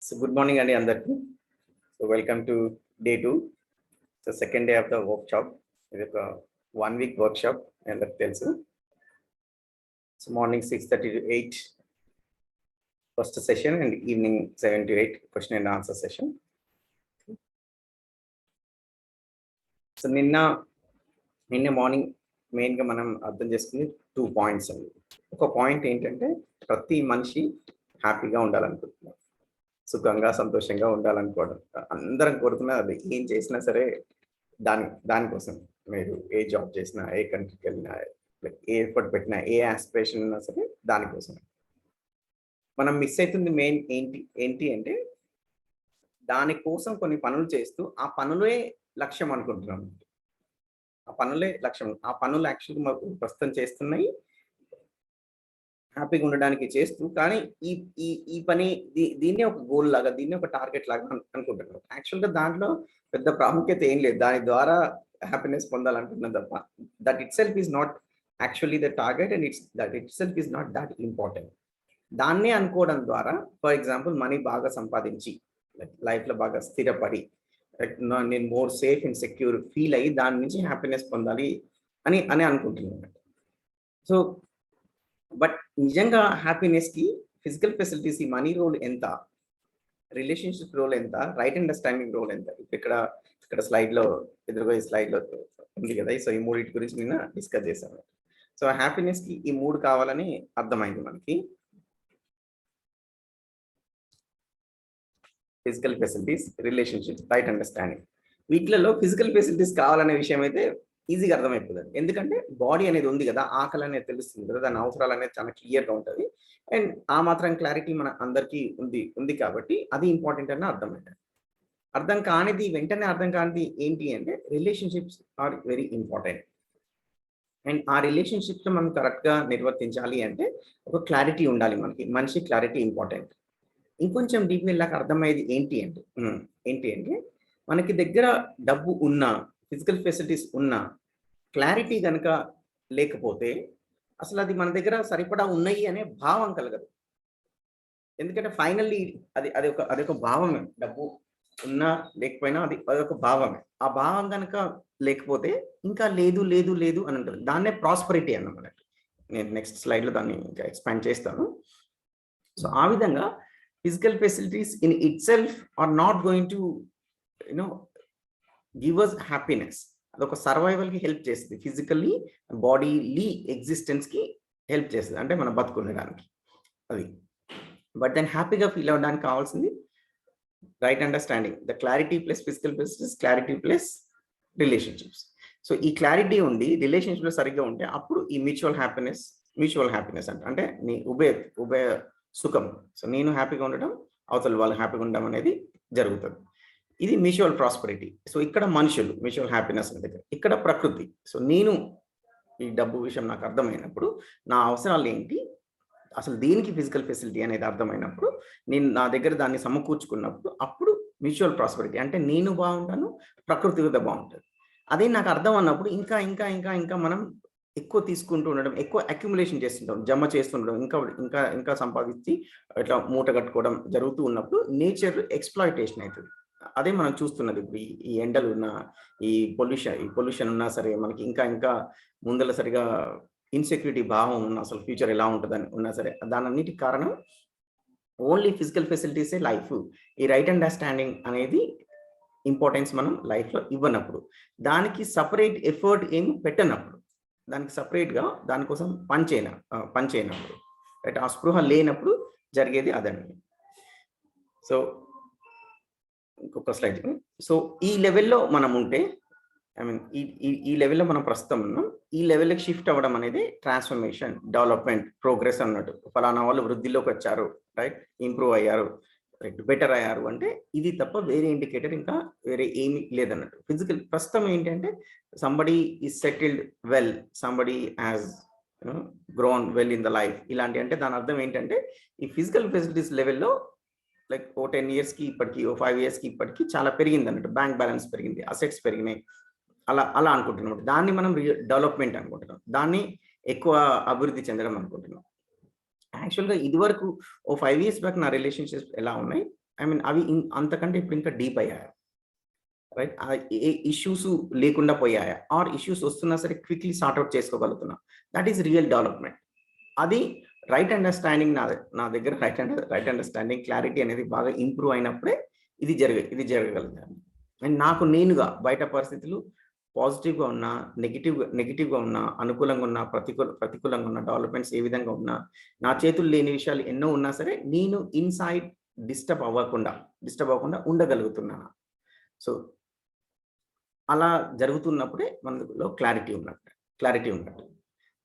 So good morning, Andy Andarki. So welcome to day 2, the second day of the workshop. This is a 1 week workshop and that tells you. So morning 6:30 to 8 first session and evening 7 to 8 question and answer session. So నిన్న morning మెయిన్గా మనం అర్థం చేసుకుని 2 points అండి. ఒక point ఏంటంటే ప్రతి మనిషి హ్యాపీగా ఉండాలనుకుంటున్నారు, సుఖంగా సంతోషంగా ఉండాలనుకోవడం అందరం కోరుకున్నది. అది ఏం చేసినా సరే దానికోసం మీరు ఏ జాబ్ చేసినా, ఏ కంట్రీకి వెళ్ళినా, ఏ ఎఫర్ట్ పెట్టినా, ఏ ఆస్పిరేషన్ ఉన్నా సరే దానికోసం. మనం మిస్ అవుతుంది మెయిన్ ఏంటి అంటే దానికోసం కొన్ని పనులు చేస్తూ ఆ పనులే లక్ష్యం అనుకుంటున్నాం. ఆ పనులే లక్ష్యం. ఆ పనులు యాక్చువల్గా మాకు ప్రస్తుతం చేస్తున్నాయి, హ్యాపీగా ఉండడానికి చేస్తూ, కానీ ఈ పని దీన్నే ఒక గోల్ లాగా, దీన్నే ఒక టార్గెట్ లాగా అనుకుంటున్నాం. యాక్చువల్గా దాంట్లో పెద్ద ప్రాముఖ్యత ఏం లేదు. దాని ద్వారా హ్యాపీనెస్ పొందాలనుకుంటున్నాం తప్ప that it self is not actually the target and that it self is not that important. దాన్నే అనుకోవడం ద్వారా, ఫర్ ఎగ్జాంపుల్ మనీ బాగా సంపాదించి లైఫ్లో బాగా స్థిరపడి నేను more safe and secure feel అయ్యి దాని నుంచి హ్యాపీనెస్ పొందాలి అని అనుకుంటున్నాను. సో బట్ నిజంగా హ్యాపీనెస్కి ఫిజికల్ ఫెసిలిటీస్, ఈ మనీ రోల్ ఎంత, రిలేషన్షిప్ రోల్ ఎంత, రైట్ అండర్స్టాండింగ్ రోల్ ఎంత, ఇక్కడ స్లైడ్లో ఎదురుగా ఈ స్లైడ్లో ఉంది కదా. సో ఈ మూడింటి గురించి నిన్న డిస్కస్ చేశాను. సో హ్యాపీనెస్కి ఈ 3 కావాలని అర్థమైంది మనకి. Physical facilities, relationship, right understanding. వీటిలలో ఫిజికల్ ఫెసిలిటీస్ కావాలనే విషయం అయితే ఈజీగా అర్థమైపోతుంది. ఎందుకంటే బాడీ అనేది ఉంది కదా, ఆకలి అనేది తెలుస్తుంది కదా, దాని అవసరాలు అనేది చాలా క్లియర్గా ఉంటుంది. అండ్ ఆ మాత్రం క్లారిటీ మన అందరికీ ఉంది కాబట్టి అది ఇంపార్టెంట్ అని అర్థమైంది. వెంటనే అర్థం కానిది ఏంటి అంటే relationships are very important. And ఆ రిలేషన్షిప్స్ మనం కరెక్ట్గా నిర్వర్తించాలి అంటే ఒక క్లారిటీ ఉండాలి మనకి. మనిషి క్లారిటీ ఇంపార్టెంట్. ఇంకొంచెం డీప్ వెళ్ళాక అర్థమయ్యేది ఏంటి అంటే మనకి దగ్గర డబ్బు ఉన్నా, ఫిజికల్ ఫెసిలిటీస్ ఉన్నా, క్లారిటీ కనుక లేకపోతే అసలు అది మన దగ్గర సరిపడా ఉన్నాయి అనే భావం కలగదు. ఎందుకంటే ఫైనల్లీ అదొక భావమే. డబ్బు ఉన్నా లేకపోయినా అదొక భావమే. ఆ భావం కనుక లేకపోతే ఇంకా లేదు లేదు లేదు అని ఉంటుంది. దాన్నే ప్రాస్పరిటీ అన్నమాట. నేను నెక్స్ట్ స్లైడ్లో దాన్ని ఇంకా ఎక్స్పాండ్ చేస్తాను. సో ఆ విధంగా physical facilities in itself are not going to give us happiness. అదొక సర్వైవల్కి హెల్ప్ చేస్తుంది, ఫిజికల్లీ బాడీలీ ఎగ్జిస్టెన్స్కి హెల్ప్ చేస్తుంది, అంటే మనం బతుకుండడానికి అది. బట్ దెన్ హ్యాపీగా ఫీల్ అవ్వడానికి కావాల్సింది right understanding. The clarity plus physical facilities, clarity plus relationships. So ఈ క్లారిటీ ఉండి రిలేషన్షిప్లో సరిగ్గా ఉంటే అప్పుడు ఈ మ్యూచువల్ హ్యాపీనెస్ అంటే నీ ఉభయ సుఖం. సో నేను హ్యాపీగా ఉండడం, అవతల వాళ్ళు హ్యాపీగా ఉండడం అనేది జరుగుతుంది. ఇది మ్యూచువల్ ప్రాస్పరిటీ. సో ఇక్కడ మనుషులు మ్యూచువల్ హ్యాపీనెస్ దగ్గర, ఇక్కడ ప్రకృతి. సో నేను ఈ డబ్బు విషయం నాకు అర్థమైనప్పుడు, నా అవసరాలు ఏంటి, అసలు దీనికి ఫిజికల్ ఫెసిలిటీ అనేది అర్థమైనప్పుడు, నేను నా దగ్గర దాన్ని సమకూర్చుకున్నప్పుడు అప్పుడు మ్యూచువల్ ప్రాస్పరిటీ, అంటే నేను బాగుంటాను, ప్రకృతి కూడా బాగుంటుంది. అదే నాకు అర్థం అన్నప్పుడు ఇంకా ఇంకా ఇంకా ఇంకా మనం ఎక్కువ తీసుకుంటూ ఉండడం, ఎక్కువ అక్యుములేషన్ చేస్తుంటాం, జమ చేస్తుండడం, ఇంకా సంపాదించి ఇట్లా మూట కట్టుకోవడం జరుగుతూ ఉన్నప్పుడు నేచర్ ఎక్స్ప్లాయిటేషన్ అవుతుంది. అదే మనం చూస్తున్నది. ఇప్పుడు ఈ ఎండలు ఉన్న, ఈ పొల్యూషన్ ఉన్నా సరే, మనకి ఇంకా ముందల సరిగా ఇన్సెక్యూరిటీ భావం ఉన్న, అసలు ఫ్యూచర్ ఎలా ఉంటుందని ఉన్నా సరే, దానన్నిటికి కారణం ఓన్లీ ఫిజికల్ ఫెసిలిటీసే లైఫ్. ఈ రైట్ అండర్స్టాండింగ్ అనేది ఇంపార్టెన్స్ మనం లైఫ్లో ఇవ్వనప్పుడు, దానికి సపరేట్ ఎఫర్ట్ ఏమి పెట్టనప్పుడు, దానికి సపరేట్గా దానికోసం పనిచేయనప్పుడు, రైట్, ఆ స్పృహ లేనప్పుడు జరిగేది అదండి. సో ఇంకొక స్లైడ్. సో ఈ లెవెల్లో మనం ఉంటే, ఈ లెవెల్లో మనం ప్రస్తుతం ఉన్నాం. ఈ లెవెల్కి షిఫ్ట్ అవ్వడం అనేది ట్రాన్స్ఫర్మేషన్, డెవలప్మెంట్, ప్రోగ్రెస్ అన్నట్టు. ఫలానా వాళ్ళు వృద్ధిలోకి వచ్చారు, రైట్, ఇంప్రూవ్ అయ్యారు, బెటర్ అయ్యారు అంటే ఇది తప్ప వేరే ఇండికేటర్ ఇంకా వేరే ఏమీ లేదన్నట్టు. ఫిజికల్ ప్రస్తుతం ఏంటంటే somebody is settled well, somebody has grown well in the life, ఇలాంటి. అంటే దాని అర్థం ఏంటంటే ఈ ఫిజికల్ ఫెసిలిటీస్ లెవెల్లో లైక్ 10 yearsకి ఇప్పటికి, 5 yearsకి ఇప్పటికి చాలా పెరిగింది అన్నట్టు. బ్యాంక్ బ్యాలెన్స్ పెరిగింది, అసెట్స్ పెరిగినాయి, అలా అనుకుంటున్నాం. దాన్ని మనం డెవలప్మెంట్ అనుకుంటున్నాం, దాన్ని ఎక్కువ అభివృద్ధి చెందడం అనుకుంటున్నాం. యాక్చువల్గా ఇదివరకు 5 years బ్యాక్ నా రిలేషన్షిప్స్ ఎలా ఉన్నాయి, ఐ మీన్ అవి అంతకంటే ఇప్పుడు ఇంకా డీప్ అయ్యాయి, రైట్? ఏ ఇష్యూస్ లేకుండా పోయాయా, ఆర్ ఇష్యూస్ వస్తున్నా సరే క్విక్లీ సార్ట్అవుట్ చేసుకోగలుగుతున్నా. That is real development. అది రైట్ అండర్స్టాండింగ్, నా దగ్గర రైట్ అండర్స్టాండింగ్, క్లారిటీ అనేది బాగా ఇంప్రూవ్ అయినప్పుడే ఇది జరగగలుగుతాను. అండ్ నాకు నేనుగా బయట పరిస్థితులు పాజిటివ్గా ఉన్నా, నెగిటివ్గా ఉన్నా, అనుకూలంగా ఉన్నా, ప్రతికూలంగా ఉన్నా, డెవలప్మెంట్స్ ఏ విధంగా ఉన్నా, నా చేతులు లేని విషయాలు ఎన్నో ఉన్నా సరే నేను ఇన్సైడ్ డిస్టర్బ్ అవ్వకుండా ఉండగలుగుతున్నాను. సో అలా జరుగుతున్నప్పుడే మనలో క్లారిటీ ఉన్నట్టు.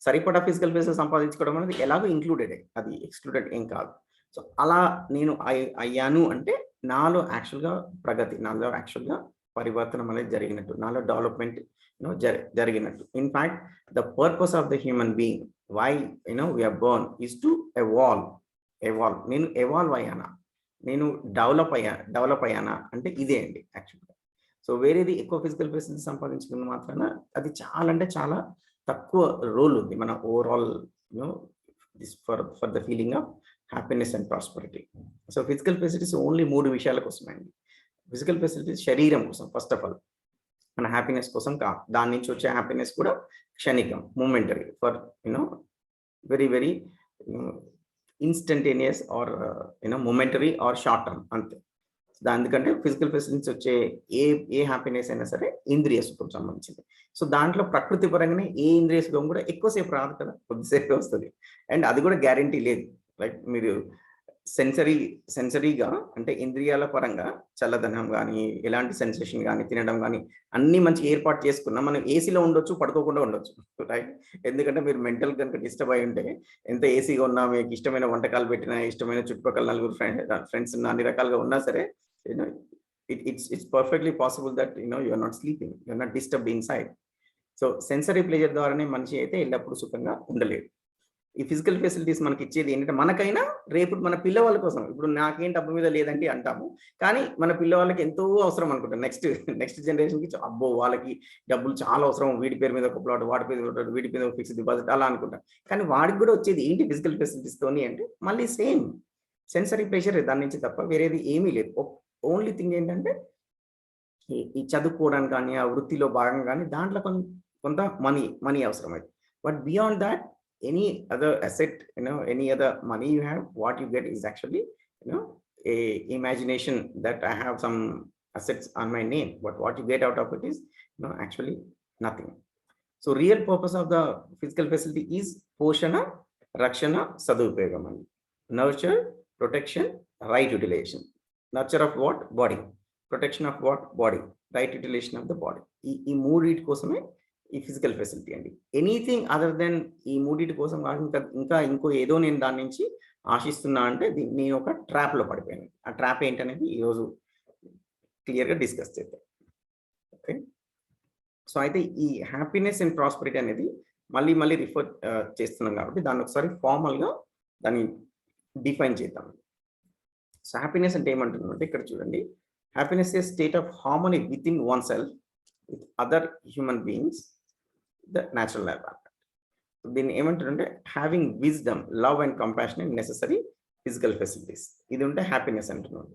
సరిపడా ఫిజికల్ ఫేస్ సంపాదించుకోవడం అనేది ఎలాగో ఇంక్లూడెడే, అది ఎక్స్క్లూడెడ్ ఏం కాదు. సో అలా నేను అయ్యాను అంటే నాలో యాక్చువల్గా పరివర్తనం అనేది జరిగినట్టు, నాలో డెవలప్మెంట్ జరిగినట్టు. In fact the purpose of the human being, why we are born is to evolve. నేను ఎవాల్వ్ అయ్యానా, నేను డెవలప్ అయ్యానా అంటే ఇదే అండి యాక్చువల్గా. సో వేరేది ఎక్కువ ఫిజికల్ ఫెసిలిటీ సంపాదించుకున్న మాత్రాన అది చాలా అంటే చాలా తక్కువ రోల్ ఉంది మన overall for the feeling of happiness and prosperity. So physical facilities only 3 విషయాల కోసమే అండి. ఫిజికల్ ఫెసిలిటీస్ శరీరం కోసం, ఫస్ట్ ఆఫ్ ఆల్ మన హ్యాపీనెస్ కోసం కాదు. దాని నుంచి వచ్చే హ్యాపీనెస్ కూడా క్షణికం, momentary, for very very instantaneous or momentary or short term అంతే. ఎందుకంటే ఫిజికల్ ఫెసిలిటీస్ వచ్చే ఏ హ్యాపీనెస్ అయినా సరే ఇంద్రియ సుఖం సంబంధించింది. సో దాంట్లో ప్రకృతి పరంగానే ఏ ఇంద్రియ సుఖం కూడా ఎక్కువసేపు రాదు కదా, కొద్దిసేపే వస్తుంది. అండ్ అది కూడా గ్యారంటీ లేదు. లైక్ మీరు సెన్సరీగా అంటే ఇంద్రియాల పరంగా చల్లదనం కానీ, ఎలాంటి సెన్సేషన్ కానీ, తినడం కానీ అన్ని మంచి ఏర్పాటు చేసుకున్నా మనం ఏసీలో ఉండొచ్చు, పడుకోకుండా ఉండొచ్చు, రైట్? ఎందుకంటే మీరు మెంటల్ కనుక డిస్టర్బ్ అయి ఉంటే ఎంత ఏసీగా ఉన్నా, మీకు ఇష్టమైన వంటకాలు పెట్టినా, ఇష్టమైన చుట్టుపక్కల నలుగురు ఫ్రెండ్స్ ఉన్న, అన్ని రకాలుగా ఉన్నా సరే it's perfectly possible that you are not sleeping, you are not disturbed inside. So sensory pleasure ద్వారానే మనిషి అయితే ఎల్లప్పుడూ సుఖంగా ఉండలేడు. ఈ ఫిజికల్ ఫెసిలిటీస్ మనకి ఇచ్చేది ఏంటంటే మనకైనా రేపు మన పిల్లవాళ్ళ కోసం. ఇప్పుడు నాకేం డబ్బు మీద లేదండి అంటాము, కానీ మన పిల్లవాళ్ళకి ఎంతో అవసరం అనుకుంటాం. నెక్స్ట్ జనరేషన్కి అబ్బో వాళ్ళకి డబ్బులు చాలా అవసరం, వీడి పేరు మీద ఒక ప్లాట్, వాడి పేరు మీద వీడి మీద ఫిక్స్డ్ డిపాజిట్ అలా అనుకుంటాం. కానీ వాడికి కూడా వచ్చేది ఏంటి ఫిజికల్ ఫెసిలిటీస్ తోని అంటే మళ్ళీ సేమ్ సెన్సరీ ప్రెషర్, దాని నుంచి తప్ప వేరేది ఏమీ లేదు. ఓన్లీ థింగ్ ఏంటంటే ఈ చదువుకోవడానికి కానీ, ఆ వృత్తిలో భాగంగా కానీ దాంట్లో కొంత మనీ అవసరమైంది. But beyond that any other asset, any other money you have, what you get is actually a imagination that I have some assets on my name, but what you get out of it is actually nothing. So real purpose of the physical facility is poshana, rakshana, sadupayogam, nurture, protection, right utilization. Nurture of what? Body. Protection of what? Body. Right utilization of the body. ఈ మూడింటి కోసమే ఈ physical facility అండి. Anything other then ఈ మూడింటి కోసం ఇంకో ఏదో నేను దాని నుంచి ఆశిస్తున్నా అంటే నేను ఒక ట్రాప్లో పడిపోయాను. ఆ ట్రాప్ ఏంటనేది ఈరోజు క్లియర్గా డిస్కస్ చేద్దాం. ఓకే, సో అయితే ఈ హ్యాపీనెస్ అండ్ ప్రాస్పరిటీ అనేది మళ్ళీ రిఫర్ చేస్తున్నాం కాబట్టి దాన్ని ఒకసారి ఫార్మల్గా దాన్ని డిఫైన్ చేద్దాం. సో హ్యాపీనెస్ అంటే ఏమంటున్నాం అంటే ఇక్కడ చూడండి, happiness A state of harmony with in one self, with other human beings, the natural environment. దీన్ని ఏమంటారంటే having wisdom, love and compassion and necessary physical facilities. ఇది ఉంటే హ్యాపీనెస్ అంటున్నాం.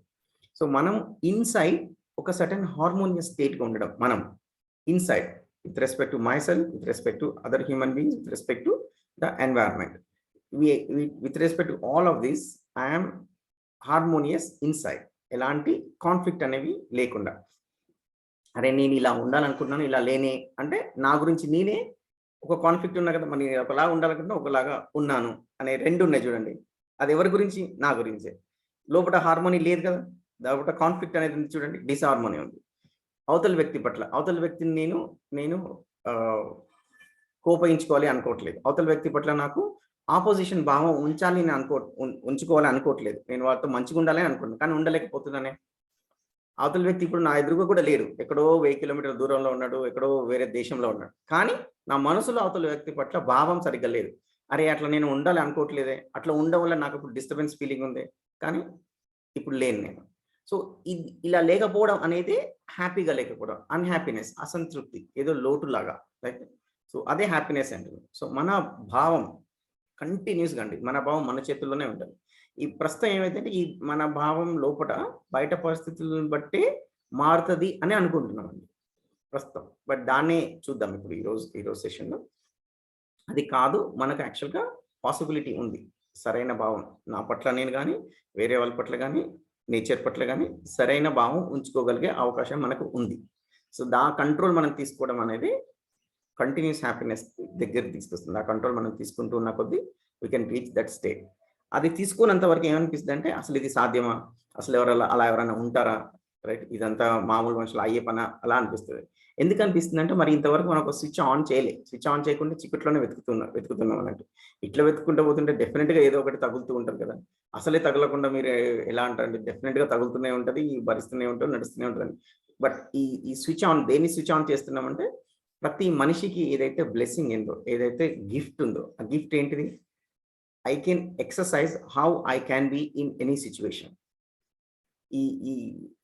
సో మనం ఇన్సైడ్ ఒక సర్టెన్ హార్మోనియస్ స్టేట్గా ఉండడం, మనం inside with respect to my self, with respect to other human beings, with respect to the environment, with respect to all of this I'm harmonious inside. ఎలాంటి conflict అనేవి లేకుండా, అరే నేను ఇలా ఉండాలనుకుంటున్నాను, ఇలా లేనే అంటే నా గురించి నేనే ఒక కాన్ఫ్లిక్ట్ ఉన్నా కదా, మరి ఒకలాగా ఉండాలనుకుంటున్నా, ఒకలాగా ఉన్నాను అనే రెండు ఉన్నాయి చూడండి. అది ఎవరి గురించి? నా గురించే. లోపల హార్మోనీ లేదు కదా, లోపల కాన్ఫ్లిక్ట్ అనేది ఉంది చూడండి, డిస్హార్మోనీ ఉంది. అవతల వ్యక్తి పట్ల, అవతల వ్యక్తిని నేను కోపయించుకోవాలి అనుకోవట్లేదు, అవతల వ్యక్తి పట్ల నాకు ఆపోజిషన్ భావం ఉంచాలి ఉంచుకోవాలి అనుకోవట్లేదు, నేను వారితో మంచిగా ఉండాలని అనుకుంటున్నాను, కానీ ఉండలేకపోతున్నానే. అవతల వ్యక్తి ఇప్పుడు నా ఎదురుగా కూడా లేడు, ఎక్కడో 1000 కిలోమీటర్ల దూరంలో ఉన్నాడు, ఎక్కడో వేరే దేశంలో ఉన్నాడు, కానీ నా మనసులో అవతల వ్యక్తి పట్ల భావం సరిగ్గా లేదు. అరే అట్లా నేను ఉండాలి అనుకోవట్లేదే, అట్లా ఉండడం వల్ల నాకు ఇప్పుడు డిస్టర్బెన్స్ ఫీలింగ్ ఉంది, కానీ ఇప్పుడు లేను నేను. సో ఇలా లేకపోవడం అనేది హ్యాపీగా లేకపోవడం, అన్హ్యాపీనెస్, అసంతృప్తి, ఏదో లోటులాగా, రైట్? సో అదే హ్యాపీనెస్ అంటుంది. సో మన భావం కంటిన్యూస్‌గా అండి. మన భావం మన చేతుల్లోనే ఉంటది. ఈ ప్రస్తుతం ఏమైందంటే ఈ మన భావం లోపట బయట పరిస్థితులను బట్టే మారుతది అని అనుకుంటున్నామండి ప్రస్తుతం. బట్ దాన్నే చూద్దాం ఇప్పుడు ఈరోజు సెషన్‌లో. అది కాదు మనకు యాక్చువల్‌గా పాసిబిలిటీ ఉంది. సరైన భావం నా పట్ల నేను గాని, వేరే వాళ్ళ పట్ల గాని, నేచర్ పట్ల గాని సరైన భావం ఉంచుకోగలిగే అవకాశం మనకు ఉంది. సో, కంట్రోల్ మనం తీసుకోవడం అనేది కంటిన్యూయస్ హ్యాపీనెస్ దగ్గరికి తీసుకొస్తుంది. ఆ కంట్రోల్ మనం తీసుకుంటూ ఉన్న కొద్దీ we can reach that state. అది తీసుకున్నంత వరకు ఏమనిపిస్తదంటే అసలు ఇది సాధ్యమా? అసలు అలా ఎవరైనా ఉంటారా? రైట్. ఇదంతా మామూలు మనుషులు అయ్యే పనా? అలా అనిపిస్తది. ఎందుకు అనిపిస్తుందంటే మరి ఇంతవరకు మనం ఒక స్విచ్ ఆన్ చేయలే. స్విచ్ ఆన్ చేయకుండా చీకట్లోనే వెతుకుతున్నాం అన్నట్టు. ఇట్లా వెతుక్కుంటూ పోతుంటే డెఫినిట్‌గా ఏదో ఒకటి తగులుతూ ఉంటది కదా! అసలే తగలకుండా మీరు ఎలా అంటారంటే డెఫినిట్‌గా తగులుతూనే ఉంటది. భరిస్తూనే ఉంటాం, నడుస్తూనే ఉంటదని. బట్ ఈ ఈ స్విచ్ ఆన్ దేన్ని స్విచ్ ఆన్ చేస్తున్నామంటే ప్రతి మనిషికి ఏదైతే బ్లెస్సింగ్ ఉందో, ఏదైతే గిఫ్ట్ ఉందో, ఆ గిఫ్ట్ ఏంటిది? I can exercise how I can be in any situation. ఈ ఈ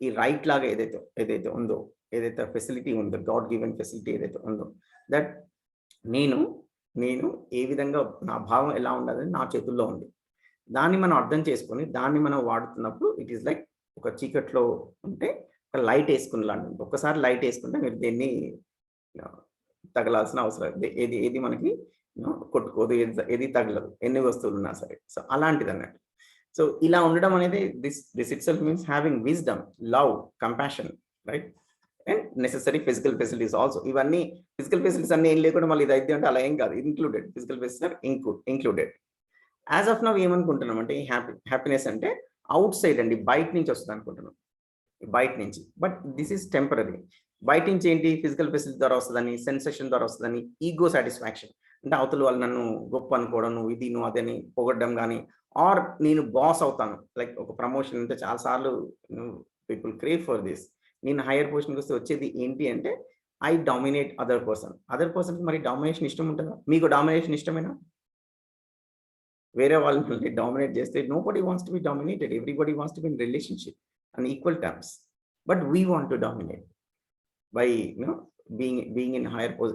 ఈ రైట్ లాగా ఏదైతే ఉందో, ఏదైతే ఫెసిలిటీ ఉందో, గాడ్ గివెన్ ఫెసిలిటీ ఏదైతే ఉందో, దట్ నేను, నేను ఏ విధంగా నా భావం ఎలా ఉండాలని నా చేతుల్లో ఉంది. దాన్ని మనం అర్థం చేసుకొని, దాన్ని మనం వాడుతున్నప్పుడు ఇట్ ఈస్ లైక్ ఒక చీకట్లో ఉంటే ఒక లైట్ ఏసుకున్నలాంటిది. ఒక్కసారి లైట్ ఏసుకుంటే మీరు దేన్ని ఆహ్, తగలాల్సిన అవసరం ఏది ఏది మనకి కొట్టుకోదు. ఏది తగలదు. ఎన్ని వస్తువులున్నా సరే. సో, అలాంటిదన్నట్టు. సో, ఇలా ఉండడం అనేది this itself means having wisdom, love, compassion, right? And necessary physical facilities also. ఇవన్నీ ఫిజికల్ ఫెసిలిటీస్ అన్నీ ఏం లేకుండా మళ్ళీ ఇది అయిద్ది అంటే అలా ఏం కాదు. Included. Physical facilities are included. As of now ఏమనుకుంటున్నామంటే ఈ హ్యాపీనెస్ అంటే ఔట్ సైడ్ అండి. బయట నుంచి వస్తదనుకుంటున్నాం. బయట నుంచి. But this is temporary. బయట నుంచి ఏంటి ఫిజికల్ ఫెసిలిటీ ద్వారా వస్తదని, సెన్సేషన్ ద్వారా వస్తదని, ఈగో సాటిస్ఫాక్షన్. అంటే అవతల వాళ్ళు నన్ను గొప్ప అనుకోవడం, నువ్వు ఇది, నువ్వు అదని పొగడ్డం గాని, ఆర్ నేను బాస్ అవుతాను. లైక్ ఒక ప్రమోషన్ అంటే చాలా సార్లు పీపుల్ క్రేవ్ ఫర్ దిస్. నేను హైయర్ పొజిషన్‌కొస్తే వచ్చేది ఏంటి అంటే, I dominate other person. Other పర్సన్‌కి మరి డామినేషన్ ఇష్టం ఉంటదా? మీకు డామినేషన్ ఇష్టమేనా? వేరే వాళ్ళు మనల్ని డామినేట్ చేస్తే nobody wants to be dominated. Everybody wants to be in relationship on equal terms. But we want to dominate by being in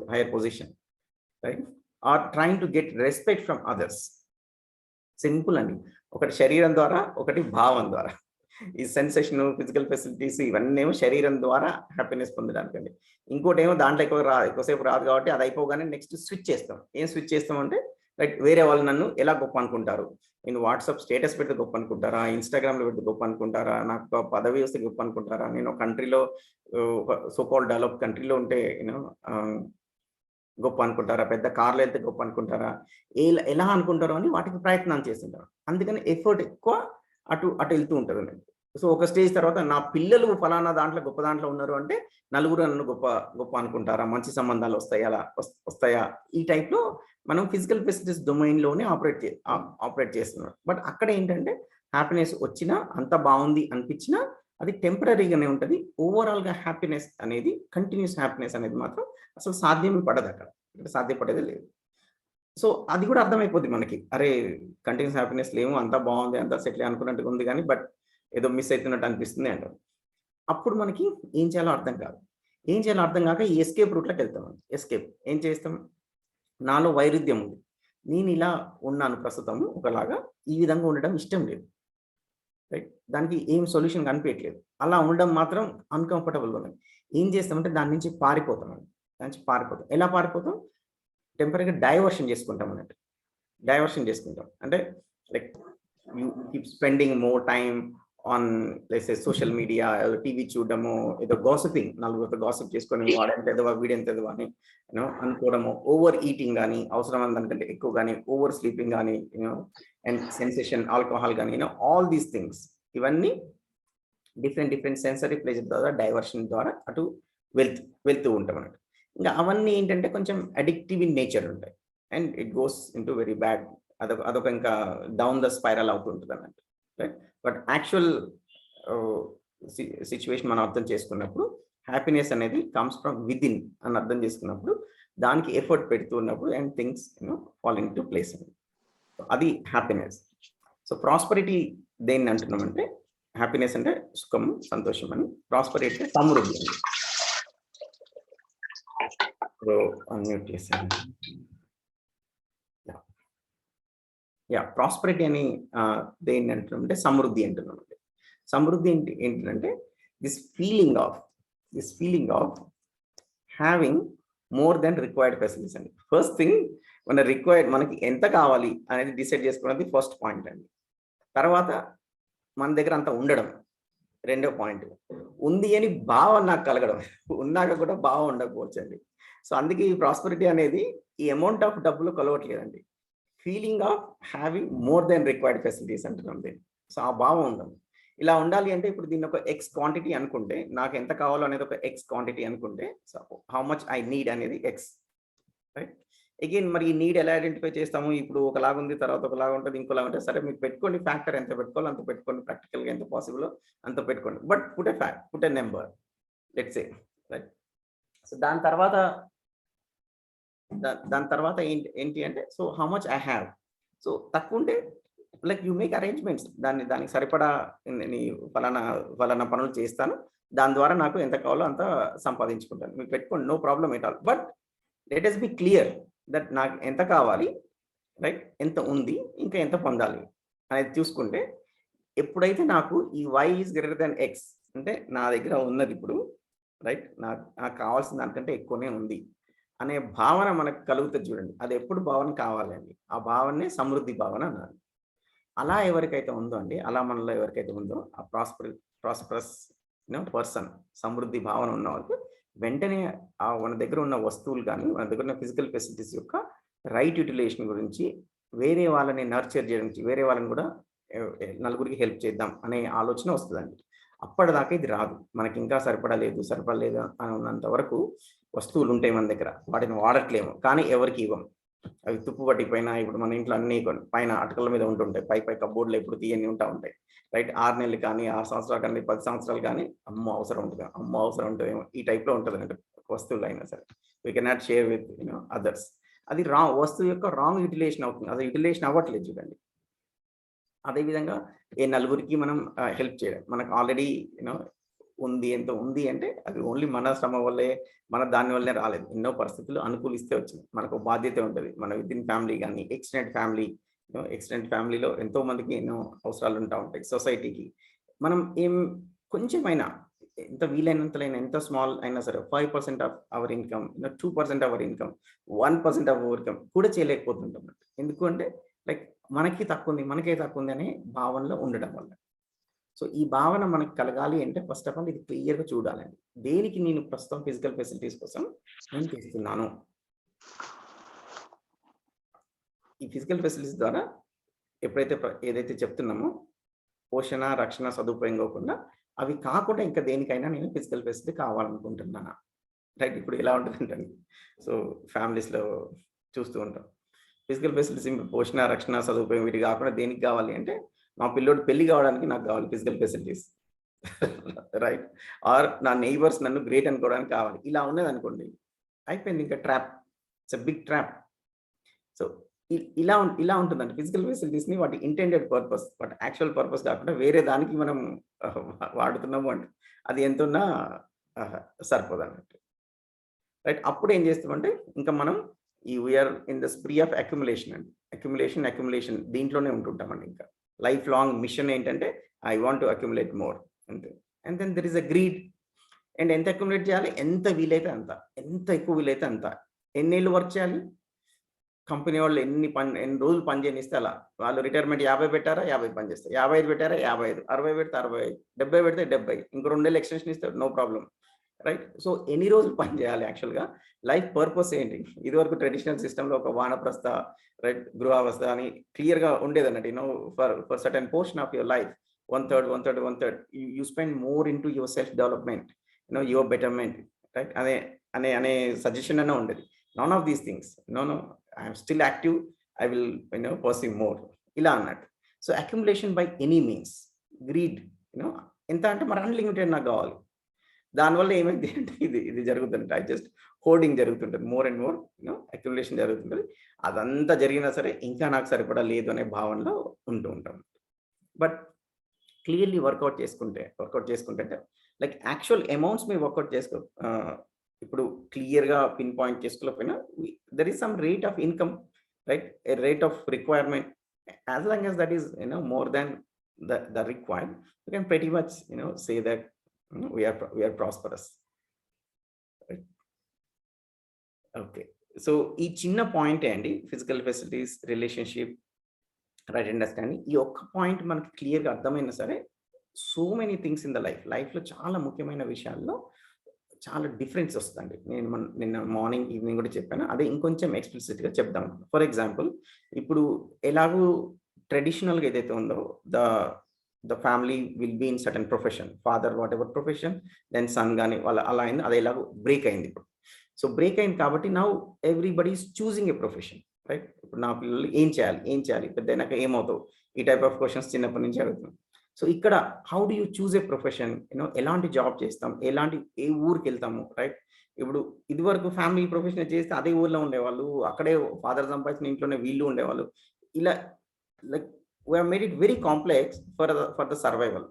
higher position, right? Or trying to get respect from others. Simple అండి. ఒకటి శరీరం ద్వారా, ఒకటి భావం ద్వారా. ఈ sensation, physical facilities ఇవన్నేమో శరీరం ద్వారా హ్యాపీనెస్ పొందడానికండి. ఇంకోటేమో దాంట్లో ఎక్కువసేపు రాదు కాబట్టి అది అయిపోగానే నెక్స్ట్ స్విచ్ చేస్తాం. ఏం స్విచ్ చేస్తామంటే లైక్ వేరే వాళ్ళు నన్ను ఎలా గొప్ప అనుకుంటారు? నేను వాట్సాప్ స్టేటస్ పెడితే గొప్ప అనుకుంటారా? ఇన్‌స్టాగ్రామ్‌లో పెడితే గొప్ప అనుకుంటారా? నాకు ఒక పదవి వస్తే గొప్ప అనుకుంటారా? నేను ఒక కంట్రీలో ఒక సో కాల్డ్ డెవలప్డ్ కంట్రీలో ఉంటే ఆహ్, గొప్ప అనుకుంటారా? పెద్ద కార్‌లో ఎళ్తే గొప్ప అనుకుంటారా? ఎలా అనుకుంటారో అని వాటికి ప్రయత్నాలు చేస్తుంటారు. అందుకని ఎఫర్ట్ ఎక్కువ అటు ఎళ్తూ ఉంటదండి. సో, ఒక స్టేజ్ తర్వాత నా పిల్లలు ఫలానా దాంట్లో గొప్ప దాంట్లో ఉన్నారు అంటే, నలుగురు నన్ను గొప్ప గొప్ప అనుకుంటారా? మంచి సంబంధాలు వస్తాయా? అలా వస్తాయా? ఈ టైప్‌లో మనం ఫిజికల్ ఫెసిలిటీస్ డొమైన్‌లోనే ఆపరేట్ చేస్తున్నాం. బట్ అక్కడ ఏంటంటే హ్యాపీనెస్ వచ్చినా, అంతా బావుంది అనిపించినా అది టెంపరరీగానే ఉంటది. ఓవరాల్‌గా హ్యాపీనెస్ అనేది కంటిన్యూయస్ హ్యాపీనెస్ అనేది మాత్రం అసలు సాధ్యమే పడదక్కడ. సాధ్యపడేదే లేదు. సో, అది కూడా అర్థమైపోద్ది మనకి. అరే! కంటిన్యూయస్ హ్యాపీనెస్ లేము. అంతా బావుంది. అంతా సెటిల్ అనుకున్నట్టుగా ఉంది గానీ, బట్ ఏదో మిస్ అయితున్నట్టు అనిపిస్తుంది అంటారు. అప్పుడు మనకి ఏం చేయాలో అర్థం కాదు. ఏం చేయాలో అర్థం కాక ఈ ఎస్కేప్ రూట్‌లోకెళ్తామండి. ఏం చేస్తాం? నాలో వైరుధ్యం ఉంది. నేనిలా ఉన్నాను ప్రస్తుతం ఒకలాగా. ఈ విధంగా ఉండడం ఇష్టం లేదు. రైట్? దానికి ఏం సొల్యూషన్ కనిపియట్లేదు. అలా ఉండడం మాత్రం అన్‌కంఫర్టబుల్‌గా ఉన్నది. ఏం చేస్తామంటే దాని నుంచి పారిపోతామండి. దాని నుంచి పారిపోతాం. ఎలా పారిపోతాం? టెంపరరీగా డైవర్షన్ చేసుకుంటామన్నట్టు. డైవర్షన్ చేసుకుంటాం. అంటే like you keep spending more time on let's say social media, TV చూడడము, ఏదో గాసిపింగ్ నలుగురితో గాసిప్ చేసుకొని వాడెంత ఎదవ, వీడెంత ఎదవ అని అనుకోవడము, ఓవర్ ఈటింగ్ గాని, అవసరమైన దానికంటే ఎక్కువ గాని, ఓవర్ స్లీపింగ్ గాని, అండ్ సెన్సేషన్, ఆల్కహాల్ గాని, ఆల్ దీస్ థింగ్స్ ఇవన్నీ డిఫరెంట్ సెన్సరీ ప్లెజర్ ద్వారా డైవర్షన్ ద్వారా అటు వెళ్తూ ఉంటామన్నట్టు. ఇంకా అవన్నీ ఏంటంటే కొంచెం అడిక్టివ్ ఇన్ నేచర్ ఉంటాయి. And it goes into very bad. అదొక ఇంకా డౌన్ ద స్పైరల్ అవుతూ ఉంటదన్నట్టు. రైట్? బట్ యాక్చువల్ ఆహ్, సిట్యుయేషన్ మనం అర్థం చేసుకున్నప్పుడు హ్యాపీనెస్ అనేది కమ్స్ ఫ్రమ్ వితిన్ అని అర్థం చేసుకున్నప్పుడు దానికి ఎఫర్ట్ పెడుతూ ఉన్నప్పుడు and things fall into place. అది హ్యాపీనెస్. సో, ప్రాస్పెరిటీ దేన్ని అంటున్నామంటే హ్యాపీనెస్ అంటే సుఖము, సంతోషం అని. ప్రాస్పెరిటీ అంటే సమృద్ధి అండి. ఇప్పుడు అన్‌మ్యూట్ చేశాను. యాహ్! ప్రాస్పరిటీ అని దేన్ని అంటున్నామంటే సమృద్ధి అంటున్నాం. సమృద్ధి ఏంటంటే this feeling of having more than required facilities అండి. ఫస్ట్ థింగ్ మనకి ఎంత కావాలి అనేది డిసైడ్ చేసుకున్నది ఫస్ట్ పాయింట్ అండి. తర్వాత మన దగ్గర అంత ఉండడం రెండో పాయింట్. ఉంది అని భావం నాకు కలగడం, ఉన్నాక కూడా భావం ఉండకపోవచ్చు అండి. సో అందుకే ఈ ప్రాస్పరిటీ అనేది ఈ అమౌంట్ ఆఫ్ డబ్బులు కొలవట్లేదండి. Feeling of having more than required facilities అంటున్నాం దీన్ని. సో ఆ భావం ఉందాం. ఇలా ఉండాలి అంటే ఇప్పుడు దీన్ని ఒక ఎక్స్ క్వాంటిటీ అనుకుంటే, నాకు ఎంత కావాలో అనేది ఒక ఎక్స్ క్వాంటిటీ అనుకుంటే, so how much I need అనేది ఎక్స్, రైట్? అగైన్ మరి ఈ నీడ్ ఎలా ఐడెంటిఫై చేస్తాము? ఇప్పుడు ఒకలాగా ఉంది, తర్వాత ఒకలాగా ఉంటుంది, ఇంకోలాగా ఉంటుంది. సరే మీరు పెట్టుకోండి, ఫ్యాక్టర్ ఎంత పెట్టుకోవాలో అంత పెట్టుకోండి, ప్రాక్టికల్గా ఎంత పాసిబుల్ అంత పెట్టుకోండి. But put a number, let's say, right? So దాని తర్వాత ఏంటి అంటే, so how much I have. So తక్కువ ఉంటే లైక్ యూ మేక్ అరేంజ్మెంట్స్, దానికి సరిపడా ఫలానా పనులు చేస్తాను, దాని ద్వారా నాకు ఎంత కావాలో అంత సంపాదించుకుంటాను. మీకు పెట్టుకోండి, no problem at all. But let us be clear that నాకు ఎంత కావాలి, రైట్? ఎంత ఉంది, ఇంకా ఎంత పొందాలి అనేది చూసుకుంటే, ఎప్పుడైతే నాకు ఈ y is greater than x అంటే నా దగ్గర ఉన్నది ఇప్పుడు, రైట్, నాకు కావాల్సిన దానికంటే ఎక్కువనే ఉంది అనే భావన మనకు కలుగుతుంది చూడండి. అది ఎప్పుడు భావన కావాలండి, ఆ భావనే సమృద్ధి భావన అన్నారు. అలా ఎవరికైతే ఉందో అండి, అలా మనలో ఎవరికైతే ఉందో ఆ ప్రాస్పరస్ పర్సన్, సమృద్ధి భావన ఉన్న వాళ్ళకి వెంటనే మన దగ్గర ఉన్న వస్తువులు కానీ, మన దగ్గర ఉన్న ఫిజికల్ ఫెసిలిటీస్ యొక్క రైట్ యూటిలైజేషన్ గురించి, వేరే వాళ్ళని నర్చర్ చేయడం నుంచి, వేరే వాళ్ళని కూడా నలుగురికి హెల్ప్ చేద్దాం అనే ఆలోచన వస్తుందండి. అప్పటిదాకా ఇది రాదు. మనకి ఇంకా సరిపడలేదు అని ఉన్నంత వరకు వస్తువులు ఉంటాయి మన దగ్గర, వాటిని వాడట్లేము, కానీ ఎవరికి ఇవ్వం. అవి తుప్పు పట్టిపోయినా, ఇప్పుడు మన ఇంట్లో అన్ని పైన అటకల మీద ఉంటుంటాయి, పై కబోర్డ్లో ఇప్పుడు తీయని ఉంటాయి, రైట్? 6 నెలలు కానీ, 6 సంవత్సరాలు కానీ, 10 సంవత్సరాలు కానీ, అమ్మో అవసరం ఉంటుందేమో ఈ టైప్లో ఉంటుంది అంటే వస్తువులు అయినా సరే. We cannot share with others. అది వస్తువు యొక్క రాంగ్ యూటిలైజేషన్ అవుతుంది, అది యూటిలైజేషన్ అవ్వట్లేదు చూడండి. అదేవిధంగా నలుగురికి మనం హెల్ప్ చేయడం, మనకు ఆల్రెడీ ఎంత ఉంది అంటే అది ఓన్లీ మన శ్రమ వల్లే, దాని వల్లే రాలేదు. ఎన్నో పరిస్థితులు అనుకూలిస్తే వచ్చింది. మనకు బాధ్యత ఉంటుంది, మన వితిన్ ఫ్యామిలీ కానీ, ఎక్స్టెండెడ్ ఫ్యామిలీలో ఎంతో మందికి ఎన్నో అవసరాలు ఉంటాయి. సొసైటీకి మనం కొంచెమైనా, ఎంత వీలైనంతలైనా, ఎంత స్మాల్ అయినా సరే, 5% of our income, 2% our income, 1% of our income కూడా చేయలేకపోతుంటాం. ఎందుకు అంటే లైక్ మనకే తక్కువ ఉంది అనే భావనలో ఉండడం వల్ల. సో ఈ భావన మనకు కలగాలి అంటే ఫస్ట్ ఆఫ్ ఆల్ ఇది క్లియర్గా చూడాలండి. దేనికి నేను ప్రస్తుతం ఫిజికల్ ఫెసిలిటీస్ కోసం నేను చేస్తున్నాను? ఈ ఫిజికల్ ఫెసిలిటీస్ ద్వారా ఏదైతే చెప్తున్నామో, పోషణ, రక్షణ, సదుపాయం కాకుండా, అవి కాకుండా ఇంకా దేనికైనా నేను ఫిజికల్ ఫెసిలిటీ కావాలనుకుంటున్నాను, రైట్? ఇప్పుడు ఎలా ఉంటుందంటే, సో ఫ్యామిలీస్లో చూస్తూ ఉంటాం, ఫిజికల్ ఫెసిలిటీస్, పోషణ, రక్షణ, సదుపాయం వీటి కాకుండా దేనికి కావాలి అంటే, మా పిల్లోడు పెళ్లి కావడానికి నాకు కావాలి ఫిజికల్ ఫెసిలిటీస్, రైట్? ఆర్ నా నైబర్స్ నన్ను గ్రేట్ అనుకోవడానికి కావాలి. ఇలా ఉన్నది అనుకోండి, అయిపోయింది, ఇంకా trap. It's a big trap. So ఇలా ఉంటుందండి ఫిజికల్ ఫెసిలిటీస్ని, వాటి ఇంటెండెడ్ పర్పస్, వాటి యాక్చువల్ పర్పస్ కాకుండా వేరే దానికి మనం వాడుతున్నాము అంటే అది ఎంతున్నా సరిపోదు అన్నట్టు, రైట్? అప్పుడు ఏం చేస్తామంటే ఇంకా మనం we are in the spree of accumulation అండి. అక్యుములేషన్ దీంట్లోనే ఉంటుంటామండి. ఇంకా లైఫ్ లాంగ్ మిషన్ ఏంటంటే I want to accumulate more అంతే. And then there is a greed. And ఎంత అక్యుములేట్ చేయాలి? ఎంత వీలైతే అంత, ఎంత ఎక్కువ వీలైతే అంత. ఎన్నేళ్ళు వర్క్ చేయాలి? కంపెనీ వాళ్ళు ఎన్ని రోజులు పని చేయనిస్తే అలా. వాళ్ళు రిటైర్మెంట్ 50 పెట్టారా 50 పని చేస్తారు, 55 పెట్టారా 55, 60 పెడితే 65, 70 పెడితే 70, ఇంకో 2 నెలలు ఎక్స్టెన్షన్ ఇస్తారు, నో ప్రాబ్లం, రైట్? సో ఎన్ని రోజులు పని చేయాలి? యాక్చువల్గా లైఫ్ పర్పస్ ఏంటి? ఇదివరకు ట్రెడిషనల్ సిస్టంలో ఒక వానప్రస్థ, రైట్, గృహావస్థ అని క్లియర్గా ఉండేది అన్నట్టు. For certain portion of your life, 1/3 you spend more into your self development, your betterment, right? అనే సజెషన్ అన్న ఉండేది. None of these things, no I'm still active, I will perceive more, ఇలా అన్నట్టు. So accumulation by any means, greed, ఎంత అంటే మరి unlimited నాకు కావాలి. దానివల్ల ఏమైంది అంటే ఇది జరుగుతుంటుంది, జస్ట్ హోర్డింగ్ జరుగుతుంటుంది, మోర్ అండ్ మోర్ అక్యుములేషన్ జరుగుతుంటుంది. అదంతా జరిగినా సరే ఇంకా నాకు సరిపడా లేదు అనే భావనలో ఉంటూ ఉంటాం. బట్ క్లియర్లీ వర్కౌట్ చేసుకుంటే లైక్ యాక్చువల్ అమౌంట్స్ మీరు వర్కౌట్ ఇప్పుడు క్లియర్గా పిన్ పాయింట్ చేసుకోలేకపోయినా, there is some rate of income, right, rate of requirement, As long as that is, more than the required, you can pretty much, say that, we are prosperous. Right? Okay. So ఈ చిన్న పాయింటే అండి, physical facilities, relationship, right understanding. ఈ ఒక్క point మనకి క్లియర్‌గా అర్థమైనా సరే, so many things in the లైఫ్‌లో చాలా ముఖ్యమైన విషయాల్లో చాలా డిఫరెన్స్ వస్తదండి. నేను నిన్న మార్నింగ్, ఈవినింగ్ కూడా చెప్పాను. అదే ఇంకొంచెం ఎక్స్‌ప్లిసిట్‌గా చెప్దాం. ఫర్ ఎగ్జాంపుల్, ఇప్పుడు ఎలాగూ ట్రెడిషనల్‌గా ఏదైతే ఉందో, the the family will be in certain profession. Father whatever profession, then son గాని వాళ్ళ అలా అయింది. అది ఎలాగో బ్రేక్ అయింది ఇప్పుడు. సో బ్రేక్ అయింది కాబట్టి now everybody is choosing a profession, right? ఇప్పుడు నా పిల్లలు ఏం చేయాలి? ఏం చేయాలి? పెద్దయినాక ఏమవుతావు? ఈ టైప్ ఆఫ్ క్వెషన్స్ చిన్నప్పటి నుంచి అడుగుతున్నాం. సో ఇక్కడ how do you choose a profession? ఎలాంటి జాబ్ చేస్తాం? ఏ ఊరికెళ్తాము, రైట్? ఇప్పుడు ఇదివరకు ఫ్యామిలీ ప్రొఫెషన్ చేస్తే అదే ఊర్లో ఉండేవాళ్ళు. అక్కడే ఫాదర్ సంపాదించిన ఇంట్లోనే వీళ్ళు ఉండేవాళ్ళు. ఇలా like we have made it very complex for the survival.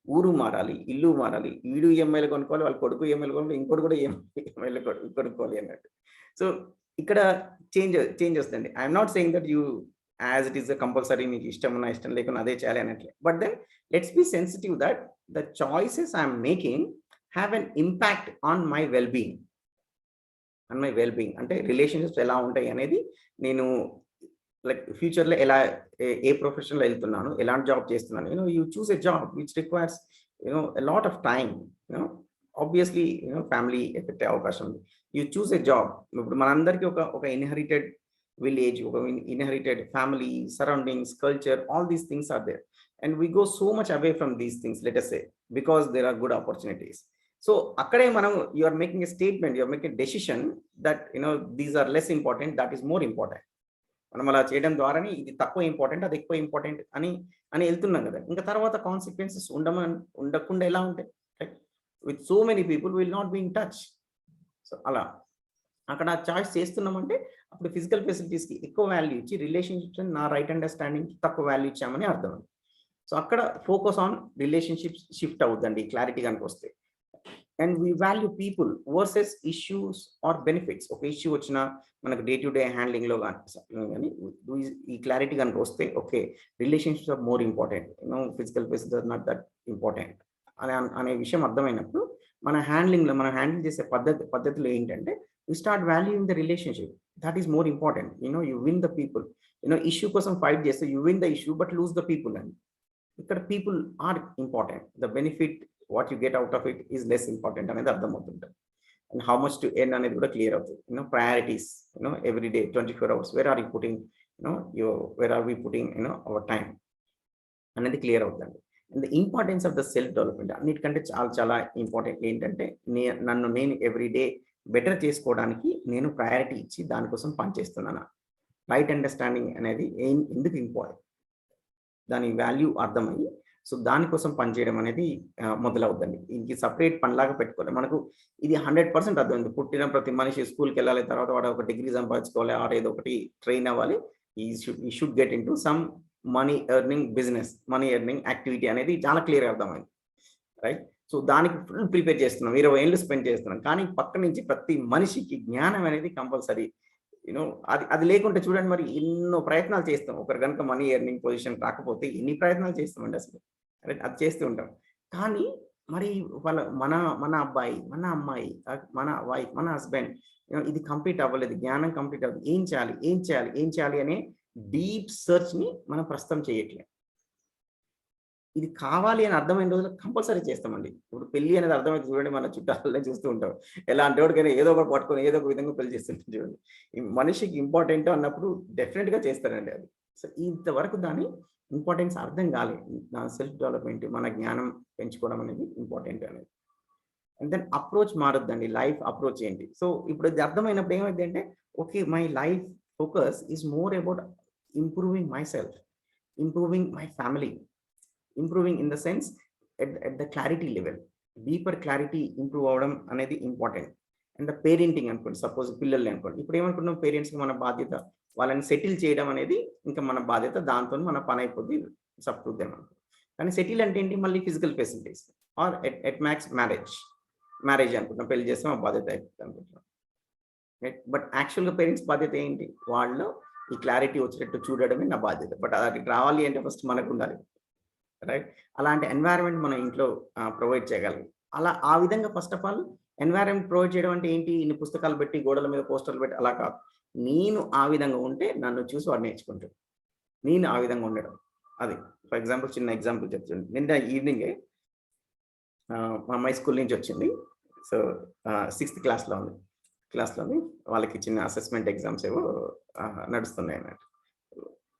ఊరు మారాలి, ఇల్లు మారాలి. వీడు ఈఎంఐలు కొనుక్కోవాలి, వాళ్ళ కొడుకు ఈఎంఐలు కొనుక్కోవాలి, ఇంకోటి కూడా ఈఎంఐలు కొనుక్కోవాలి అన్నట్టు. సో ఇక్కడ చేంజ్ వస్తుంది. I'm not saying that you as it is compulsory మీకు ఇష్టం ఉన్నా ఇష్టం లేకున్నా అదే చేయాలి అన్నట్లే. But then let's be sensitive that the choices I'm making have an impact on my well being. అంటే రిలేషన్షిప్స్ ఎలా ఉంటాయి అనేది, నేను లైక్ ఫ్యూచర్‌లో ఎలా ఏ ప్రొఫెషన్‌లో ఎళ్తున్నాను, ఎలాంటి జాబ్ చేస్తున్నాను. You choose a job which requires a lot of time. Obviously family effect అయ్యే అవకాశం ఉంది. You choose a job. ఇప్పుడు మనందరికీ ఒక ఇన్‌హెరిటెడ్ విలేజ్, ఒక inherited family, surroundings, culture, all these things are there. And we go so much away from these things, let us say, because there are good opportunities. So అక్కడే మనం you are making a statement, you are making a decision that these are less important, that is more important. మనం అలా చేయడం ద్వారానే ఇది తక్కువ important, అది ఎక్కువ ఇంపార్టెంట్ అని వెళ్తున్నాం కదా. ఇంకా తర్వాత కాన్సిక్వెన్సెస్ ఉండకుండా ఎలా ఉంటాయి, right? With so many people will not be in touch. So అలా అక్కడ చాయిస్ చేస్తున్నామంటే అప్పుడు ఫిజికల్ ఫెసిలిటీస్‌కి ఎక్కువ వాల్యూ ఇచ్చి, రిలేషన్‌షిప్స్ నా రైట్ అండర్‌స్టాండింగ్‌కి తక్కువ వాల్యూ ఇచ్చామని అర్థం. సో అక్కడ ఫోకస్ ఆన్ రిలేషన్‌షిప్స్ షిఫ్ట్ అవుద్దండి క్లారిటీ గనుకొస్తే. And we value people versus issues or benefits. ఒక ఇష్యూ వచ్చినా మనకు డే టు డే హ్యాండ్లింగ్‌లో గాని ఈ క్లారిటీ గనుక వస్తే, okay, relationships are more important, physical facilities are not that important అనే విషయం అర్థమైనప్పుడు మనం హ్యాండిల్ చేసే పద్ధతిలో ఏంటంటే, we start valuing the relationship. That is more important. You win the people. Issue కోసం ఫైట్ చేస్తే you win the issue but lose the people అండి. ఇక్కడ people are important. The benefit what you get out of it is less important అనేది అర్థమవుతుంటుంది. And how much to earn అనేది కూడా clear అవుతుంది. Priorities, every day 24 hours where are you putting, where are we putting our time అనేది clear అవుతుందండి. And the importance of the self development అన్నిటికంటే చాలా చాలా ఇంపార్టెంట్ ఏంటంటే, నన్ను నేను ఎవ్రీ డే బెటర్ చేసుకోవడానికి నేను ప్రయారిటీ ఇచ్చి దానికోసం పనిచేస్తున్నానా? రైట్ అండర్‌స్టాండింగ్ అనేది ఎందుకు ఇంపార్టెంట్, దాని వాల్యూ అర్థమయ్యి, సో దానికోసం పనిచేయడం అనేది మొదలవుద్దండి. దీనికి సెపరేట్ పనిలాగా పెట్టుకోవాలి. మనకు ఇది 100% అర్థమైంది. పుట్టిన ప్రతి మనిషి స్కూల్‌కెళ్ళాలి, తర్వాత వాడు ఒక డిగ్రీ సంపాదించుకోవాలి, ఆర్ ఏదో ఒకటి ట్రైన్ అవ్వాలి. ఈ should get into some money earning business, money earning activity అనేది చాలా క్లియర్‌గా అర్థమైంది, రైట్? సో దానికి ఫుల్ ప్రిపేర్ చేస్తున్నాం. 20 ఏళ్ళు స్పెండ్ చేస్తున్నాం. కానీ పక్క నుంచి ప్రతి మనిషికి జ్ఞానం అనేది కంపల్సరీ. అది లేకుంటే చూడండి, మరి ఎన్నో ప్రయత్నాలు చేస్తాం. ఒకరు గనుక మనీ ఎర్నింగ్ పొజిషన్ రాకపోతే ఎన్ని ప్రయత్నాలు చేస్తామండి అసలు. అది చేస్తూ ఉంటాం. కానీ మరి మన అబ్బాయి, మన అమ్మాయి, మన వైఫ్, మన హస్బెండ్, ఇది కంప్లీట్ అవ్వలేదు. జ్ఞానం కంప్లీట్ అవ్వలేదు. ఏం చేయాలి అనే డీప్ సెర్చ్‌ని మనం ప్రస్తుతం చేయట్లేదు. ఇది కావాలి అని అర్థమైన రోజుల్లో కంపల్సరీ చేస్తామండి. ఇప్పుడు పెళ్లి అనేది అర్థమైతే చూడండి, మన చుట్టాలనే చూస్తూ ఉంటాం. ఎలాంటోడికైనా ఏదో ఒకటి పట్టుకొని ఏదో ఒక విధంగా పెళ్లి చేస్తుంటాం చూడండి. ఈ మనిషికి ఇంపార్టెంట్ అన్నప్పుడు డెఫినిట్‌గా చేస్తారండి అది. సో ఇంతవరకు దాని ఇంపార్టెన్స్ అర్థం కాలేదు. నా సెల్ఫ్ డెవలప్‌మెంట్, మన జ్ఞానం పెంచుకోవడం అనేది ఇంపార్టెంట్ అనేది. అండ్ దెన్ అప్రోచ్ మారొద్దండి. లైఫ్ అప్రోచ్ ఏంటి? సో ఇప్పుడు ఇది అర్థమైనప్పుడు ఏమైద్దంటే, okay, my life focus is more about improving myself, improving my family, improving in the sense at the clarity level. Deeper clarity improve అవ్వడం అనేది important. And the parenting అనుకోండి, suppose పిల్లల్ని అనుకోండి. ఇప్పుడు ఏమనుకుంటున్నాం, పేరెంట్స్‌కి మన బాధ్యత వాళ్ళని సెటిల్ చేయడం అనేది ఇంకా మన బాధ్యత. దాంతోని మన పని అయిపోద్ది, సబ్ టు దెమ్. కానీ సెటిల్ అంటే ఏంటి, మళ్ళీ physical facilities are at max marriage అనుకుంటున్నాం. పెళ్లి చేస్తే మా బాధ్యత అయిపోతుంది అనుకుంటున్నాం. బట్ యాక్చువల్‌గా పేరెంట్స్ బాధ్యత ఏంటి? వాళ్ళు ఈ క్లారిటీ వచ్చేటట్టు చూడడమే నా బాధ్యత. బట్ అది రావాలి అంటే ఫస్ట్ మనకు ఉండాలి, రైట్? అలాంటి ఎన్వైరన్మెంట్ మనం ఇంట్లో ప్రొవైడ్ చేయగలం. ఆ విధంగా first of all environment provide చేయడం అంటే ఏంటి? ఇన్ని పుస్తకాలు పెట్టి, గోడల మీద పోస్టర్లు పెట్టి అలా కాదు. నేను ఆ విధంగా ఉంటే నన్ను చూసి వాడు నేర్చుకుంటాడు. నేను ఆ విధంగా ఉండడం. అది. ఫర్ ఎగ్జాంపుల్ చిన్న ఎగ్జాంపుల్ చెప్తాను. నిన్న ఈవినింగే మా అమ్మాయి స్కూల్ నుంచి వచ్చింది. సో, 6th క్లాస్‌లో ఉంది. వాళ్ళకి చిన్న అసెస్మెంట్ ఎగ్జామ్స్ ఏవో నడుస్తున్నాయి అన్నట్టు.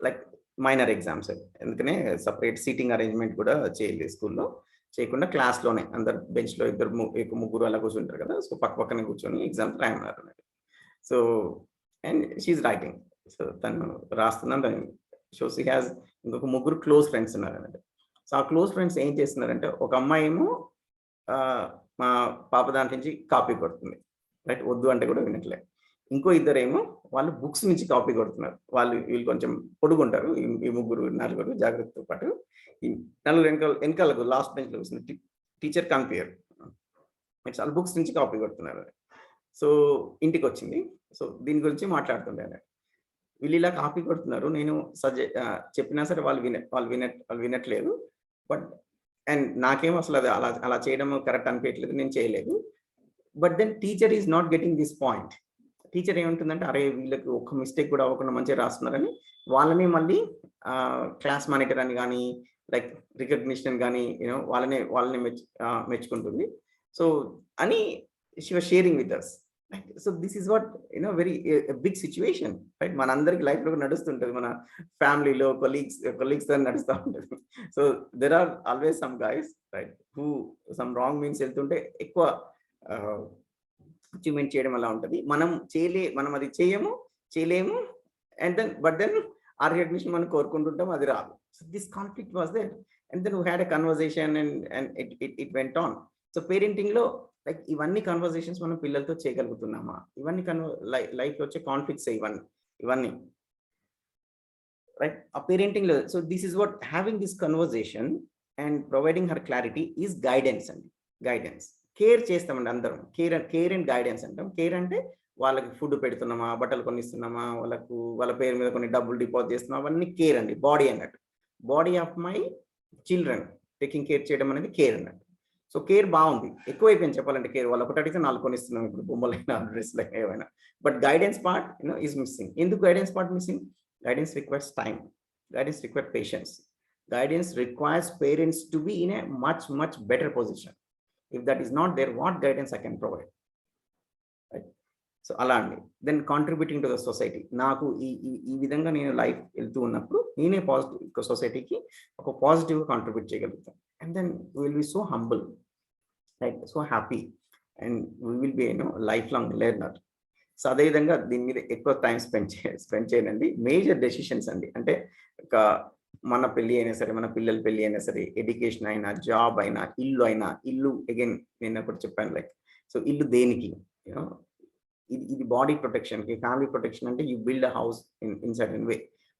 Like minor exams. అందుకనే సెపరేట్ సీటింగ్ అరేంజ్‌మెంట్ కూడా చేయలేదు స్కూల్‌లో. చేయకుండా క్లాస్‌లోనే అందరు బెంచ్‌లో ముగ్గురు అలా కూర్చుంటారు కదా! సో, పక్కనే కూర్చొని ఎగ్జామ్స్ రాయమన్నారు అన్నట్టు. So, and she is writing. So, తను రాస్తున్నాను. సో, షీ హాస్ ఇంకొక ముగ్గురు క్లోజ్ ఫ్రెండ్స్ ఉన్నారన్నట్టు. సో, ఆ క్లోజ్ ఫ్రెండ్స్ ఏం చేస్తున్నారంటే, ఒక అమ్మాయేమో మా పాప దాంట్లో నుంచి కాపీ కొడుతుంది. రైట్? వద్దు అంటే కూడా వినట్లే. ఇంకో ఇద్దరేమో వాళ్ళు బుక్స్ నుంచి కాపీ కొడుతున్నారు. వీళ్ళు కొంచెం పొడుగుంటారు. ఈ ముగ్గురు, నలుగురు జాగ్రత్తతో పాటు. ఈ నలుగురు వెనకాలకు లాస్ట్ బెంచ్‌లో కూర్చున్న టీచర్ కనిపియరు. చాలా బుక్స్ నుంచి కాపీ కొడుతున్నారు. సో, ఇంటికొచ్చింది. సో, దీని గురించి మాట్లాడుతుండే అన్నట్టు. వీళ్ళు ఇలా కాపీ కొడుతున్నారు. నేను చెప్పినా సరే వాళ్ళు వినట్లేదు. బట్ నాకేమో అసలు అది అలా చేయడం కరెక్ట్ అనిపియట్లేదు. నేను చేయలేదు. But then teacher is not getting this point. Teacher ఏమంటుందంటే, అరే వీళ్ళకి ఒక్క మిస్టేక్ కూడా అవ్వకుండా మంచిగా రాస్తున్నారని వాళ్ళని మళ్ళీ క్లాస్ మానిటర్ అని గాని, లైక్ రికగ్నిషన్ గాని, వాళ్ళని మెచ్చుకుంటుంది. సో, అని she was sharing with us. So, this is what very big situation, right? మనందరికి లైఫ్‌లో నడుస్తుంటది. మన ఫ్యామిలీలో కొలీగ్స్‌తో నడుస్తా ఉంటది. So, there are always some guys, right? Who some wrong means వెళ్తుంటే ఎక్కువ అచీవ్‌మెంట్ చేయడం అలా ఉంటది. మనం అది చేయలేము. బట్ దెన్ ఆ రికగ్నిషన్ మనం కోరుకుంటుంటాం, అది రాదు. So, this conflict was there. And then we had a conversation and it went on. So, పేరెంటింగ్‌లో లైక్ ఇవన్నీ కన్వర్జేషన్స్ మనం పిల్లలతో చేయగలుగుతున్నామా? ఇవన్నీ లైఫ్‌లో వచ్చే కాన్ఫ్లిక్ట్సే ఇవన్నీ. రైట్? ఆ పేరెంటింగ్‌లో so, this is what having this conversation and providing her clarity is guidance అండి. గైడెన్స్. కేర్ చేస్తామండి అందరం. కేర్ అండ్ గైడెన్స్ అంటాం. కేర్ అంటే వాళ్ళకి ఫుడ్ పెడుతున్నామా, బట్టలు కొనిస్తున్నామా, వాళ్ళ పేరు మీద కొన్ని డబ్బులు డిపాజిట్ చేస్తున్నామా, అవన్నీ కేర్ అండి. బాడీ అన్నట్టు. Body of my children taking care చేయడం అనేది కేర్ అన్నట్టు. సో, కేర్ బావుంది. ఎక్కువైపోయింది చెప్పాలంటే కేర్. వాళ్ళు ఒకటి అడిగితే 4 కొనిస్తున్నాం ఇప్పుడు, బొమ్మలైనా, డ్రెస్‌లైనా ఏవైనా. But guidance part is missing. ఎందుకు guidance part missing? Guidance requires time. Guidance requires patience. Guidance requires parents to be in a much, much better position. If that is not there, what guidance I can provide? Right? So, అలా అండి. Then contributing to the society. నాకు ఈ విధంగా నేను life వెళ్తూ ఉన్నప్పుడు నేనే సొసైటీకి ఒక పాజిటివ్‌గా కాంట్రిబ్యూట్ చేయగలుగుతాను. And then we will be so humble, right? So happy and we will be lifelong learner. So, అదేవిధంగా దీని మీద ఎక్కువ టైం స్పెండ్ చేయనండి. మేజర్ డెసిషన్స్ అండి. అంటే మన పెళ్లి అయినా సరే, మన పిల్లల పెళ్లి అయినా సరే, ఎడ్యుకేషన్ అయినా, జాబ్ అయినా, ఇల్లు అగైన్ నేను ఒకటి చెప్పాను లైక్, సో, ఇల్లు దేనికి? ఇది బాడీ ప్రొటెక్షన్‌కి, ఫ్యామిలీ ప్రొటెక్షన్ అంటే you build a house in certain way.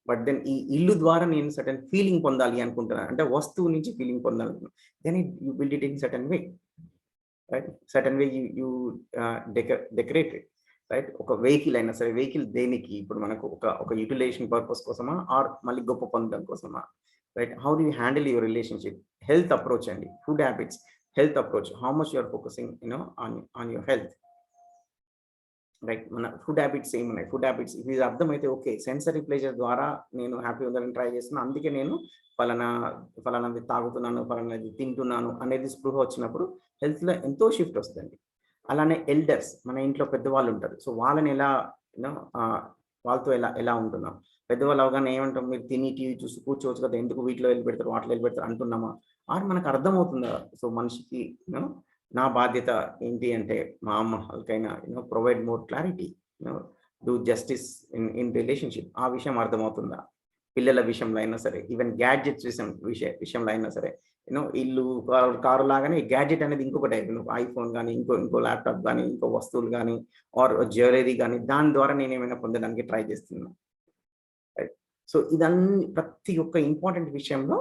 But then ఈ ఇల్లు ద్వారా నేను సర్టెన్ ఫీలింగ్ పొందాలి అనుకుంటున్నాను. అంటే వస్తువు నుంచి ఫీలింగ్ పొందాలనుకుంటున్నాను. Then you build it in certain way, right? Certain way you decorate it. Right? ఒక వెహికల్ అయినా సరే, వెహికల్ దేనికి? ఇప్పుడు మనకు ఒక యుటిలైజేషన్ పర్పస్ కోసమా? ఆర్ మళ్ళీ గొప్ప పొందడం కోసమా? Right? How do you handle your relationship? Health approach అండి. Food habits, health approach. How much you are focusing on your health, right? మన ఫుడ్ హ్యాబిట్స్ ఏమున్నాయి? ఫుడ్ హ్యాబిట్స్ ఇది అర్థమైతే ఓకే. సెన్సరీ ప్లెజర్ ద్వారా నేను హ్యాపీగా ఉండాలని ట్రై చేస్తున్నా. అందుకే నేను ఫలానాది తాగుతున్నాను, ఫలానాది తింటున్నాను అనేది స్పృహ వచ్చినప్పుడు హెల్త్‌లో ఎంతో షిఫ్ట్ వస్తదండి. అలానే ఎల్డర్స్, మన ఇంట్లో పెద్దవాళ్ళు ఉంటారు. సో, వాళ్ళని ఎలా వాళ్ళతో ఎలా ఉంటున్నాం? పెద్దవాళ్ళు అవగానే ఏమంటాం? మీరు తిని టీవీ చూసి కూర్చోవచ్చు కదా! ఎందుకు వీటిలో ఎళ్ళిపెడతారు, వాటిలో ఎళ్ళిపెడతారు అంటున్నామా? ఆర్ మనకు అర్థమవుతుందా? సో, మనిషికి నా బాధ్యత ఏంటి అంటే, మా అమ్మ వాళ్ళకైనా provide more clarity, do justice in relationship. ఆ విషయం అర్థమవుతుందా? పిల్లల విషయంలో అయినా సరే, ఈవెన్ గ్యాడ్జెట్స్ విషయంలో అయినా సరే, ఇల్లు, కారు లాగానే గ్యాడ్జెట్ అనేది ఇంకొక టైప్. ఐఫోన్ గాని, ఇంకో ల్యాప్‌టాప్ గాని, ఇంకో వస్తువులు గాని, ఆర్ జ్యువెల్లరీ గాని, దాని ద్వారా నేనేమైనా పొందడానికి ట్రై చేస్తున్నా. రైట్? సో, ప్రతి ఒక్క ఇంపార్టెంట్ విషయంలో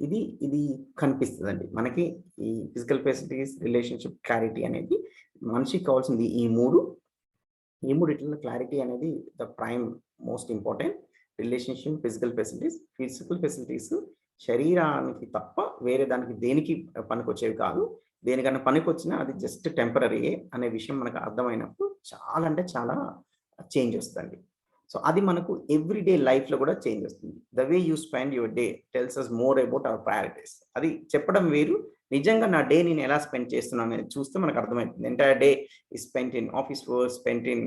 ఇది కనిపిస్తదండి. మనకి ఈ ఫిజికల్ ఫెసిలిటీస్, రిలేషన్‌షిప్, క్లారిటీ మనిషికి కావాల్సింది ఈ మూడిట్లలో క్లారిటీ అనేది the prime most important. Relationship, physical facilities శరీరానికి తప్ప వేరే దానికి దేనికి పనికొచ్చేవి కాదు. దేనికన్నా పనికొచ్చినా అది జస్ట్ టెంపరరీయే అనే విషయం మనకు అర్థమైనప్పుడు చాలా అంటే చాలా చేంజ్ వస్తదండి. సో అది మనకు ఎవ్రీడే లైఫ్‌లో కూడా చేంజ్ వస్తుంది. The way you spend your day tells us more about our priorities. అది చెప్పడం వేరు. నిజంగా నా డే నేను ఎలా స్పెండ్ చేస్తున్నాను అనేది చూస్తే మనకు అర్థమైతుంది. Entire day is spent in office work, spent in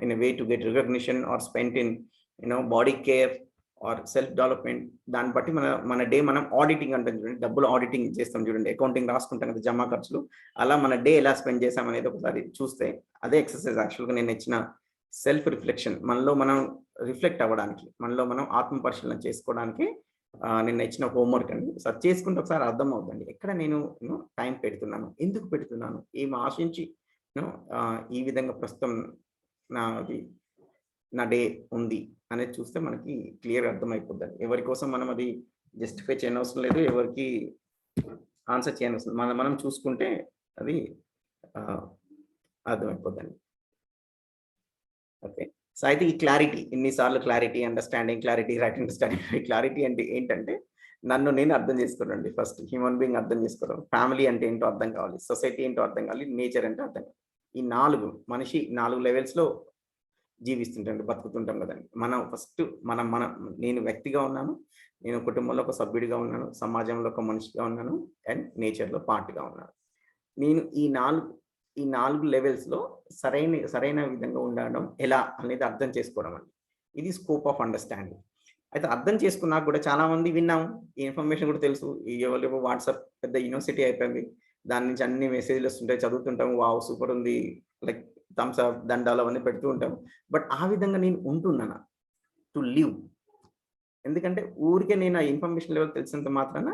a way to get recognition or spent in body care or self development. దాన్ని బట్టి మన డే మనం ఆడిటింగ్ అంటాం చూడండి. డబ్బులు ఆడిటింగ్ చేస్తాం చూడండి. అకౌంటింగ్ రాసుకుంటాం కదా! జమా ఖర్చులు. అలా మన డే ఎలా స్పెండ్ చేసాం అనేది ఒకసారి చూస్తే అదే ఎక్సర్‌సైజ్ యాక్చువల్‌గా నేను ఇచ్చిన సెల్ఫ్ రిఫ్లెక్షన్. మనలో మనం రిఫ్లెక్ట్ అవ్వడానికి, మనలో మనం ఆత్మ పరిశీలన చేసుకోవడానికి నిన్న ఇచ్చిన హోంవర్క్ అండి. సో అది చేసుకుంటే ఒకసారి అర్థమవుద్దండి. ఎక్కడ నేను టైం పెడుతున్నాను? ఎందుకు పెడుతున్నాను? ఏం ఆశించి ఈ విధంగా ప్రస్తుతం నాది నా డే ఉంది అనేది చూస్తే మనకి క్లియర్‌గా అర్థమైపోద్దండి. ఎవరి కోసం మనం అది జస్టిఫై చేయనవసరం లేదు. ఎవరికీ ఆన్సర్ చేయనవసరం. మనం మనం చూసుకుంటే అది ఆహ్, అర్థమైపోద్దండి. ఓకే. సో, అయితే ఈ క్లారిటీ ఇన్ని సార్లు clarity, understanding, clarity, right understanding, clarity అంటే ఏంటంటే నన్ను నేను అర్థం చేసుకోనండి ఫస్ట్. హ్యూమన్ బీయింగ్ అర్థం చేసుకోవడం. ఫ్యామిలీ అంటే ఏంటో అర్థం కావాలి. సొసైటీ ఏంటో అర్థం కావాలి. నేచర్ అంటే అర్థం కావాలి. ఈ 4 మనిషి 4 లెవెల్స్‌లో జీవిస్తుంటాడు. బతుకుతుంటాం గదండీ. మనం ఫస్ట్ మనం నేను వ్యక్తిగా ఉన్నాను. నేను కుటుంబంలో ఒక సభ్యుడిగా ఉన్నాను. సమాజంలో ఒక మనిషిగా ఉన్నాను. అండ్ నేచర్‌లో పార్ట్‌గా ఉన్నాను. నేను ఈ 4 లెవెల్స్‌లో సరైన విధంగా ఉండడం ఎలా అనేది అర్థం చేసుకోవడం అండి. ఇది స్కోప్ ఆఫ్ అండర్‌స్టాండింగ్. అయితే అర్థం చేసుకున్నాక కూడా చాలామంది విన్నాం. ఈ ఇన్ఫర్మేషన్ కూడా తెలుసు. ఎవరివో వాట్సాప్ పెద్ద యూనివర్సిటీ అయిపోయింది. దాని నుంచి అన్ని మెసేజ్‌లు వస్తుంటాయి. చదువుతుంటాం. వావ్! సూపర్ ఉంది. లైక్ థమ్స్ అప్, దండాలు అవన్నీ పెడుతూ ఉంటాం. బట్ ఆ విధంగా నేను ఉంటున్నానా? To live. ఎందుకంటే ఊరికే నేను ఆ ఇన్ఫర్మేషన్ లెవెల్ తెలిసినంత మాత్రాన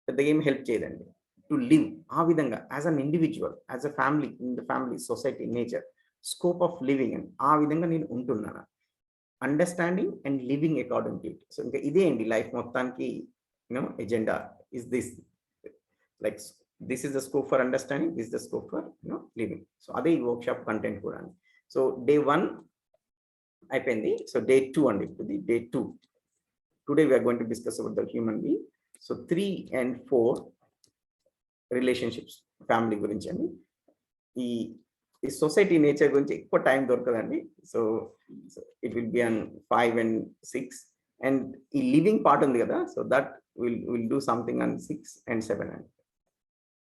పెద్దగా ఏమి హెల్ప్ చేయదండి. టు లివ్ ఆ విధంగా as an individual, as a family, in the family, society, nature, scope of living అని ఆ విధంగా నేను ఉంటున్నాను. Understanding and living according to it. So ఇంకా ఇదే అండి లైఫ్ మొత్తానికి agenda is this. Like this is the scope for understanding, this is the scope for living. So అదే ఈ వర్క్‌షాప్ కంటెంట్ కూడా. సో డే 1 అయిపోయింది. సో డే 2 అండి. ఇది day 2. Today we are going to discuss about the human being. So 3 and 4 relationships, family గురించండి. ఈ ఈ society nature గురించి ఎక్కువ టైం దొరకదండి. So, it will be on 5 and 6 and ఈ లివింగ్ పార్ట్ ఉంది గదా! So, that will do something on 6 and 7 అండి.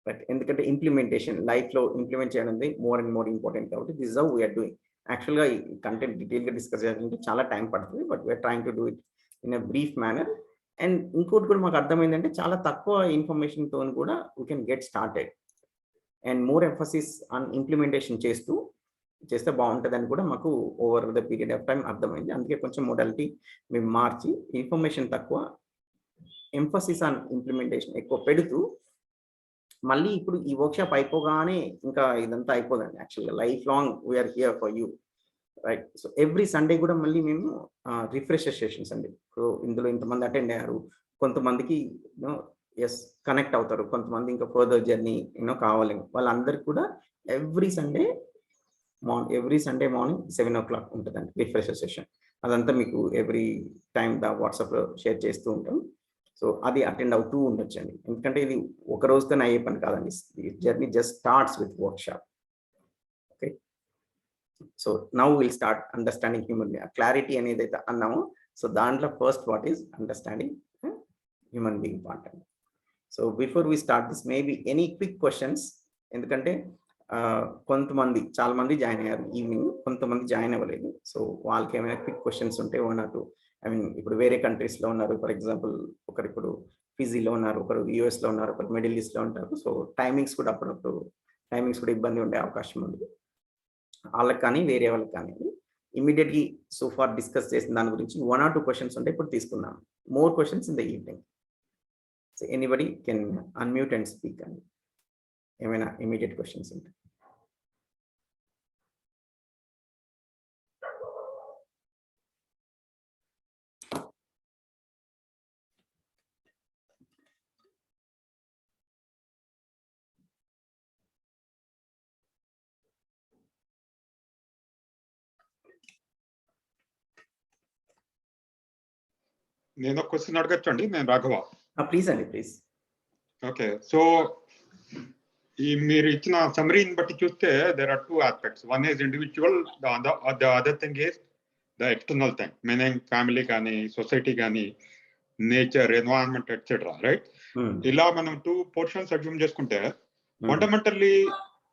బట్ ఎందుకంటే ఇంప్లిమెంటేషన్ లైఫ్‌లో ఇంప్లిమెంట్ చేయడం అనేది మోర్ అండ్ మోర్ ఇంపార్టెంట్ కాబట్టి this is how we are doing. యాక్చువల్‌గా ఈ కంటెంట్ డీటెయిల్‌గా డిస్కస్ చేయాలంటే చాలా టైం పడుతుంది. But we are trying to do it in a brief manner. And ఇంకోటి కూడా మాకు అర్థమైందంటే చాలా తక్కువ ఇన్ఫర్మేషన్‌తోని కూడా we can get started. And more emphasis on implementation చేస్తే బావుంటదని కూడా మాకు over the period of time అర్థమైంది. అందుకే కొంచెం మోడాలిటీ మేము మార్చి ఇన్ఫర్మేషన్ తక్కువ, ఎంఫసిస్ ఆన్ ఇంప్లిమెంటేషన్ ఎక్కువ పెడుతూ మళ్ళీ ఇప్పుడు ఈ వర్క్‌షాప్ అయిపోగానే ఇంకా ఇదంతా అయిపోదండి. యాక్చువల్‌గా lifelong we are here for you. Right. So every Sunday కూడా మళ్ళీ మేము రిఫ్రెషర్ సెషన్స్ అండి. ఇప్పుడు ఇందులో ఇంతమంది అటెండ్ అయ్యారు. కొంతమందికి యెస్ కనెక్ట్ అవుతారు. కొంతమంది ఇంకా ఫర్దర్ జర్నీ కావాలి. వాళ్ళందరికి కూడా every Sunday every Sunday morning 7:00 ఉంటదండి రిఫ్రెషర్ సెషన్. అదంతా మీకు ఎవ్రీ టైమ్ వాట్సాప్‌లో షేర్ చేస్తూ ఉంటాం. సో అది అటెండ్ అవుతూ ఉండొచ్చండి. ఎందుకంటే ఇది ఒక రోజుతోనే అయ్యే పని కాదండి. Journey just starts with workshop. Okay. So now will start understanding human being. Clarity అనేదైతే అన్నామో సో దాంట్లో first what is understanding human being part అండి. So before we start this maybe any quick questions. ఎందుకంటే కొంతమంది చాలా మంది join అయ్యారు evening. కొంతమంది జాయిన్ అవ్వలేదు. సో వాళ్ళకి ఏమైనా క్విక్ క్వెషన్స్ ఉంటే 1 or 2 ఐ మీన్ ఇప్పుడు వేరే కంట్రీస్‌లో ఉన్నారు. ఫర్ ఎగ్జాంపుల్ ఒకరు ఇప్పుడు ఫిజీలో ఉన్నారు. ఒకరు యూఎస్‌లో ఉన్నారు. ఒకరు మిడిల్ ఈస్ట్‌లో ఉంటారు. సో టైమింగ్స్ కూడా అప్పుడప్పుడు ఇబ్బంది ఉండే అవకాశం ఉంది. ఆళ్ళకి కానీ, వేరే వాళ్ళకి కానియండి. ఇమ్మీడియేట్‌లీ సో ఫార్ డిస్కస్ చేసిన దాని గురించి 1 or 2 క్వెషన్స్ ఉంటే ఇప్పుడు తీసుకుందాం. More questions in the evening. So anybody can unmute and speak అండి. ఏమైనా ఇమ్మీడియేట్ క్వెషన్స్ ఉంటే. నేను ఒక క్వశ్చన్ అడగచ్చండి. నేను రాఘవ. ప్లీజ్ అండి, ప్లీజ్. ఓకే, సో ఈ మీరు ఇచ్చిన సమ్మరీని బట్టి చూస్తే there are two aspects. One is individual, the other thing is the external thing, meaning family కానీ, సొసైటీ కానీ, నేచర్, ఎన్వైరన్మెంట్ ఎట్సెట్రా, రైట్? ఇలా మనం టూ పోర్షన్స్ అజ్యూమ్ చేసుకుంటే ఫండమెంటల్లీ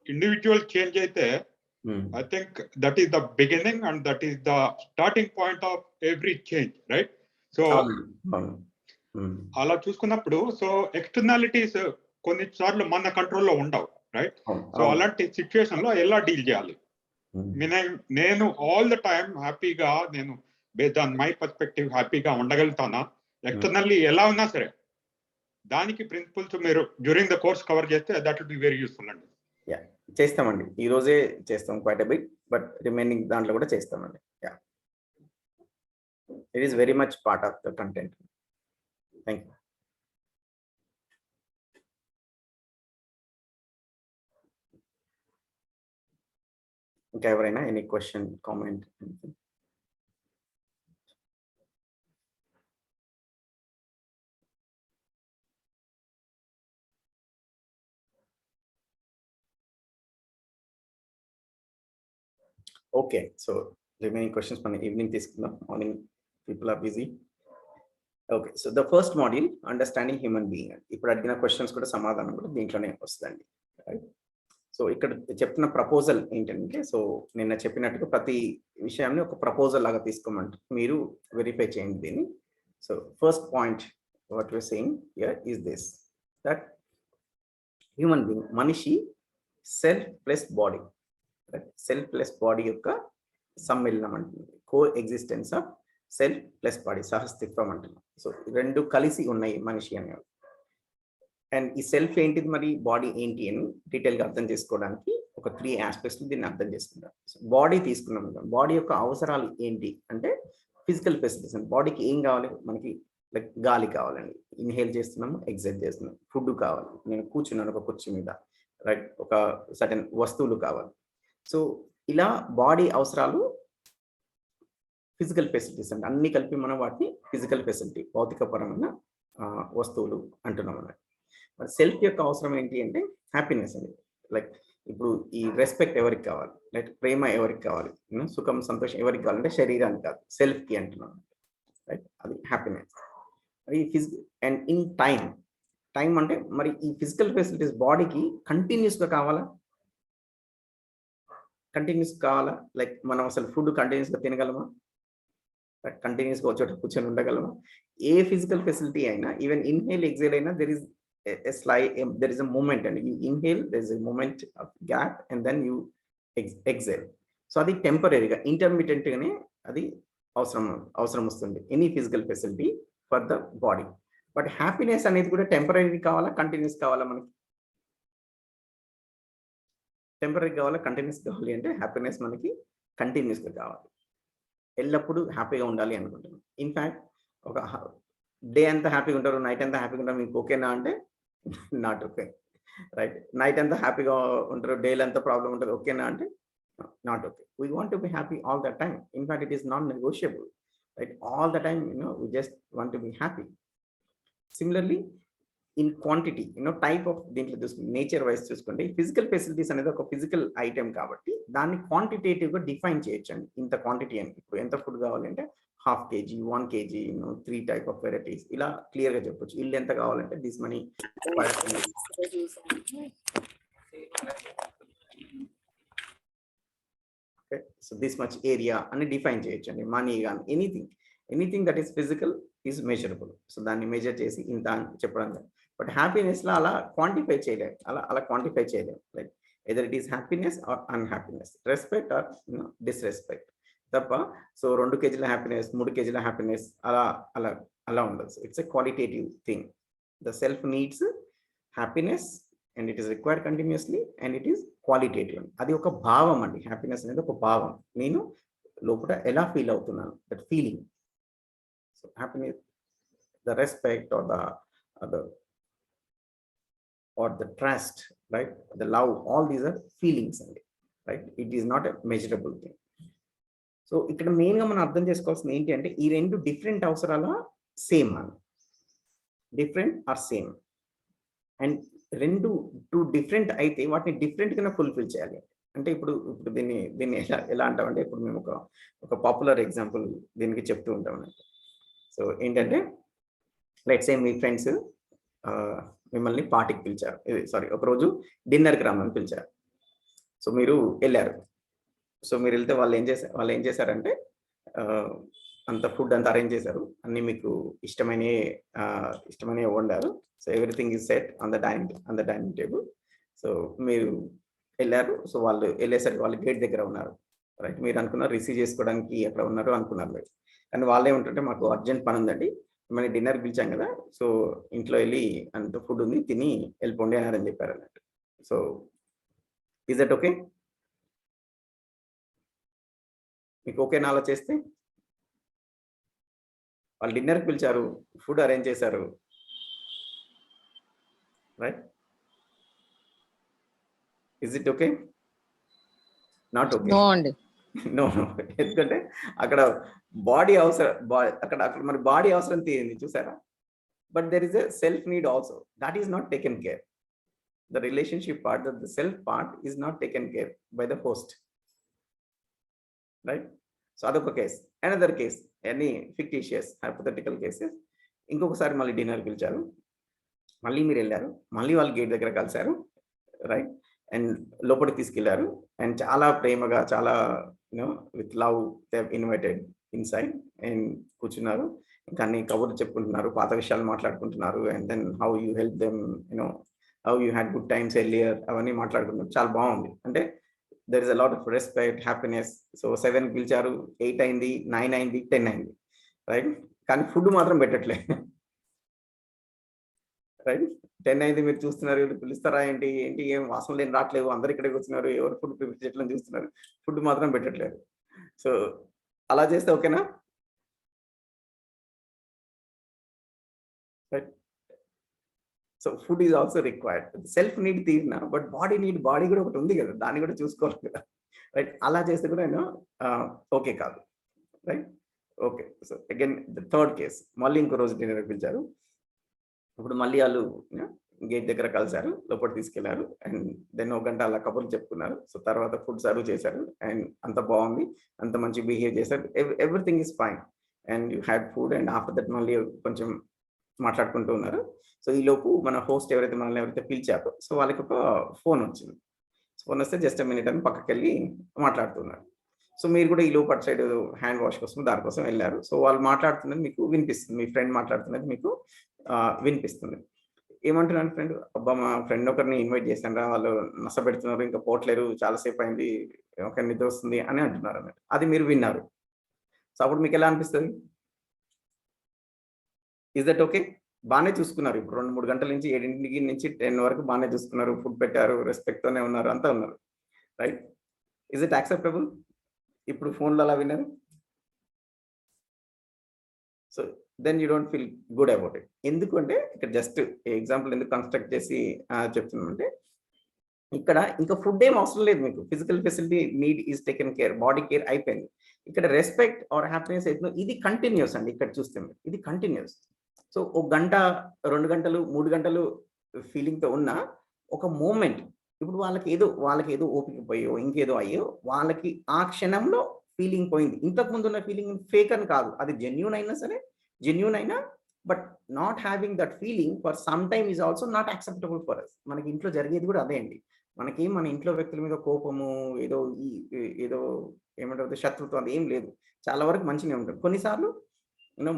ఇండివిజువల్ చేంజ్ అయితే I think that is the beginning and that is the starting point of every change, right? So అలా చూసుకున్నప్పుడు so externalities కొన్నిసార్లు మన కంట్రోల్లో ఉండవు, రైట్? సో అలాంటి సిచ్యువేషన్ లో ఎలా డీల్ చేయాలి? నేను ఆల్ ద టైమ్ హ్యాపీగా, నేను బేస్డ్ ఆన్ మై పర్స్పెక్టివ్ హ్యాపీగా ఉండగలుగుతానా? ఎక్స్టర్నల్లీ ఎలా ఉన్నా సరే దానికి ప్రిన్సిపల్స్ మీరు డ్యూరింగ్ ద కోర్స్ కవర్ చేస్తే that will be very useful అండి. చేస్తామండి, ఈ రోజే చేస్తాం క్వైట్ బిట్, బట్ రిమైనింగ్ దాంట్లో కూడా చేస్తామండి. Yeah, it is very much part of the content. Thank you. ఇంకా ఎవరైనా any question, comment? Okay, so remaining questions మన ఈవినింగ్ తీసుకుందాం. Morning people are busy. Okay, so the first module understanding human being. ఇప్పుడు అడిగిన questions కూడా సమాధానం కూడా దీంట్లోనే వస్తుందండి. సో ఇక్కడ చెప్తున్న ప్రపోజల్ ఏంటంటే, సో నిన్న చెప్పినట్టుగా ప్రతి విషయాన్ని ఒక ప్రపోజల్ లాగా తీసుకోమంటారు, మీరు వెరిఫై చేయండి దీన్ని. So first point what you're saying here is this, that human being, మనిషి self plus body, self plus body యొక్క సమ్మిళనం అంటుంది. Co existence of self plus body, సహస్తిత్వం అంటున్నాం. సో రెండు కలిసి ఉన్నాయి మనిషి అనేవి. అండ్ ఈ సెల్ఫ్ ఏంటిది, మరి బాడీ ఏంటి అని డీటెయిల్గా అర్థం చేసుకోవడానికి ఒక 3 ఆస్పెక్ట్స్ దీన్ని అర్థం చేసుకుంటాం. బాడీ తీసుకున్నాం, బాడీ యొక్క అవసరాలు ఏంటి అంటే ఫిజికల్ ఫెసిలిటీస్. బాడీకి ఏం కావాలి, మనకి లైక్ గాలి కావాలండి, ఇన్హేల్ చేస్తున్నాము, ఎగ్జైల్ చేస్తున్నాము. ఫుడ్ కావాలి, నేను కూర్చున్నాను ఒక కుర్చీ మీద, రైట్? ఒక సర్టెన్ వస్తువులు కావాలి. సో ఇలా బాడీ అవసరాలు ఫిజికల్ ఫెసిలిటీస్ అండి, అన్ని కలిపి మనం వాటిని ఫిజికల్ ఫెసిలిటీ, భౌతికపరమైన వస్తువులు అంటున్నాం అన్నమాట. సెల్ఫ్ యొక్క అవసరం ఏంటి అంటే హ్యాపీనెస్ అండి. లైక్ ఇప్పుడు ఈ రెస్పెక్ట్ ఎవరికి కావాలి, లైక్ ప్రేమ ఎవరికి కావాలి, సుఖం సంతోషం ఎవరికి కావాలంటే శరీరానికి కాదు, సెల్ఫ్కి అంటున్నాం, రైట్? అది హ్యాపీనెస్. అది అండ్ ఇన్ టైం, టైం అంటే మరి ఈ ఫిజికల్ ఫెసిలిటీస్ బాడీకి కంటిన్యూస్గా కావాలా? కంటిన్యూస్ కావాలా? లైక్ మనం అసలు ఫుడ్ కంటిన్యూస్గా తినగలమా? కంటిన్యూస్గా వచ్చేట కూర్చొని ఉండగలమా? ఏ ఫిజికల్ ఫెసిలిటీ అయినా, ఈవెన్ ఇన్హేల్ ఎగ్జేల్ అయినా there is a slide, there is a movement, and you inhale, there is a moment of gap, and then you exhale. So అది టెంపరీగా, ఇంటర్మీడియట్ గానే అది అవసరం వస్తుంది any physical facility for the body. But happiness అనేది కూడా temporary కావాలా, continuous కావాలా? మనకి టెంపరీ కావాలా, కంటిన్యూస్ కావాలి అంటే హ్యాపీనెస్ మనకి కంటిన్యూస్గా కావాలి, ఎల్లప్పుడూ హ్యాపీగా ఉండాలి అనుకుంటున్నాం. ఇన్ఫ్యాక్ట్ ఒక డే అంతా హ్యాపీగా ఉంటారు, నైట్ అంతా హ్యాపీగా ఉంటారు, మీకు ఓకేనా అంటే నాట్ ఓకే, రైట్? నైట్ అంతా హ్యాపీగా ఉంటారు, డేలో అంతా ప్రాబ్లం ఉంటుంది, ఓకేనా అంటే not okay. We want to be happy all the time. In fact it is not negotiable, right? All the time we just want to be happy. Similarly in quantity, type of దీంట్లో చూసుకుంటే, nature wise చూసుకుంటే physical facilities అనేది ఒక physical item కాబట్టి దాన్ని క్వాంటిటేటివ్గా define చేయొచ్చండి. ఇంత quantity అని, ఇప్పుడు ఎంత ఫుడ్ కావాలంటే 1/2 kg, 1 kg, 3 type of varieties, ఇలా క్లియర్గా చెప్పొచ్చు. ఇల్లు ఎంత కావాలంటే this money, so this much area అని డిఫైన్ చేయొచ్చండి. మనీ కానీ anything that is physical is measurable. So దాన్ని మెజర్ చేసి ఇంత అని చెప్పడం. బట్ హ్యాపీనెస్లో అలా క్వాంటిఫై చేయలేము, అలా క్వాంటిఫై చేయలేము. Like either it is happiness or unhappiness, respect or disrespect తప్ప. So 2 kg happiness, 3 kg happiness అలా ఉండదు. It's a qualitative thing. The self needs happiness and it is required continuously and it is qualitative. అది ఒక భావం అండి. Happiness అనేది ఒక భావం, నేను లోపల ఎలా ఫీల్ అవుతున్నాను, that feeling. So happiness, the respect or the trust, right? The love, all these are feelings అండి, right? It is not a measurable thing. So ఇక్కడ మెయిన్గా మనం అర్థం చేసుకోవాల్సింది ఏంటి అంటే, ఈ 2 డిఫరెంట్ అవసరాల సేమ్ అని, different are same. And two different అయితే వాటిని డిఫరెంట్గానే ఫుల్ఫిల్ చేయాలి. అంటే ఇప్పుడు దీన్ని ఎలా అంటామంటే, ఇప్పుడు మేము ఒక పాపులర్ ఎగ్జాంపుల్ దీనికి చెప్తూ ఉంటాం. సో ఏంటంటే, లెట్స్ సే మీ ఫ్రెండ్స్ మిమ్మల్ని పార్టీకి పిలిచారు, ఒకరోజు డిన్నర్కి రమ్మని పిలిచారు. సో మీరు వెళ్ళారు. సో మీరు వెళ్తే వాళ్ళు ఏం చేశారంటే అంత ఫుడ్ అంతా అరేంజ్ చేశారు, అన్ని మీకు ఇష్టమైనవి వండారు. So everything is set on the dining table. So మీరు వెళ్ళారు. సో వాళ్ళు వెళ్ళేసరికి వాళ్ళు గేట్ దగ్గర ఉన్నారు, రైట్? మీరు అనుకున్నారు రిసీవ్ చేసుకోవడానికి అక్కడ ఉన్నారు అనుకున్నారు మీరు. కానీ వాళ్ళు ఏమంటుంటే, మాకు అర్జెంట్ పని ఉందండి, మిమ్మల్ని డిన్నర్ పిలిచాం కదా, సో ఇంట్లో వెళ్ళి అంత ఫుడ్ ఉంది, తిని వెళ్ళిపోండి అని చెప్పారు అన్నట్టు. So is that okay? మీకు ఓకేనా అలా చేస్తే? వాళ్ళు డిన్నర్కి పిలిచారు, ఫుడ్ అరేంజ్ చేశారు, right? Is it okay? Not okay. No అండి. నో. ఎందుకంటే అక్కడ బాడీ అవసరం, అక్కడ మరి బాడీ అవసరం తీరింది చూసారా? But there is a self need also, that is not taken care. The relationship part, the self part is not taken care by the host, right? So adoka case. Another case, any fictitious hypothetical cases, ఇంకొకసారి మళ్ళీ dinner పిలిచారు, మళ్ళీ మీరు వెళ్ళారు, మళ్ళీ వాళ్ళు gate దగ్గర కలిశారు, రైట్? అండ్ లోపలికి తీసుకెళ్లారు, అండ్ చాలా ప్రేమగా, చాలా with love they invited inside, and కూర్చున్నారు, ఇంకా అన్ని కబుర్లు చెప్పుకుంటున్నారు, పాత విషయాలు మాట్లాడుకుంటున్నారు, and then how you help them, how you had good times earlier, అవన్నీ మాట్లాడుకుంటున్నారు. చాలా బాగుంది. అంటే there is a lot of respect, happiness. So 7 పిలిచారు, 8 అయింది, 9 అయింది, 10 అయింది, రైట్? కానీ ఫుడ్ మాత్రం పెట్టట్లేదు, రైట్? 10 అయింది, మీరు చూస్తున్నారు, పిలుస్తారా ఏంటి ఏం వాసన లేని రావట్లేదు, అందరు ఇక్కడికి వచ్చినారు, ఎవరు ఫుడ్ ప్రిపేర్ చేయట్లని చూస్తున్నారు, ఫుడ్ మాత్రం పెట్టట్లేదు. సో అలా చేస్తే ఓకేనా? Right? So food is also required. Self need తీరిన, బట్ బాడీ కూడా ఒకటి ఉంది కదా, దాన్ని కూడా చూసుకోవాలి కదా, రైట్? అలా చేస్తే కూడా ఓకే కాదు, right? Okay. So again the third case, మళ్ళీ ఇంకో రోజు డిన్నర్ పిలిచారు. ఇప్పుడు మళ్ళీ వాళ్ళు గేట్ దగ్గర కలిశారు, లోపల తీసుకెళ్లారు, అండ్ దెన్ 1 గంట అలా కబుర్లు చెప్పుకున్నారు. సో తర్వాత ఫుడ్ సర్వ్ చేశారు, అండ్ అంత బాగుంది, అంత మంచి బిహేవ్ చేశారు, everything is fine, and you had food, and after that మళ్ళీ కొంచెం మాట్లాడుకుంటూ ఉన్నారు. సో ఈ లోపు మన హోస్ట్ ఎవరైతే పిలిచారో, సో వాళ్ళకి ఒక ఫోన్ వచ్చింది. ఫోన్ వస్తే జస్ట్ మినిట్ అని పక్కకి వెళ్ళి మాట్లాడుతున్నారు. సో మీరు కూడా ఈ లోపు అటు సైడ్ హ్యాండ్ వాష్ కోసం దానికోసం వెళ్ళారు. సో వాళ్ళు మాట్లాడుతున్నది మీకు వినిపిస్తుంది, మీ ఫ్రెండ్ మాట్లాడుతున్నది మీకు వినిపిస్తుంది. ఏమంటున్నాను ఫ్రెండ్, అబ్బా మా ఫ్రెండ్ ఒకరిని ఇన్వైట్ చేశాను రా, వాళ్ళు నస పెడుతున్నారు, ఇంకా పోట్లేరు, చాలాసేపు అయింది, ఒక నిద్ర వస్తుంది అని అంటున్నారు అన్నట్టు. అది మీరు విన్నారు. సో అప్పుడు మీకు ఎలా అనిపిస్తుంది? Is that okay? బాగానే చూసుకున్నారు, ఇప్పుడు 2-3 గంటల నుంచి 7 నుంచి 10 వరకు బాగానే చూసుకున్నారు, ఫుడ్ పెట్టారు, రెస్పెక్ట్ తోనే ఉన్నారు, అంతా ఉన్నారు, రైట్? Is it acceptable? ఇప్పుడు ఫోన్లో అలా విన్నారు. So then you don't feel good about it. ఎందుకంటే ఇక్కడ జస్ట్ ఎగ్జాంపుల్ ఎందుకు కన్స్ట్రక్ట్ చేసి చెప్తున్నామంటే, ఇక్కడ ఇంకా ఫుడ్ ఏం అవసరం లేదు మీకు, physical facility need is taken care, body care అయిపోయింది. ఇక్కడ రెస్పెక్ట్ ఆర్ హ్యాపీనెస్ అయితే ఇది కంటిన్యూస్ అండి. ఇక్కడ చూస్తే ఇది కంటిన్యూస్. సో 1 గంట, 2 గంటలు, 3 గంటలు ఫీలింగ్తో ఉన్న ఒక మూమెంట్, ఇప్పుడు వాళ్ళకి ఏదో ఓపిక పోయో ఇంకేదో అయ్యో, వాళ్ళకి ఆ క్షణంలో ఫీలింగ్ పోయింది. ఇంతకు ముందు ఉన్న ఫీలింగ్ ఫేక్ అని కాదు, అది జెన్యూన్ అయినా సరే, జెన్యూన్ అయినా, but not having that feeling for some time is also not acceptable for us. మనకి ఇంట్లో జరిగేది కూడా అదే అండి. మనకి మన ఇంట్లో వ్యక్తుల మీద కోపము, ఏదో ఏమంటారు శత్రుత్వం, అది ఏం లేదు. చాలా వరకు మంచిగా ఉంటుంది. కొన్నిసార్లు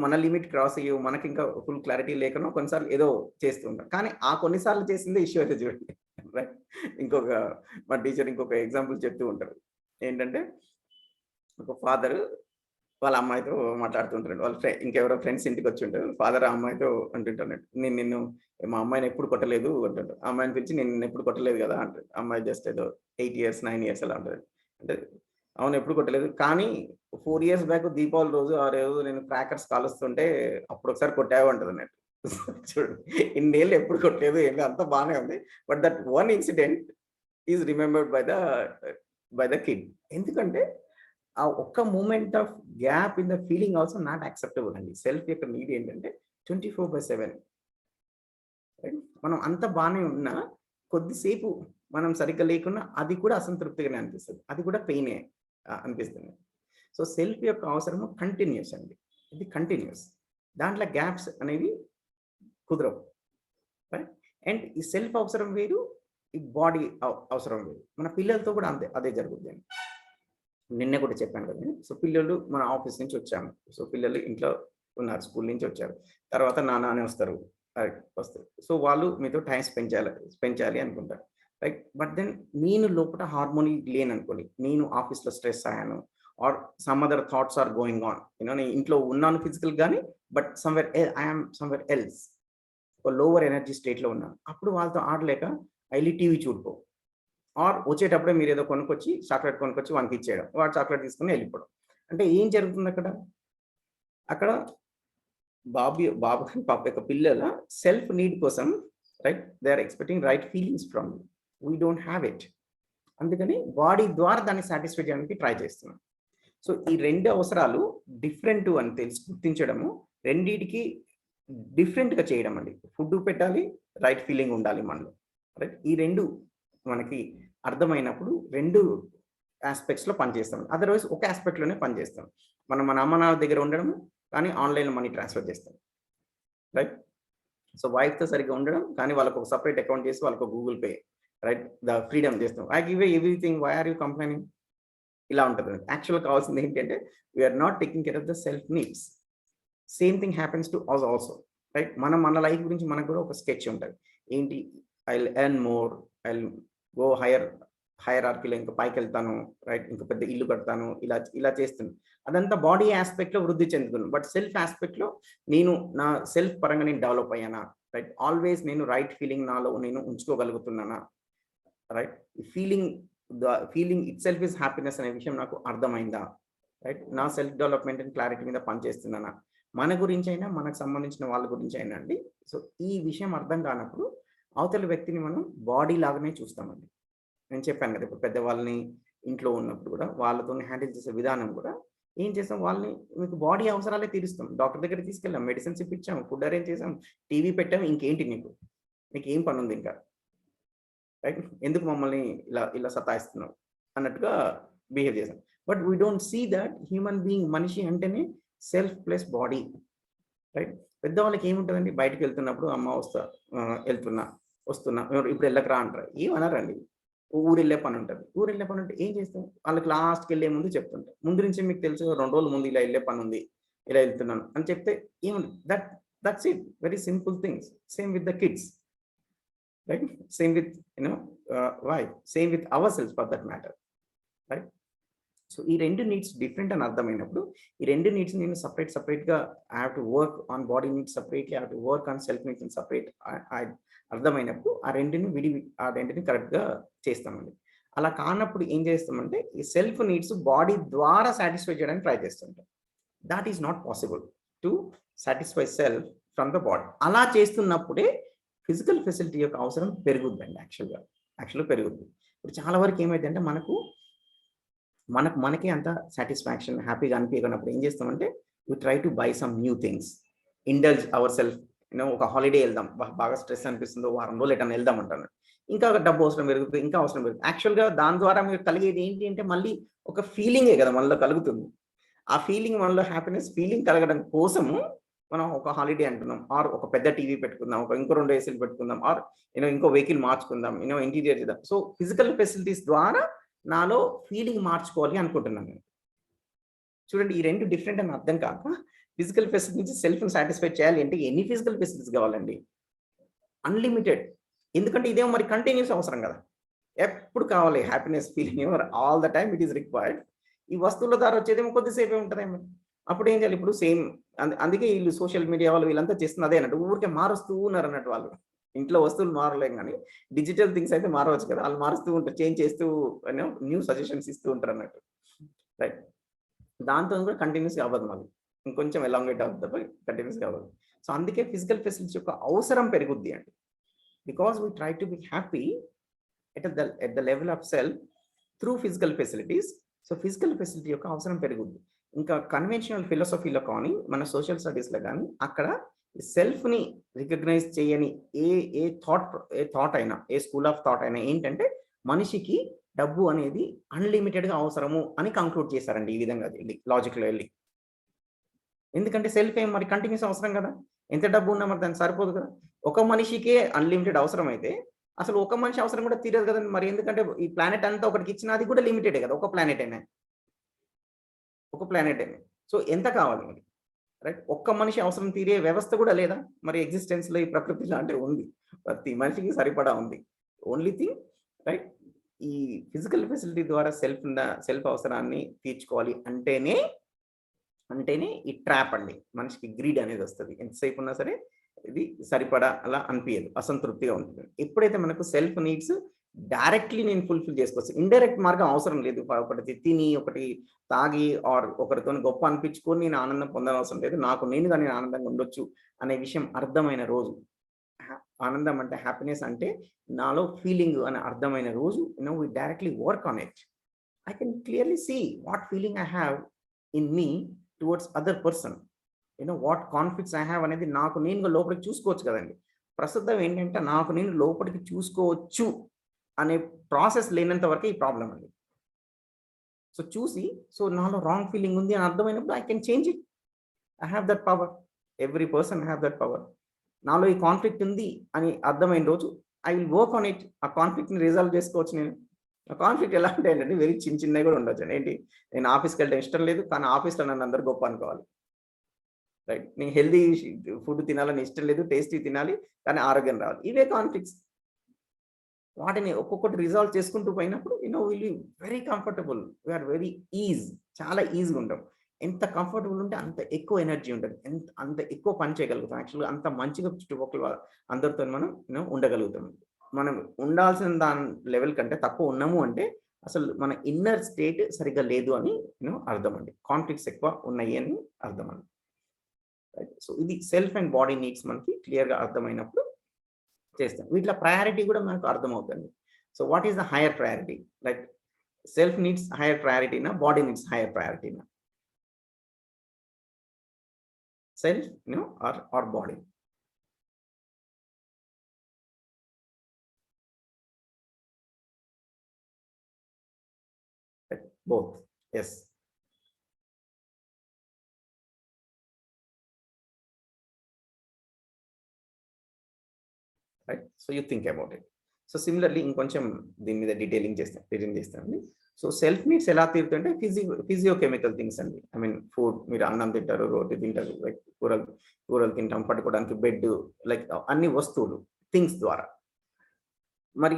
మన లిమిట్ క్రాస్ అయ్యో, మనకి ఇంకా ఫుల్ క్లారిటీ లేకనో కొన్నిసార్లు ఏదో చేస్తూ ఉంటాం. కానీ ఆ కొన్నిసార్లు చేసిందే ఇష్యూ అయితే చూడండి, రైట్? మా టీచర్ ఇంకొక ఎగ్జాంపుల్ చెప్తూ ఉంటారు. ఏంటంటే, ఒక ఫాదర్ వాళ్ళ అమ్మాయితో మాట్లాడుతుంటాడు, వాళ్ళ ఇంకెవరో ఫ్రెండ్స్ ఇంటికి వచ్చి ఉంటారు. ఫాదర్ ఆ అమ్మాయితో అంటుంటాడు, నిన్ను మా అమ్మాయిని ఎప్పుడు కొట్టలేదు అంటాడు. ఆ అమ్మాయిని పిలిచి, నేను ఎప్పుడు కొట్టలేదు కదా అంటాడు. అమ్మాయి జస్ట్ ఏదో 8 years 9 years అలా ఉంటుంది. అంటే అవును ఎప్పుడు కొట్టలేదు, కానీ 4 years బ్యాక్ దీపావళి రోజు ఆ రోజు నేను క్రాకర్స్ కాలుస్తుంటే అప్పుడు ఒకసారి కొట్టావు అంటది అన్నట్టు. చూడు, ఇన్నేళ్ళు ఎప్పుడు కొట్టలేదు, అంతా బాగానే ఉంది, but that one incident is remembered by the kid. ఎందుకంటే ఆ ఒక్క moment of gap in the feeling also not acceptable అండి. సెల్ఫ్ యొక్క నీడ్ ఏంటంటే 24/7. మనం అంత బానే ఉన్నా కొద్దిసేపు మనం సరిగ్గా లేకున్నా అది కూడా అసంతృప్తిగానే అనిపిస్తది. అది కూడా పెయినే అనిపిస్తుంది. సో సెల్ఫ్ యొక్క అవసరము కంటిన్యూస్ అండి. ఇది కంటిన్యూస్. దాంట్లో గ్యాప్స్ అనేవి కుదరవు. రైట్? అండ్ ఈ సెల్ఫ్ అవసరం వేరు, ఈ బాడీ అవసరం వేరు. మన పిల్లలతో కూడా అంతే అదే జరుగుద్దండి. నిన్న కూడా చెప్పాను కదా! సో పిల్లలు మన ఆఫీస్ నుంచి వచ్చాము. సో పిల్లలు ఇంట్లో ఉన్నారు. స్కూల్ నుంచి వచ్చారు. తర్వాత నాన్న అని వస్తారు. వస్తారు. సో వాళ్ళు మీతో టైం స్పెండ్ చేయాలి అనుకుంటారు. రైట్? బట్ దెన్ నేను లోపల హార్మోని లేననుకోండి. నేను ఆఫీస్‌లో స్ట్రెస్ అయ్యాను or some other thoughts are going on. నేను ఇంట్లో ఉన్నాను ఫిజికల్ గాని but I am somewhere else. ఒక లోవర్ ఎనర్జీ స్టేట్‌లో ఉన్నాను. అప్పుడు వాళ్ళతో ఆడలేక ఎళ్లి టీవీ చూడుకో. ఆర్ వచ్చేటప్పుడే మీరేదో కొనుక్కొచ్చి చాక్లేట్ కొనుక్కొచ్చి వానికి ఇచ్చేయడం. వాడు చాక్లేట్ తీసుకొని వెళ్ళిపోవడం. అంటే ఏం జరుగుతుందక్కడ? అక్కడ బాబు పాప యొక్క పిల్లల సెల్ఫ్ నీడ్ కోసం right? They are expecting right feelings from you. We don't have it. అందుకని బాడీ ద్వారా దాన్ని సాటిస్ఫై చేయడానికి ట్రై చేస్తున్నాం. సో ఈ 2 అవసరాలు డిఫరెంట్ అని గుర్తించడము, రెండిటికి డిఫరెంట్‌గా చేయడం అండి. ఫుడ్ పెట్టాలి, రైట్ ఫీలింగ్ ఉండాలి మనలో. రైట్? ఈ 2 మనకి అర్థమైనప్పుడు 2 యాస్పెక్ట్స్‌లో పనిచేస్తాం. అదర్‌వైజ్ ఒక యాస్పెక్ట్‌లోనే పనిచేస్తాం. మనం మన అమ్మ నాన్న దగ్గర ఉండడము, కానీ ఆన్‌లైన్‌లో మనీ ట్రాన్స్‌ఫర్ చేస్తాం. రైట్? సో వైఫ్‌తో సరిగ్గా ఉండడం, కానీ వాళ్ళకి ఒక సెపరేట్ అకౌంట్ చేసి వాళ్ళకి గూగుల్ పే రైట్? ఫ్రీడమ్ చేస్తాం. I give everything, why are you complaining? ఇలా ఉంటది. యాక్చువల్‌గా కావాల్సింది ఏంటంటే we are not taking care of the self needs. Same thing happens to us also. Right? మన లైఫ్ గురించి మనకు కూడా ఒక స్కెచ్ ఉంటది. ఏంటి? I will earn more, I will go హైరార్కీలో ఇంకా పైకెళ్తాను. రైట్? ఇంకా పెద్ద ఇల్లు కడతాను. ఇలా చేస్తున్నాను. అదంతా బాడీ యాస్పెక్ట్‌లో వృద్ధి చెందుతున్నాను. బట్ సెల్ఫ్ యాస్పెక్ట్‌లో నేను నా సెల్ఫ్ పరంగా నేను డెవలప్ అయ్యానా? రైట్? ఆల్వేస్ నేను రైట్ ఫీలింగ్ నాలో నేను ఉంచుకోగలుగుతున్నానా? Right? Feeling itself is happiness అనే విషయం నాకు అర్థమైందా? రైట్? నా సెల్ఫ్ డెవలప్‌మెంట్ అండ్ క్లారిటీ మీద పనిచేస్తున్నానా? మన గురించైనా, మనకు సంబంధించిన వాళ్ళ గురించైనా అండి. సో ఈ విషయం అర్థం కానప్పుడు అవతల వ్యక్తిని మనం బాడీ లాగానే చూస్తామండి. నేను చెప్పాను కదా! ఇప్పుడు పెద్దవాళ్ళని ఇంట్లో ఉన్నప్పుడు కూడా వాళ్ళతోని హ్యాండిల్ చేసే విధానం కూడా ఏం చేసాం, వాళ్ళని మీకు బాడీ అవసరాలే తీరుస్తాం. డాక్టర్ దగ్గరికి తీసుకెళ్ళాం, మెడిసిన్స్ ఇప్పించాం, ఫుడ్ అరేంజ్ చేసాం, టీవీ పెట్టాం. ఇంకేంటి నీకేం పనుంది ఇంకా? రైట్? ఎందుకు మమ్మల్ని ఇలా సతాయిస్తున్నావు అన్నట్టుగా బిహేవ్ చేసాం. But we don't see that human being మనిషి అంటేనే సెల్ఫ్ ప్లస్ బాడీ. రైట్? పెద్దవాళ్ళకి ఏముంటదండి? బయటికి వెళ్తున్నప్పుడు అమ్మ వస్తున్నా ఇప్పుడు వెళ్ళకరా అంటారు. ఏమనరండి. ఊరెళ్ళే పని ఉంటది. ఊరెళ్ళే పని ఉంటే ఏం చేస్తాం? వాళ్ళకి లాస్ట్‌కి వెళ్ళే ముందు చెప్తుంటాం. ముందు నుంచి మీకు తెలుసు 2 రోజుల ముందు ఇలా వెళ్ళే పని ఉంది, ఇలా వెళ్తున్నాను అని చెప్తే ఏముంది? That's it. Very simple things. Same with the kids. Right? Same with wife. Same with our self for that matter. Right? So ఈ 2 నీడ్స్ డిఫరెంట్ అని అర్థమైనప్పుడు, ఈ 2 నీడ్స్ నేను సెపరేట్‌గా I have to work on body needs separately, I have to work on self needs in separate. అర్థమైనప్పుడు ఆ 2ని కరెక్ట్‌గా చేస్తామండి. అలా కానప్పుడు ఏం చేస్తామంటే, ఈ సెల్ఫ్ నీడ్స్ బాడీ ద్వారా సాటిస్ఫై చేయడానికి ట్రై చేస్తుంటాం. That is not possible to satisfy self from the body. అలా చేస్తున్నప్పుడే ఫిజికల్ ఫెసిలిటీ యొక్క అవసరం పెరుగుద్దండి యాక్చువల్‌గా పెరుగుద్ది. ఇప్పుడు చాలా వరకు ఏమైద్దంటే మనకే అంత సాటిస్ఫాక్షన్, హ్యాపీగా అనిపియనప్పుడు ఏం చేస్తామంటే, we try to buy some new things. Indulge our self. ఒక హాలిడే ఎళ్దాం. బాగా స్ట్రెస్ అనిపిస్తుందో వారం రోజులు ఎటన్నా ఎళ్దాం అంటాను. ఇంకా డబ్బు అవసరం పెరుగుతుంది. ఇంకా అవసరం పెరుగుతుంది. యాక్చువల్‌గా దాని ద్వారా మీకు కలిగేది ఏంటి అంటే మళ్ళీ ఒక ఫీలింగే కదా మనలో కలుగుతుంది. ఆ ఫీలింగ్ మనలో హ్యాపీనెస్ ఫీలింగ్ కలగడం కోసము మనం ఒక హాలిడే అంటున్నాం. ఆర్ ఒక పెద్ద టీవీ పెట్టుకుందాం. ఇంకో 2 ఏసీలు పెట్టుకుందాం. ఆర్ ఇంకో వెహికల్ మార్చుకుందాం. ఇంటీరియర్ చేద్దాం. సో ఫిజికల్ ఫెసిలిటీస్ ద్వారా నాలో ఫీలింగ్ మార్చుకోవాలి అనుకుంటున్నాను నేను. చూడండి, ఈ 2 డిఫరెంట్ అని అర్థం కాక ఫిజికల్ ఫెసిలిటీ నుంచి సెల్ఫ్‌ని సాటిస్ఫై చేయాలి అంటే ఎన్ని ఫిజికల్ ఫెసిలిటీస్ కావాలండి? అన్‌లిమిటెడ్. ఎందుకంటే ఇదేమో మరి కంటిన్యూస్ అవసరం కదా! ఎప్పుడు కావాలి happiness feeling all the time it is required. ఈ వస్తువుల ద్వారా వచ్చేదేమో కొద్దిసేపే ఉంటదేమో. అప్పుడు ఏం చేయాలి? ఇప్పుడు సేమ్ అందుకే వీళ్ళు సోషల్ మీడియా వాళ్ళు వీళ్ళంతా చేస్తుంది అదే అన్నట్టు. ఊరికే మారుస్తూ ఉన్నారన్నట్టు వాళ్ళు. ఇంట్లో వస్తువులు మారలేం గానీ, డిజిటల్ థింగ్స్ అయితే మారవచ్చు కదా! ఆళ్ళు మారుస్తూ ఉంటారు. చేంజ్ చేస్తూ న్యూ సజెషన్స్ ఇస్తూ ఉంటారన్నట్టు. రైట్? దాంతో కూడా కంటిన్యూస్‌గా అవ్వదు మళ్ళీ. ఇంకొంచెం ఎలాంగేట్ అవుద్ది తప్ప కంటిన్యూస్‌గా అవ్వదు. సో అందుకే ఫిజికల్ ఫెసిలిటీస్ యొక్క అవసరం పెరుగుద్ది అండి. Because we try to be happy at the level of self through physical facilities. So physical facility యొక్క అవసరం పెరుగుద్ది. ఇంకా కన్వెన్షనల్ ఫిలాసఫీలో కానీ, మన సోషల్ స్టడీస్‌లో గానీ, అక్కడ సెల్ఫ్‌ని రికగ్నైజ్ చేయని ఏ థాట్ అయినా, ఏ స్కూల్ ఆఫ్ థాట్ అయినా ఏంటంటే, మనిషికి డబ్బు అనేది అన్‌లిమిటెడ్‌గా అవసరము అని కంక్లూడ్ చేశారండి ఈ విధంగా ఎళ్లి లాజిక్‌లో ఎళ్లి. ఎందుకంటే సెల్ఫ్ ఏం మరి కంటిన్యూస్ అవసరం కదా! ఎంత డబ్బు ఉన్నా మరి దానికి సరిపోదు కదా! ఒక మనిషికే అన్‌లిమిటెడ్ అవసరమైతే, అసలు ఒక మనిషి అవసరం కూడా తీరదు కదండీ! మరి ఎందుకంటే ఈ ప్లానెట్ అంతా ఒకడికిచ్చినా అది కూడా లిమిటెడే కదా! ఒక ప్లానెటేనే. ఒక ప్లానెటేనే. సో ఎంత కావాలి మరి? రైట్. ఒక్క మనిషి అవసరం తీరే వ్యవస్థ కూడా లేదా? మరి ఎగ్జిస్టెన్స్‌లో ఈ ప్రకృతిలో అంటే ఉంది. ప్రతి మనిషికి సరిపడా ఉంది. ఓన్లీ థింగ్ రైట్ ఈ ఫిజికల్ ఫెసిలిటీ ద్వారా సెల్ఫ్ అవసరాన్ని తీర్చుకోవాలి అంటేనే ఈ ట్రాప్ అండి. మనిషికి గ్రీడ్ అనేది వస్తది. ఎంతసేపు ఉన్నా సరే ఇది సరిపడా అలా అనిపియదు. అసంతృప్తిగా ఉంటుంది. ఎప్పుడైతే మనకు సెల్ఫ్ నీడ్స్ డైరెక్ట్‌లీ నేను ఫుల్‌ఫిల్ చేసుకోవచ్చు. ఇండైరెక్ట్ మార్గం అవసరం లేదు. ఒకటి తిని, ఒకటి తాగి ఆర్ ఒకరితోని గొప్ప అనిపించుకొని నేను ఆనందం పొందనవసరం లేదు. నాకు నేనుగా నేను ఆనందంగా ఉండొచ్చు అనే విషయం అర్థమైన రోజు. హ్యా ఆనందం అంటే హ్యాపీనెస్ అంటే నాలో ఫీలింగ్ అని అర్థమైన రోజు we directly work on it. I can clearly see what feeling I have in me towards other person. What conflicts I have అనేది నాకు నేనుగా లోపలికి చూసుకోవచ్చు కదండీ. ప్రస్తుతం ఏంటంటే నాకు నేను లోపలికి చూసుకోవచ్చు అనే ప్రాసెస్ లేనంత వరకే ఈ ప్రాబ్లమ్ అండి. సో చూసి నాలో రాంగ్ ఫీలింగ్ ఉంది అని అర్థమైనప్పుడు I can change it. I have that power. Every person have that power. నాలో ఈ కాన్ఫ్లిక్ట్ ఉంది అని అర్థమైన రోజు I will work on it. ఆ కాన్ఫ్లిక్ట్‌ని రిజాల్వ్ చేసుకోవచ్చు నేను. ఆ కాన్ఫ్లిక్ట్ ఎలా అంటే ఏంటంటే వెరీ చిన్నవి కూడా ఉండొచ్చండి. ఏంటి నేను ఆఫీస్‌కెళ్ళడం ఇష్టం లేదు. కానీ ఆఫీస్‌లో నన్ను అందరూ గొప్ప అనుకోవాలి. రైట్. నేను హెల్తీ ఫుడ్ తినాలని ఇష్టం లేదు. టేస్టీ తినాలి. కానీ ఆరోగ్యం రావాలి. ఇవే కాన్ఫ్లిక్ట్స్. వాటిని ఒక్కొక్కటి రిజాల్వ్ చేసుకుంటూ పోయినప్పుడు will be very comfortable. We are very చాలా ఈజీగా ఉంటాం. ఎంత కంఫర్టబుల్ ఉంటే అంత ఎక్కువ ఎనర్జీ ఉంటది. అంత ఎక్కువ పని చేయగలుగుతాం. యాక్చువల్‌గా అంత మంచిగా చుట్టుపక్కల అందరితోని మనం ఉండగలుగుతాం. మనం ఉండాల్సిన దాని లెవెల్ కంటే తక్కువ ఉన్నాము అంటే అసలు మన ఇన్నర్ స్టేట్ సరిగ్గా లేదు అని అర్థం అండి. కాన్ఫ్లిక్ట్స్ ఎక్కువ ఉన్నాయి అని అర్థం అండి. రైట్. సో ఇది సెల్ఫ్ అండ్ బాడీ నీడ్స్ మనకి క్లియర్‌గా అర్థమైనప్పుడు చేస్తాం. వీటిలో ప్రయారిటీ కూడా మనకు అర్థమవుతుంది. So what is the higher priority? Like self needs higher ప్రయారిటీనా? బాడీ నీడ్స్ హైయర్ ప్రయారిటీనా? Self or body? Both. Yes. Right. So you think about it. So similarly ఇంకొంచెం దీని మీద డీటెయిలింగ్ చేస్తానండి. సో సెల్ఫ్ నీడ్స్ ఎలా తీరుతుంటే ఫిజియోకెమికల్ థింగ్స్ అండి. I mean food మీరు అన్నం తింటారు, రోటీ తింటారు, లైక్ కూరలు తింటాం, పడుకోవడానికి బెడ్, లైక్ అన్ని వస్తువులు థింగ్స్ ద్వారా. మరి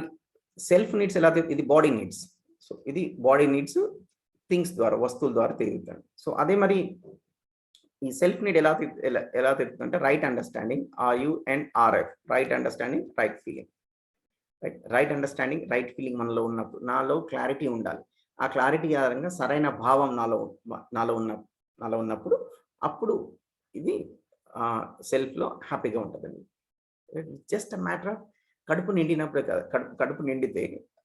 సెల్ఫ్ నీడ్స్ ఎలా ఇది బాడీ నీడ్స్. సో ఇది బాడీ నీడ్స్ థింగ్స్ ద్వారా, వస్తువుల ద్వారా తిరుగుతాయి. సో అదే మరి ఈ సెల్ఫ్ నీడ్ ఎలా తిరుగుతుందంటే right understanding RU&RF. Right understanding, right feeling. Right understanding, right feeling మనలో ఉన్నప్పుడు నాలో క్లారిటీ ఉండాలి. ఆ క్లారిటీ ఆధారంగా సరైన భావం నాలో ఉన్నప్పుడు అప్పుడు ఇది సెల్ఫ్‌లో హ్యాపీగా ఉంటదండి. జస్ట్ ఎ మ్యాటర్ ఆఫ్ కడుపు నిండినప్పుడే కాదు. కడుపు నిండితే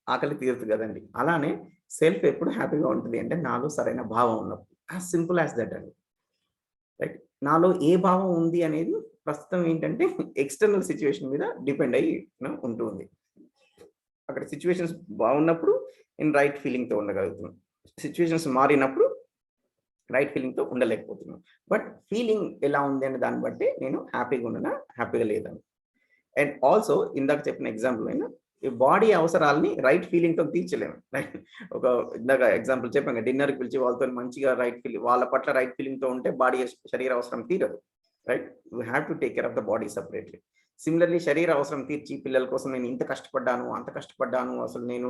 ఆకలి తీరుతుంది కదండీ. అలానే సెల్ఫ్ ఎప్పుడు హ్యాపీగా ఉంటుంది అంటే నాలో సరైన భావం ఉన్నప్పుడు. యాస్ సింపుల్ యాస్ దట్ అండి. రైట్. నాలో ఏ భావం ఉంది అనేది ప్రస్తుతం ఏంటంటే ఎక్స్‌టర్నల్ సిట్యుయేషన్ మీద డిపెండ్ అయ్యి ఉంటుంది. అక్కడ సిట్యుయేషన్స్ బాగున్నప్పుడు నేను రైట్ ఫీలింగ్‌తో ఉండగలుగుతున్నాను. సిట్యుయేషన్స్ మారినప్పుడు రైట్ ఫీలింగ్‌తో ఉండలేకపోతున్నాను. బట్ ఫీలింగ్ ఎలా ఉంది అనే దాన్ని బట్టి నేను హ్యాపీగా ఉన్నానా, హ్యాపీగా లేదని. అండ్ ఆల్సో ఇందాక చెప్పిన ఎగ్జాంపుల్ అయినా ఈ బాడీ అవసరాలని రైట్ ఫీలింగ్‌తో తీర్చలేము. ఒక ఇందాక ఎగ్జాంపుల్ చెప్పాను. డిన్నర్‌కి పిలిచి వాళ్ళతో మంచిగా వాళ్ళ పట్ల రైట్ ఫీలింగ్‌తో ఉంటే శరీర అవసరం తీరదు. Right. You have to take care of the body separately. Similarly శరీర అవసరం తీర్చి పిల్లల కోసం నేను ఇంత కష్టపడ్డాను, అంత కష్టపడ్డాను, అసలు నేను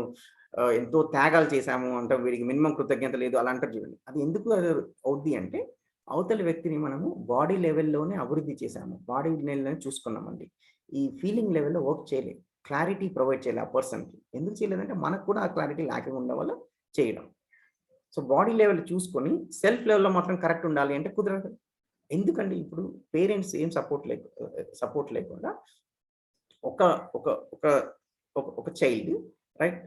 ఎంతో త్యాగాలు చేశాము అంటే వీడికి మినిమమ్ కృతజ్ఞత లేదు అలా అంటారు చూడండి. అది ఎందుకు అవుద్ది అంటే అవతలి వ్యక్తిని మనము బాడీ లెవెల్‌లోనే అభివృద్ధి చేశాము. బాడీ లెవెల్‌లోనే చూసుకున్నామండి. ఈ ఫీలింగ్ లెవెల్‌లో వర్క్ చేయలేదు. క్లారిటీ ప్రొవైడ్ చేయాలి ఆ పర్సన్‌కి. ఎందుకు చేయలేదంటే మనకు కూడా ఆ క్లారిటీ ల్యాకింగ్ ఉండడం వల్ల చేయడం. సో బాడీ లెవెల్ చూసుకొని సెల్ఫ్ లెవెల్‌లో మాత్రం కరెక్ట్ ఉండాలి అంటే కుదరదు. ఎందుకండి ఇప్పుడు పేరెంట్స్ ఏం సపోర్ట్ లేకుండా ఒక ఒక ఒక ఒక child right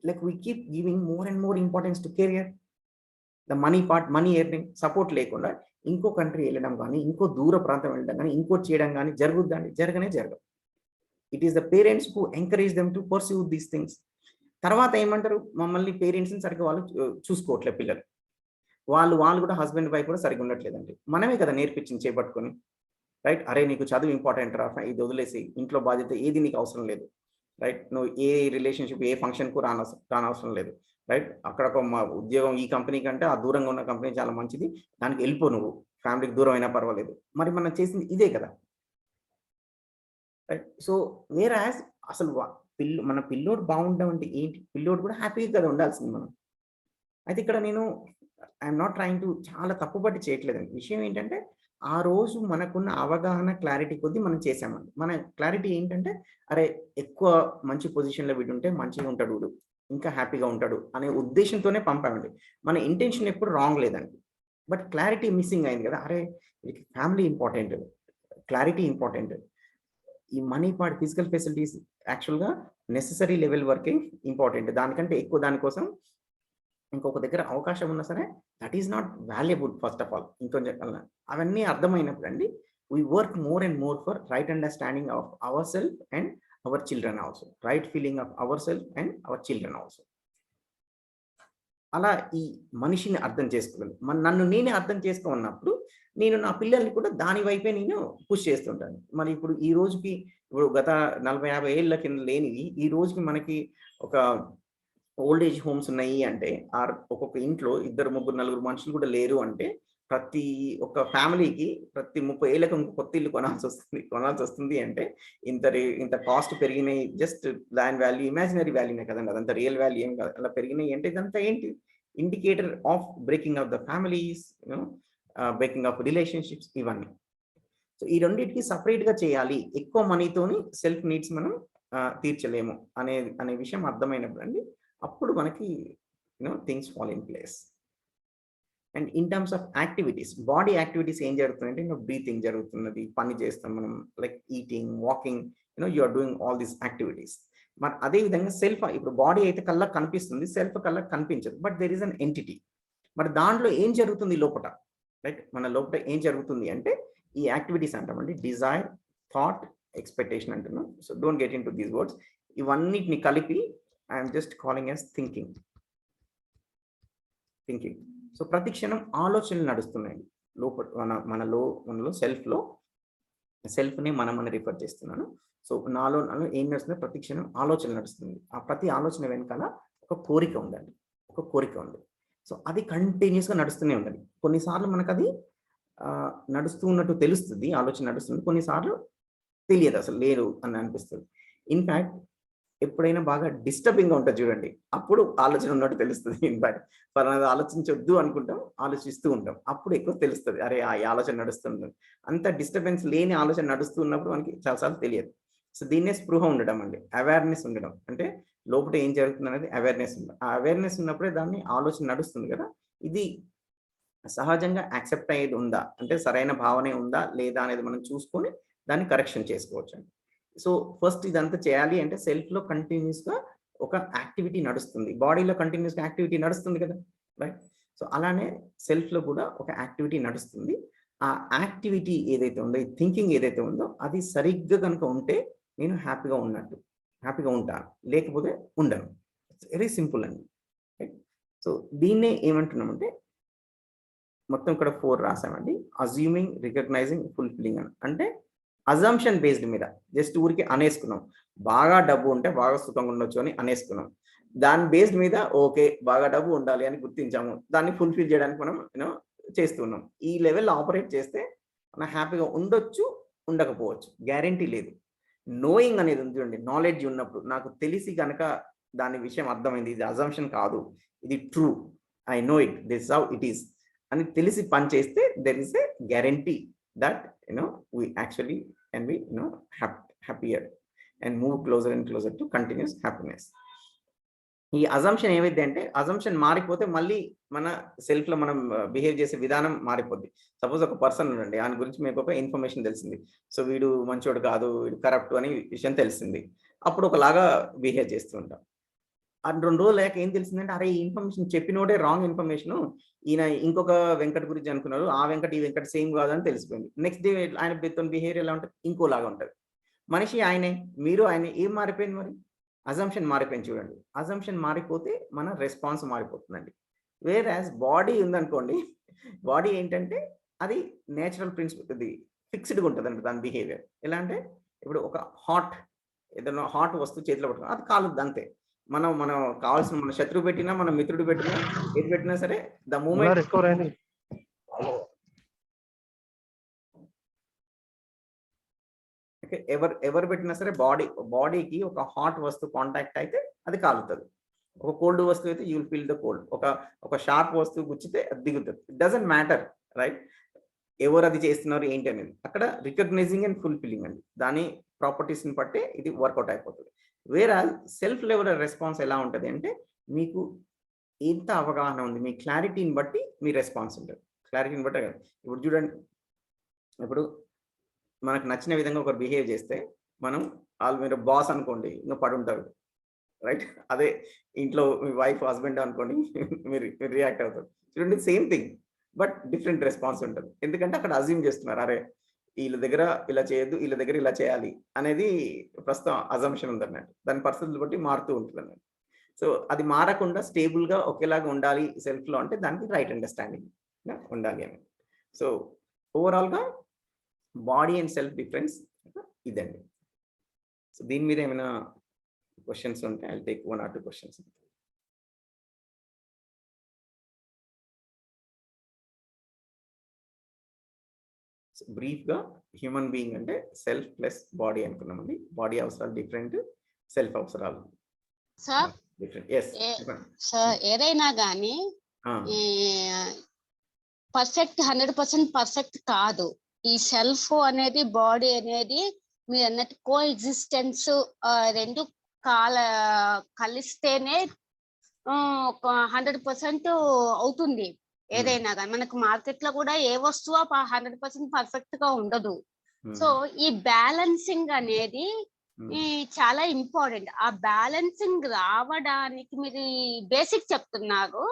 like we keep giving more and more importance to career. The money part, money earning support లేకుండా ఇంకో కంట్రీ వెళ్ళడం కానీ, ఇంకో దూర ప్రాంతం వెళ్ళడం కానీ, ఇంకోటి చేయడం కానీ జరుగుద్దండి? జరగనే జరగదు. It is the parents who encourage them to pursue these things. తర్వాత ఏమంటారు, మమ్మల్ని పేరెంట్స్ని సరిగ్గా వాళ్ళు చూసుకోవట్లేదు పిల్లలు. వాళ్ళు కూడా హస్బెండ్ వైఫ్ కూడా సరిగ్గా ఉండట్లేదండి. మనమే కదా నేర్పించింది చేపట్టుకొని, రైట్? అరే నీకు చదువు ఇంపార్టెంట్ రా, ఇది వదిలేసి ఇంట్లో బాధ్యత ఏది నీకు అవసరం లేదు, రైట్? నువ్వు ఏ రిలేషన్షిప్, ఏ ఫంక్షన్కు రానవసరం లేదు, రైట్? అక్కడ ఒక ఉద్యోగం ఈ కంపెనీ కంటే ఆ దూరంగా ఉన్న కంపెనీ చాలా మంచిది, దానికి వెళ్ళిపో, నువ్వు ఫ్యామిలీకి దూరం అయినా పర్వాలేదు. మరి మనం చేసింది ఇదే కదా, రైట్? సో వేరాజ్ అసలు మన పిల్లోడు బాగుండడం అంటే ఏంటి? పిల్లోడు కూడా హ్యాపీగా కదా ఉండాల్సింది మనం. అయితే ఇక్కడ నేను ఐఎమ్ నాట్ ట్రైయింగ్ టు చాలా తప్పుపట్టి చేయట్లేదండి. విషయం ఏంటంటే, ఆ రోజు మనకున్న అవగాహన, క్లారిటీ కొద్దీ మనం చేశామండి. మన క్లారిటీ ఏంటంటే, అరే ఎక్కువ మంచి పొజిషన్‌లో వీడుంటే మంచిగా ఉంటాడు వీడు, ఇంకా హ్యాపీగా ఉంటాడు అనే ఉద్దేశంతోనే పంపామండి. మన ఇంటెన్షన్ ఎప్పుడు రాంగ్ లేదండి. బట్ క్లారిటీ మిస్సింగ్ అయింది కదా! అరే వీడికి ఫ్యామిలీ ఇంపార్టెంట్, క్లారిటీ ఇంపార్టెంట్. ఈ మనీ పార్ట్, ఫిజికల్ ఫెసిలిటీస్ యాక్చువల్‌గా నెసెసరీ లెవెల్ వరకే ఇంపార్టెంట్. దానికంటే ఎక్కువ దానికోసం ఇంకొక దగ్గర అవకాశం ఉన్నా సరే, that is not valuable first of all. ఇంకొంచెం చెప్పాలన్నా అవన్నీ అర్థమైనప్పుడండి, we work more and more for right understanding of our self and our children also. Right feeling of our self and our children also. అలా ఈ మనిషిని అర్థం చేసుకోగలను. నన్ను నేనే అర్థం చేసుకోమన్నప్పుడు, నేను నా పిల్లల్ని కూడా దాని వైపే నేను పుష్ చేస్తుంటాను. మరి ఇప్పుడు ఈ రోజుకి, ఇప్పుడు గత 40, 50 ఏళ్ల కింద లేనివి, ఈ రోజుకి మనకి ఒక ఓల్డ్ ఏజ్ హోమ్స్ ఉన్నాయి అంటే, ఒక్కొక్క ఇంట్లో ఇద్దరు, ముగ్గురు, నలుగురు మనుషులు కూడా లేరు అంటే, ప్రతి ఒక్క ఫ్యామిలీకి ప్రతి 30 ఏళ్ళకి ఇంకో కొత్త ఇల్లు కొనాల్సొస్తుంది అంటే, ఇంత కాస్ట్ పెరిగినాయి. జస్ట్ ల్యాండ్ వాల్యూ, ఇమాజినరీ వాల్యూనే కదండీ! అదంతా రియల్ వాల్యూ ఏం కాదు. అలా పెరిగినాయి అంటే ఇదంతా ఏంటి? Indicator of breaking of the families, breaking of relationships ఇవన్నీ. సో ఈ రెండిటికి సెపరేట్‌గా చేయాలి. ఎక్కువ మనీతోని సెల్ఫ్ నీడ్స్ మనం తీర్చలేము అనే విషయం అర్థమైనప్పుడండి, అప్పుడు మనకి things fall in place. And in terms of activities, body activities ఏం జరుగుతుందంటే, బ్రీతింగ్ జరుగుతున్నది, పని చేస్తాం మనం, like eating, walking, you are doing all these activities. మరి అదే విధంగా సెల్ఫ్, ఇప్పుడు బాడీ అయితే కళ్ళకి కనిపిస్తుంది, సెల్ఫ్ కళ్ళకి కనిపించదు. But there is an entity. మరి దాంట్లో ఏం జరుగుతుంది లోపట, రైట్? మన లోపల ఏం జరుగుతుంది అంటే, ఈ యాక్టివిటీస్ అంటామండి. డిజైర్, థాట్, ఎక్స్‌పెక్టేషన్ అంటున్నాం. So don't get into these words. ఇవన్నిటిని కలిపి I'm just calling as thinking. So ప్రతి క్షణం ఆలోచనలు నడుస్తున్నాయి లోపల, మనలో సెల్ఫ్‌ని మనం రిఫర్ చేస్తున్నాను. సో నాలో ఏం నడుస్తుందో, ప్రతి క్షణం ఆలోచన నడుస్తుంది. ఆ ప్రతి ఆలోచన వెనకాల ఒక కోరిక ఉందండి. ఒక కోరిక ఉంది. సో అది కంటిన్యూయస్‌గా నడుస్తూనే ఉండాలి. కొన్నిసార్లు మనకది నడుస్తూ ఉన్నట్టు తెలుస్తుంది, ఆలోచన నడుస్తుంది. కొన్నిసార్లు తెలియదు, అసలు లేదు అని అనిపిస్తుంది. ఇన్‌ఫాక్ట్ ఎప్పుడైనా బాగా డిస్టర్బింగ్‌గా ఉంటది చూడండి, అప్పుడు ఆలోచన ఉన్నట్టు తెలుస్తది. ఇన్‌ఫాక్ట్ పలానాది ఆలోచించొద్దు అనుకుంటాం, ఆలోచిస్తూ ఉంటాం. అప్పుడు ఎక్కువ తెలుస్తది, అరే ఈ ఆలోచన నడుస్తుంది. అంత డిస్టర్బెన్స్ లేని ఆలోచన నడుస్తూ ఉన్నప్పుడు మనకి చాలా సార్లు తెలియదు. సో దీన్నే స్పృహ ఉండడం అండి. అవేర్‌నెస్ ఉండడం. అంటే లోపల ఏం జరుగుతుందనేది అవేర్‌నెస్ ఉండడం. ఆ అవేర్‌నెస్ ఉన్నప్పుడే దాన్ని ఆలోచన నడుస్తుంది కదా! ఇది సహజంగా యాక్సెప్ట్ అయ్యేది ఉందా, అంటే సరైన భావనే ఉందా లేదా అనేది మనం చూసుకొని దాన్ని కరెక్షన్ చేసుకోవచ్చండి. సో ఫస్ట్ ఇదంతా చేయాలి అంటే, సెల్ఫ్‌లో కంటిన్యూయస్‌గా ఒక యాక్టివిటీ నడుస్తుంది. బాడీలో కంటిన్యూయస్‌గా యాక్టివిటీ నడుస్తుంది కదా! రైట్? సో అలానే సెల్ఫ్‌లో కూడా ఒక యాక్టివిటీ నడుస్తుంది. ఆ యాక్టివిటీ ఏదైతే ఉందో, ఈ థింకింగ్ ఏదైతే ఉందో, అది సరిగ్గా గనుక ఉంటే నేను హ్యాపీగా ఉన్నట్టు. హ్యాపీగా ఉంటాను. లేకపోతే ఉండను. ఇట్స్ వెరీ సింపుల్ అండి. రైట్? సో దీన్నే ఏమంటున్నామంటే, మొత్తం ఇక్కడ 4 రాసామండి. అస్యూమింగ్, రికగ్నైజింగ్, ఫుల్‌ఫిల్లింగ్ అని. అంటే అజంప్షన్ బేస్డ్ మీద జస్ట్ ఊరికే అనేసుకున్నాం. బాగా డబ్బు ఉంటే బాగా సుఖంగా ఉండొచ్చు అని అనేసుకున్నాం. దాని బేస్డ్ మీద ఓకే, బాగా డబ్బు ఉండాలి అని గుర్తించాము. దాన్ని ఫుల్‌ఫిల్ చేయడానికి మనం చేస్తున్నాం. ఈ లెవెల్‌లో ఆపరేట్ చేస్తే మనం హ్యాపీగా ఉండొచ్చు, ఉండకపోవచ్చు. గ్యారంటీ లేదు. నోయింగ్ అనేది ఉంది చూడండి. నాలెడ్జ్ ఉన్నప్పుడు, నాకు తెలిసి గనక దాని విషయం అర్థమైంది, ఇది అజంప్షన్ కాదు, ఇది true, I know it, this how it is అని తెలిసి పని చేస్తే, there is a guarantee that we actually can be happier and move closer and closer to continuous happiness. ఈ అజంప్షన్ ఏమైద్ది అంటే, అజంప్షన్ మారిపోతే మళ్ళీ మన సెల్ఫ్‌లో మనం బిహేవ్ చేసే విధానం మారిపోద్ది. సపోజ్ ఒక పర్సన్ ఉన్నాడండి, ఆయన గురించి మీకు ఒక ఇన్ఫర్మేషన్ తెలిసింది. సో వీడు మంచోడు కాదు, వీడు కరప్ట్ అని విషయం తెలిసింది. అప్పుడు ఒకలాగా బిహేవ్ చేస్తూ ఉంటాం. 2 రోజులు లేక ఏం తెలిసిందంటే, అరే ఈ ఇన్ఫర్మేషన్ చెప్పినోడే రాంగ్ ఇన్ఫర్మేషన్, ఈయన ఇంకొక వెంకట్ గురించి అనుకున్నారు, ఆ వెంకట్ ఈ వెంకట్ సేమ్ కాదని తెలిసిపోయింది. నెక్స్ట్ డే ఆయన బిహేవియర్ ఎలా ఉంటుంది, ఇంకోలాగా ఉంటుంది. మనిషి ఆయనే, మీరు ఆయనే, ఏం మారిపోయింది మరి? అజంప్షన్ మారిపోయింది చూడండి. అజంప్షన్ మారిపోతే మన రెస్పాన్స్ మారిపోతుందండి. వేరాజ్ బాడీ ఉందనుకోండి, బాడీ ఏంటంటే అది నేచురల్ ప్రిన్సిపల్, ఇది ఫిక్స్డ్‌గా ఉంటదండి దాని బిహేవియర్. ఎలా అంటే ఇప్పుడు ఒక ఏదైనా హాట్ వస్తువు చేతిలో పట్టుకున్నాం, అది కాలుద్ది అంతే. మనం మనం కావాల్సిన మన శత్రువు పెట్టినా, మన మిత్రుడు పెట్టినా, ఏది పెట్టినా సరే ద మూమెంట్ ఎవరు పెట్టినా సరే బాడీకి ఒక హాట్ వస్తువు కాంటాక్ట్ అయితే అది కాలుతుంది. ఒక కోల్డ్ వస్తువు అయితే you will feel the cold. ఒక షార్ప్ వస్తువు గుచ్చితే అది దిగుతుంది. It doesn't matter, right? ఎవరు అది చేస్తున్నారు ఏంటి అనేది అక్కడ రికగ్నైజింగ్ అండ్ ఫుల్ఫిల్లింగ్ అండి. దాని ప్రాపర్టీస్ని బట్టే ఇది వర్కౌట్ అయిపోతుంది. వేరే సెల్ఫ్ లెవెల్ రెస్పాన్స్ ఎలా ఉంటుంది అంటే, మీకు ఎంత అవగాహన ఉంది, మీ క్లారిటీని బట్టి మీ రెస్పాన్స్ ఉంటుంది. క్లారిటీని బట్టి ఇప్పుడు చూడండి, ఇప్పుడు మనకు నచ్చిన విధంగా ఒకరు బిహేవ్ చేస్తే మనం మీరు బాస్ అనుకోండి, ఇంకా పడుంటారు, రైట్? అదే ఇంట్లో మీ వైఫ్ హస్బెండ్ అనుకోండి, మీరు రియాక్ట్ అవుతారు. చూడండి same thing, but different response ఉంటుంది. ఎందుకంటే అక్కడ అజ్యూమ్ చేస్తున్నారు, అరే వీళ్ళ దగ్గర ఇలా చేయొద్దు, వీళ్ళ దగ్గర ఇలా చేయాలి అనేది ప్రస్తుతం అజంప్షన్ ఉందన్నట్టు. దాని పరిస్థితులు బట్టి మారుతూ ఉంటుంది అన్నట్టు. సో అది మారకుండా స్టేబుల్గా ఒకేలాగా ఉండాలి సెల్ఫ్లో అంటే దానికి రైట్ అండర్స్టాండింగ్ ఉండాలి అని. సో ఓవరాల్గా బాడీ అండ్ సెల్ఫ్ డిఫరెన్స్ ఇదండి. సో దీని మీద ఏమైనా క్వశ్చన్స్ ఉంటే I will take 1 or 2 questions. బ్రీఫ్గా హ్యూమన్ బీయింగ్ అంటే సెల్ఫ్ ప్లస్ బాడీ అనుకున్నామండి. బాడీ అవసరాలు డిఫరెంట్, సెల్ఫ్ అవసరాలు డిఫరెంట్. ఎస్ సార్, ఏదైనా కానీ పర్ఫెక్ట్ 100% పర్ఫెక్ట్ కాదు. ఈ సెల్ఫ్ అనేది బాడీ అనేది మీరు అన్నట్టు కో ఎగ్జిస్టెన్స్, రెండు కలిస్తేనే ఒక 100% అవుతుంది. ఏదైనా కానీ మనకు మార్కెట్ లో కూడా ఏ వస్తువు 100% పర్ఫెక్ట్ గా ఉండదు. సో ఈ బ్యాలెన్సింగ్ అనేది చాలా ఇంపార్టెంట్. ఆ బ్యాలెన్సింగ్ రావడానికి మీరు బేసిక్ చెప్తున్నారు,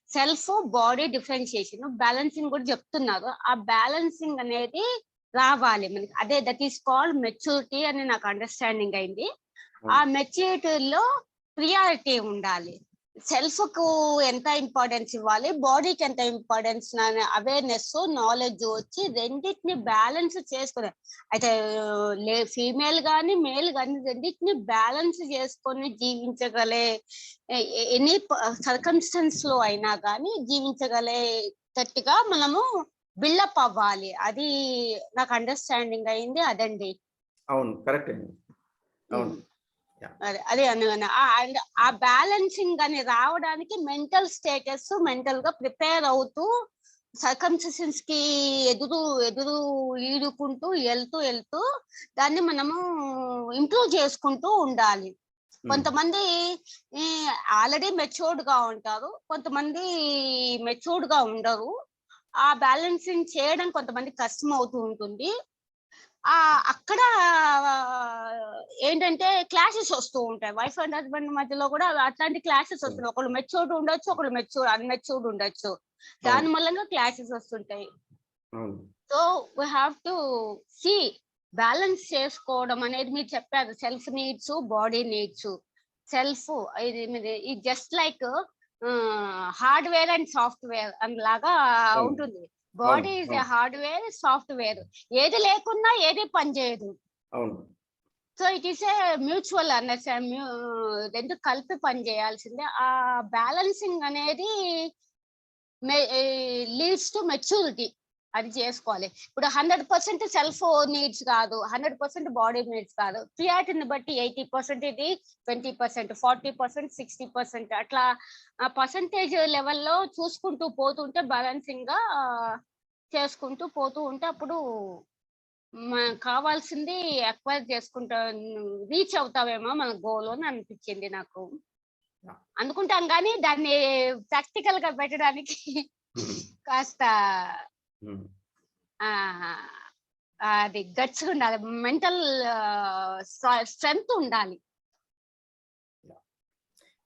సెల్ఫ్ బాడీ డిఫరెన్షియేషన్, బ్యాలెన్సింగ్ కూడా చెప్తున్నారు. ఆ బ్యాలెన్సింగ్ అనేది రావాలి మనకి. అదే దట్ ఈస్ కాల్డ్ మెచ్యూరిటీ అని నాకు అండర్స్టాండింగ్ అయింది. ఆ మెచ్యూరిటీలో ప్రియారిటీ ఉండాలి. సెల్ఫ్ కు ఎంత ఇంపార్టెన్స్ ఇవ్వాలి, బాడీకి ఎంత ఇంపార్టెన్స్ అవేర్నెస్, నాలెడ్జ్ వచ్చి రెండింటిని బ్యాలెన్స్ చేసుకునే, అయితే ఫీమేల్ కానీ మేల్ కానీ రెండింటిని బ్యాలెన్స్ చేసుకొని జీవించగలే, ఎనీ సర్కమ్స్టెన్స్ లో అయినా కానీ జీవించగలేటట్టుగా మనము బిల్డప్ అవ్వాలి. అది నాకు అండర్స్టాండింగ్ అయింది. అదండి. అవును, కరెక్ట్ అండి. అవును, అదే అన్న. అండ్ ఆ బ్యాలెన్సింగ్ అని రావడానికి మెంటల్ స్టేటస్, మెంటల్ గా ప్రిపేర్ అవుతూ సర్కమ్స్టెన్సెస్ కి ఎదురు ఈడుకుంటూ వెళ్తూ దాన్ని మనము ఇంప్రూవ్ చేసుకుంటూ ఉండాలి. కొంతమంది ఆల్రెడీ మెచ్యూర్డ్ గా ఉంటారు, కొంతమంది మెచ్యూర్డ్ గా ఉండరు. ఆ బ్యాలెన్సింగ్ చేయడం కొంతమంది కష్టం అవుతూ ఉంటుంది. అక్కడ ఏంటంటే క్లాషెస్ వస్తూ ఉంటాయి. వైఫ్ అండ్ హస్బెండ్ మధ్యలో కూడా అట్లాంటి క్లాషెస్ వస్తున్నాయి. ఒకళ్ళు మెచ్యూర్డ్ ఉండొచ్చు, ఒకళ్ళు అన్మెచ్యూర్డ్ ఉండొచ్చు. దాని మూలంగా క్లాషెస్ వస్తుంటాయి. So we have to see balance చేసుకోవడం అనేది మీరు చెప్పారు. Self needs, body needs. Self ఇది just like hardware and software అని లాగా ఉంటుంది. Body is a hardware, software. ఏది లేకున్నా ఏది పనిచేయదు. So it is a mutual understanding, రెండు కలిపి పని చేయాల్సిందే. ఆ బ్యాలెన్సింగ్ అనేది లీడ్స్ టు మెచ్యూరిటీ. అది చేసుకోవాలి. ఇప్పుడు 100% సెల్ఫ్ నీడ్స్ కాదు, 100% బాడీ నీడ్స్ కాదు. ప్రియారిటీని బట్టి 80% ఇది, 20%, 40%, 60% అట్లా పర్సంటేజ్ లెవెల్లో చూసుకుంటూ పోతుంటే, బ్యాలెన్సింగ్ గా చేసుకుంటూ పోతూ ఉంటే అప్పుడు కావాల్సింది అక్వైర్ చేసుకుంటా, రీచ్ అవుతావేమో మన గోల్ అని అనిపించింది నాకు. అనుకుంటాం కానీ దాన్ని ప్రాక్టికల్ గా పెట్టడానికి కాస్త అది గట్స్ ఉండాలి, మెంటల్ స్ట్రెంగ్త్ ఉండాలి.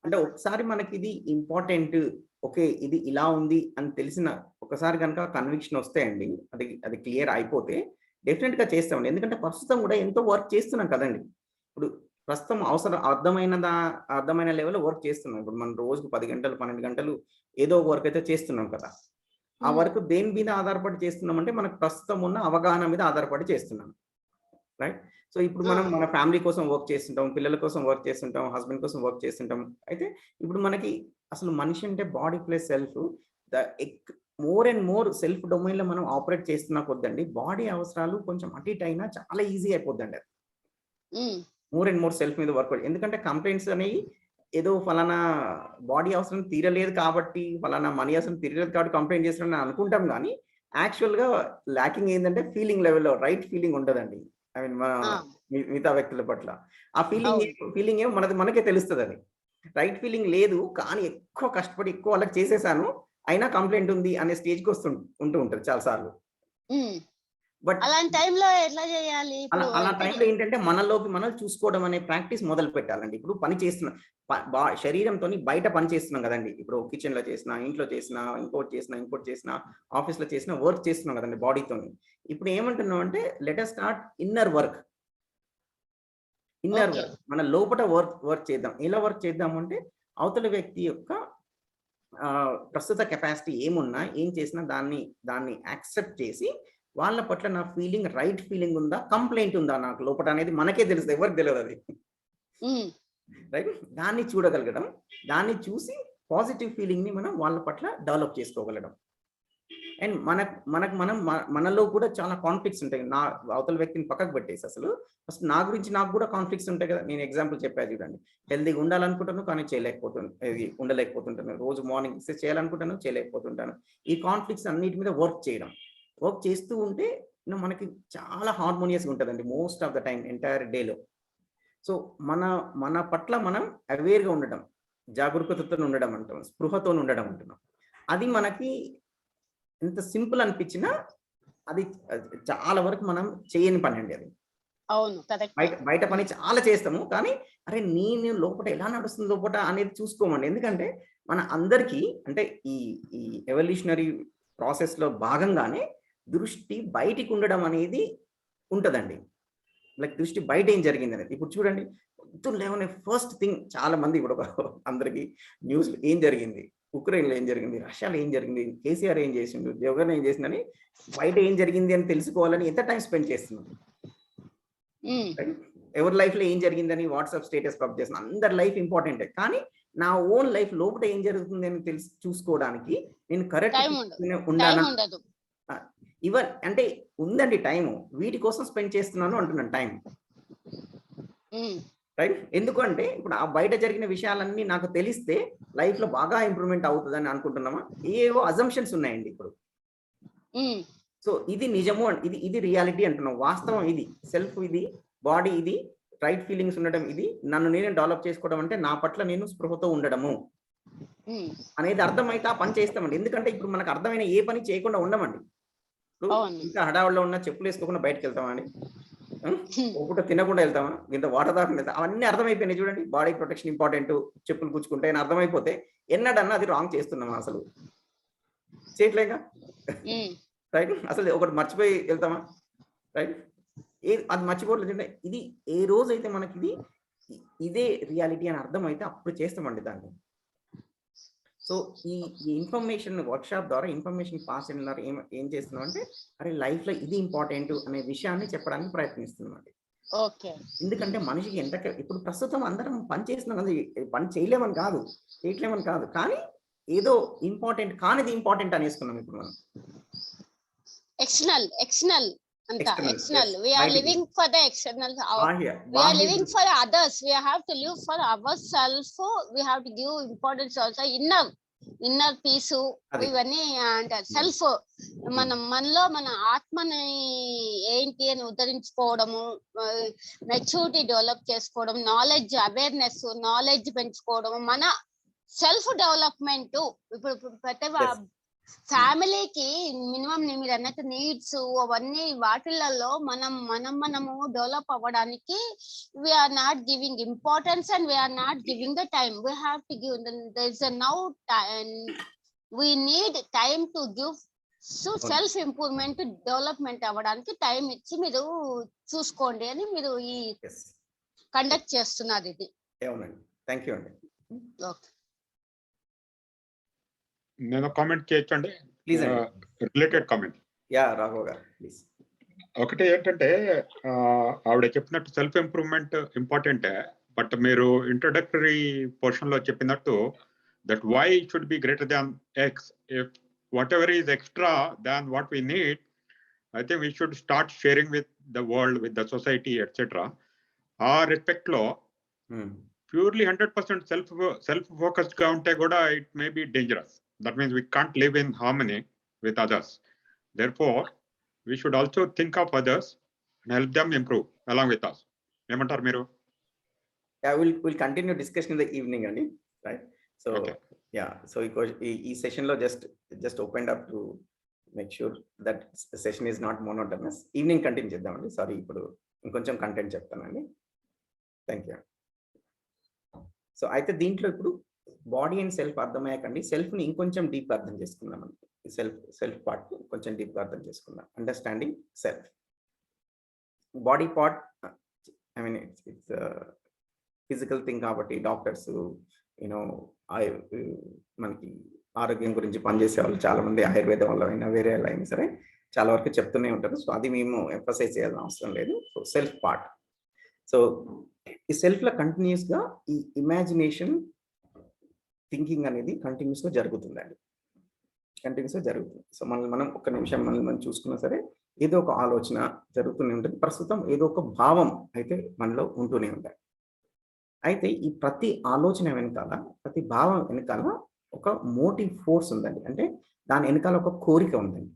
అంటే ఒకసారి మనకి ఇది ఇంపార్టెంట్, ఓకే ఇది ఇలా ఉంది అని తెలిసిన ఒకసారి కనుక కన్విక్షన్ వస్తే అండి, అది క్లియర్ అయిపోతే డెఫినెట్‌గా చేస్తామండి. ఎందుకంటే ప్రస్తుతం కూడా ఎంతో వర్క్ చేస్తున్నాం కదండీ! ఇప్పుడు ప్రస్తుతం అర్థమైన లెవెల్‌లో వర్క్ చేస్తున్నాం. ఇప్పుడు మనం రోజుకు 10 గంటలు, 12 గంటలు ఏదో ఒక వర్క్ అయితే చేస్తున్నాం కదా! ఆ వర్క్ దేని మీద ఆధారపడి చేస్తున్నామంటే మనకు ప్రస్తుతం ఉన్న అవగాహన మీద ఆధారపడి చేస్తున్నాం. రైట్? సో, ఇప్పుడు మనం మన ఫ్యామిలీ కోసం వర్క్ చేస్తుంటాం, పిల్లల కోసం వర్క్ చేస్తుంటాం, హస్బెండ్ కోసం వర్క్ చేస్తుంటాం. అయితే ఇప్పుడు మనకి అసలు మనిషి అంటే బాడీ ప్లస్ సెల్ఫ్ ద ఎక్ మోర్ అండ్ మోర్ సెల్ఫ్ డొమైన్‌లో మనం ఆపరేట్ చేస్తున్న కొద్దండి బాడీ అవసరాలు కొంచెం అటు ఇటు అయినా చాలా ఈజీ అయిపోద్దండి అది. మోర్ అండ్ మోర్ సెల్ఫ్ మీద వర్క్ ఎందుకంటే కంప్లెయింట్స్ అనేవి ఏదో ఫలానా బాడీ అవసరం తీరలేదు కాబట్టి, ఫలానా మనీ అవసరం తీరలేదు కాబట్టి కంప్లెయింట్ చేస్తున్నానని అనుకుంటాం గానీ, యాక్చువల్‌గా ల్యాకింగ్ ఏందంటే ఫీలింగ్ లెవెల్‌లో రైట్ ఫీలింగ్ ఉండదండి. ఐ మీన్ మిగతా వ్యక్తుల పట్ల. ఆ ఫీలింగ్ ఏమో మనకే తెలుస్తదది. రైట్ ఫీలింగ్ లేదు. కానీ ఎక్కువ కష్టపడి ఎక్కువ వాళ్ళకి చేసేసాను. అయినా కంప్లెయింట్ ఉంది అనే స్టేజ్‌కి ఉంటూ ఉంటది చాలా సార్లు. బట్ అలాంటి టైంలో ఎట్లా చేయాలి? అలా టైంలో ఏంటంటే మనలోకి మనం చూసుకోవడం అనే ప్రాక్టీస్ మొదలు పెట్టాలండి. ఇప్పుడు పని చేస్తున్నా శరీరంతోని బయట పని చేస్తున్నాం గదండీ! ఇప్పుడు కిచెన్‌లో చేసినా, ఇంట్లో చేసినా, ఇంకోటి చేసినా, ఆఫీస్‌లో చేసినా వర్క్ చేస్తున్నాం గదండీ బాడీతోని. ఇప్పుడు ఏమంటున్నాం అంటే let us start inner work. మన లోపట వర్క్ చేద్దాం. ఎలా వర్క్ చేద్దాం అంటే అవతల వ్యక్తి యొక్క ప్రస్తుత కెపాసిటీ ఏమున్నా, ఏం చేసినా దాన్ని యాక్సెప్ట్ చేసి వాళ్ళ పట్ల నా ఫీలింగ్ రైట్ ఫీలింగ్ ఉందా? కంప్లెయింట్ ఉందా నాకు లోపట అనేది మనకే తెలుస్తది. ఎవరికీ తెలవదది. రైట్? దాన్ని చూడగలగడం. దాన్ని చూసి పాజిటివ్ ఫీలింగ్‌ని మనం వాళ్ళ పట్ల డెవలప్ చేసుకోగలగడం. అండ్ మనలో కూడా చాలా కాన్‌ఫ్లిక్ట్స్ ఉంటాయి. అవతల వ్యక్తిని పక్కకు పెట్టేసి అసలు ఫస్ట్ నా గురించి నాకు కూడా కాన్‌ఫ్లిక్ట్స్ ఉంటాయి కదా! నేను ఎగ్జాంపుల్ చెప్పా చూడండి. హెల్తీగా ఉండాలనుకుంటాను కానీ ఉండలేకపోతుంటాను. రోజు మార్నింగ్ ఎక్సర్సైజ్ చేయాలనుకుంటాను చేయలేకపోతుంటాను. ఈ కాన్‌ఫ్లిక్ట్స్ అన్నిటి మీద వర్క్ చేయడం. వర్క్ చేస్తూ ఉంటే మనకి చాలా హార్మోనియస్‌గా ఉంటదండి most of the time entire డేలో. సో, మన పట్ల మనం అవేర్‌గా ఉండడం, జాగరూకతతోని ఉండడం అంటాం, స్పృహతోని ఉండడం అంటున్నాం. అది మనకి ఎంత సింపుల్ అనిపించినా అది చాలా వరకు మనం చేయని పనండి అది. అవును. కరెక్ట్. బయట పని చాలా చేస్తాము. కానీ అరే నేను లోపట ఎలా నడుస్తుంది లోపట అనేది చూసుకోమండి. ఎందుకంటే మన అందరికీ అంటే ఈ ఈ ఎవల్యూషనరీ ప్రాసెస్‌లో భాగంగానే దృష్టి బయటికి ఉండడం అనేది ఉంటదండి. లైక్ దృష్టి బయట ఏం జరిగిందనేది. ఇప్పుడు చూడండి పొద్దున్న లేవగానే ఫస్ట్ థింగ్ చాలా మంది ఇప్పుడు అందరికి న్యూస్‌లో ఏం జరిగింది? ఉక్రెయిన్‌లో ఏం జరిగింది? రష్యాలో ఏం జరిగింది? కేసీఆర్ ఏం చేసిండు? జగన్ ఏం చేసిండని బయట ఏం జరిగింది అని తెలుసుకోవాలని ఎంత టైం స్పెండ్ చేస్తున్నారు? ఎవరి లైఫ్‌లో ఏం జరిగిందని వాట్సాప్ స్టేటస్ పబ్ చేస్తున్నారు. అందరి లైఫ్ ఇంపార్టెంటే. కానీ నా ఓన్ లైఫ్ లోపట ఏం జరుగుతుంది అని చూసుకోవడానికి నేను కరెక్ట్ ఉండాలా? అంటే ఉందండి టైము. వీటి కోసం స్పెండ్ చేస్తున్నాను అంటున్నాను టైం. రైట్? ఎందుకంటే ఇప్పుడు ఆ బయట జరిగిన విషయాలన్నీ నాకు తెలిస్తే లైఫ్‌లో బాగా ఇంప్రూవ్‌మెంట్ అవుతదని అనుకుంటున్నామా? ఏవో అజంప్షన్స్ ఉన్నాయండి ఇప్పుడు. సో, ఇది నిజము ఇది రియాలిటీ అంటున్నాం. వాస్తవం ఇది. సెల్ఫ్ ఇది, బాడీ ఇది, రైట్ ఫీలింగ్స్ ఉండడం ఇది, నన్ను నేనే డెవలప్ చేసుకోవడం అంటే నా పట్ల నేను స్పృహతో ఉండడము. అనేది అర్థమైతే ఆ పని చేస్తామండి. ఎందుకంటే ఇప్పుడు మనకు అర్థమైన ఏ పని చేయకుండా ఉండమండి. ఇంకా హడావుడిలో ఉన్న చెప్పులేసుకోకుండా బయటికెళ్తామా అండి? ఒక పూట తినకుండా వెళ్తామా? ఇంత వాటర్ తాగకుండా వెళ్తామా? అవన్నీ అర్థమైపోయినాయి చూడండి. బాడీ ప్రొటెక్షన్ ఇంపార్టెంట్, చెప్పులు గుచ్చుకుంటే అని అర్థమైపోతే ఎన్నడన్నా అది రాంగ్ చేస్తున్నామా అసలు? చేయట్లేగా? రైట్? అసలు ఒకటి మర్చిపోయి వెళ్తామా? రైట్? అది మర్చిపోవట్లేదంటే ఇది ఏ రోజైతే మనకిది ఇదే రియాలిటీ అని అర్థమైతే అప్పుడు చేస్తామండి దాన్ని. సో, ఈ ఇన్ఫర్మేషన్ వర్క్‌షాప్ ద్వారా ఇన్ఫర్మేషన్ పాస్ చేయడం ద్వారా ఏం చేస్తున్నామంటే, అరే లైఫ్‌లో ఇది ఇంపార్టెంట్ అనే విషయాన్ని చెప్పడానికి ప్రయత్నిస్తున్నామండి. ఓకే. ఎందుకంటే మనిషికి ఇప్పుడు ప్రస్తుతం అందరం పని చేస్తున్నాం కదా! పని చేయట్లేమని కాదు. కానీ ఏదో ఇంపార్టెంట్ కానిది ఇంపార్టెంట్ అనేసుకున్నాం ఇప్పుడు మనం. ఎక్స్టర్నల్ అంతా external. We are living for the external. We are living for others. We have to live for ourselves. We have to give importance also inner peace ఇవన్నీ అంటారు. సెల్ఫ్ మనలో మన ఆత్మని ఏంటి అని ఉద్ధరించుకోవడము, మెచ్యూరిటీ డెవలప్ చేసుకోవడం, నాలెడ్జ్ అవేర్నెస్ నాలెడ్జ్ పెంచుకోవడం, మన సెల్ఫ్ డెవలప్మెంట్. ఇప్పుడు ప్రతి ఫ్యామిలీకి మినిమం మీరు అన్నట్టు నీడ్స్ అవన్నీ వాటిలలో మనము డెవలప్ అవ్వడానికి we're not giving importance and we're not giving the time. We have to give now we need time to give. So self improvement development అవ్వడానికి టైం ఇచ్చి మీరు చూసుకోండి అని మీరు ఈ కండక్ట్ చేస్తున్నారు ఇది. థ్యాంక్ యూ అండి. నేను కామెంట్ చేయొచ్చండి, please related comment. Yeah Raghav గారు ప్లీజ్. ఒకటి ఏంటంటే ఆవిడ చెప్పినట్టు సెల్ఫ్ ఇంప్రూవ్మెంట్ ఇంపార్టెంటే, బట్ మీరు ఇంట్రొడక్టరీ పోర్షన్ లో చెప్పినట్టు that Y should be greater than X. If whatever is extra than what we need, I think we should start sharing with the world, with the society etcetera. ఆ respect లో purely 100% self focused గా ఉంటే కూడా it may be dangerous. That means we can't live in harmony with others. Therefore, we should also think of others and help them improve along with us. Emantaru meeru? Yeah, we'll continue discussion in the evening, Andy. Right? So okay. Yeah, so ee session lo just opened up to make sure that the session is not monotonous. Evening continue cheddam andi. Sorry, ipudu inkoncham content cheptanandi. Thank you. So aithe deentlo ipudu body and self అర్థమయ్యాకండి, self ని ఇంకొంచెం deep అర్థం చేసుకుందాం అండి. Self part కొంచెం deep గా అర్థం చేసుకుందాం. Understanding self. Body part I mean it's physical thing కాబట్టి డాక్టర్స్ యూనో మనకి ఆరోగ్యం గురించి పనిచేసే వాళ్ళు చాలా మంది ఆయుర్వేదం వల్ల అయినా వేరే వాళ్ళు అయినా సరే చాలా వరకు చెప్తూనే ఉంటారు. సో అది మేము ఎంఫసైజ్ చేయాల్సిన అవసరం లేదు. So self part. సో ఈ సెల్ఫ్ లో కంటిన్యూస్ గా ఈ ఇమాజినేషన్ థింకింగ్ అనేది కంటిన్యూస్ గా జరుగుతుందండి. సో మనం ఒక్క నిమిషం మనం చూసుకున్నా సరే ఏదో ఒక ఆలోచన జరుగుతూనే ఉంటుంది. ప్రస్తుతం ఏదో ఒక భావం అయితే మనలో ఉంటూనే ఉంటాయి. అయితే ఈ ప్రతి ఆలోచన వెనకాల, ప్రతి భావం వెనకాల ఒక మోటివ్ ఫోర్స్ ఉందండి. అంటే దాని వెనకాల ఒక కోరిక ఉందండి.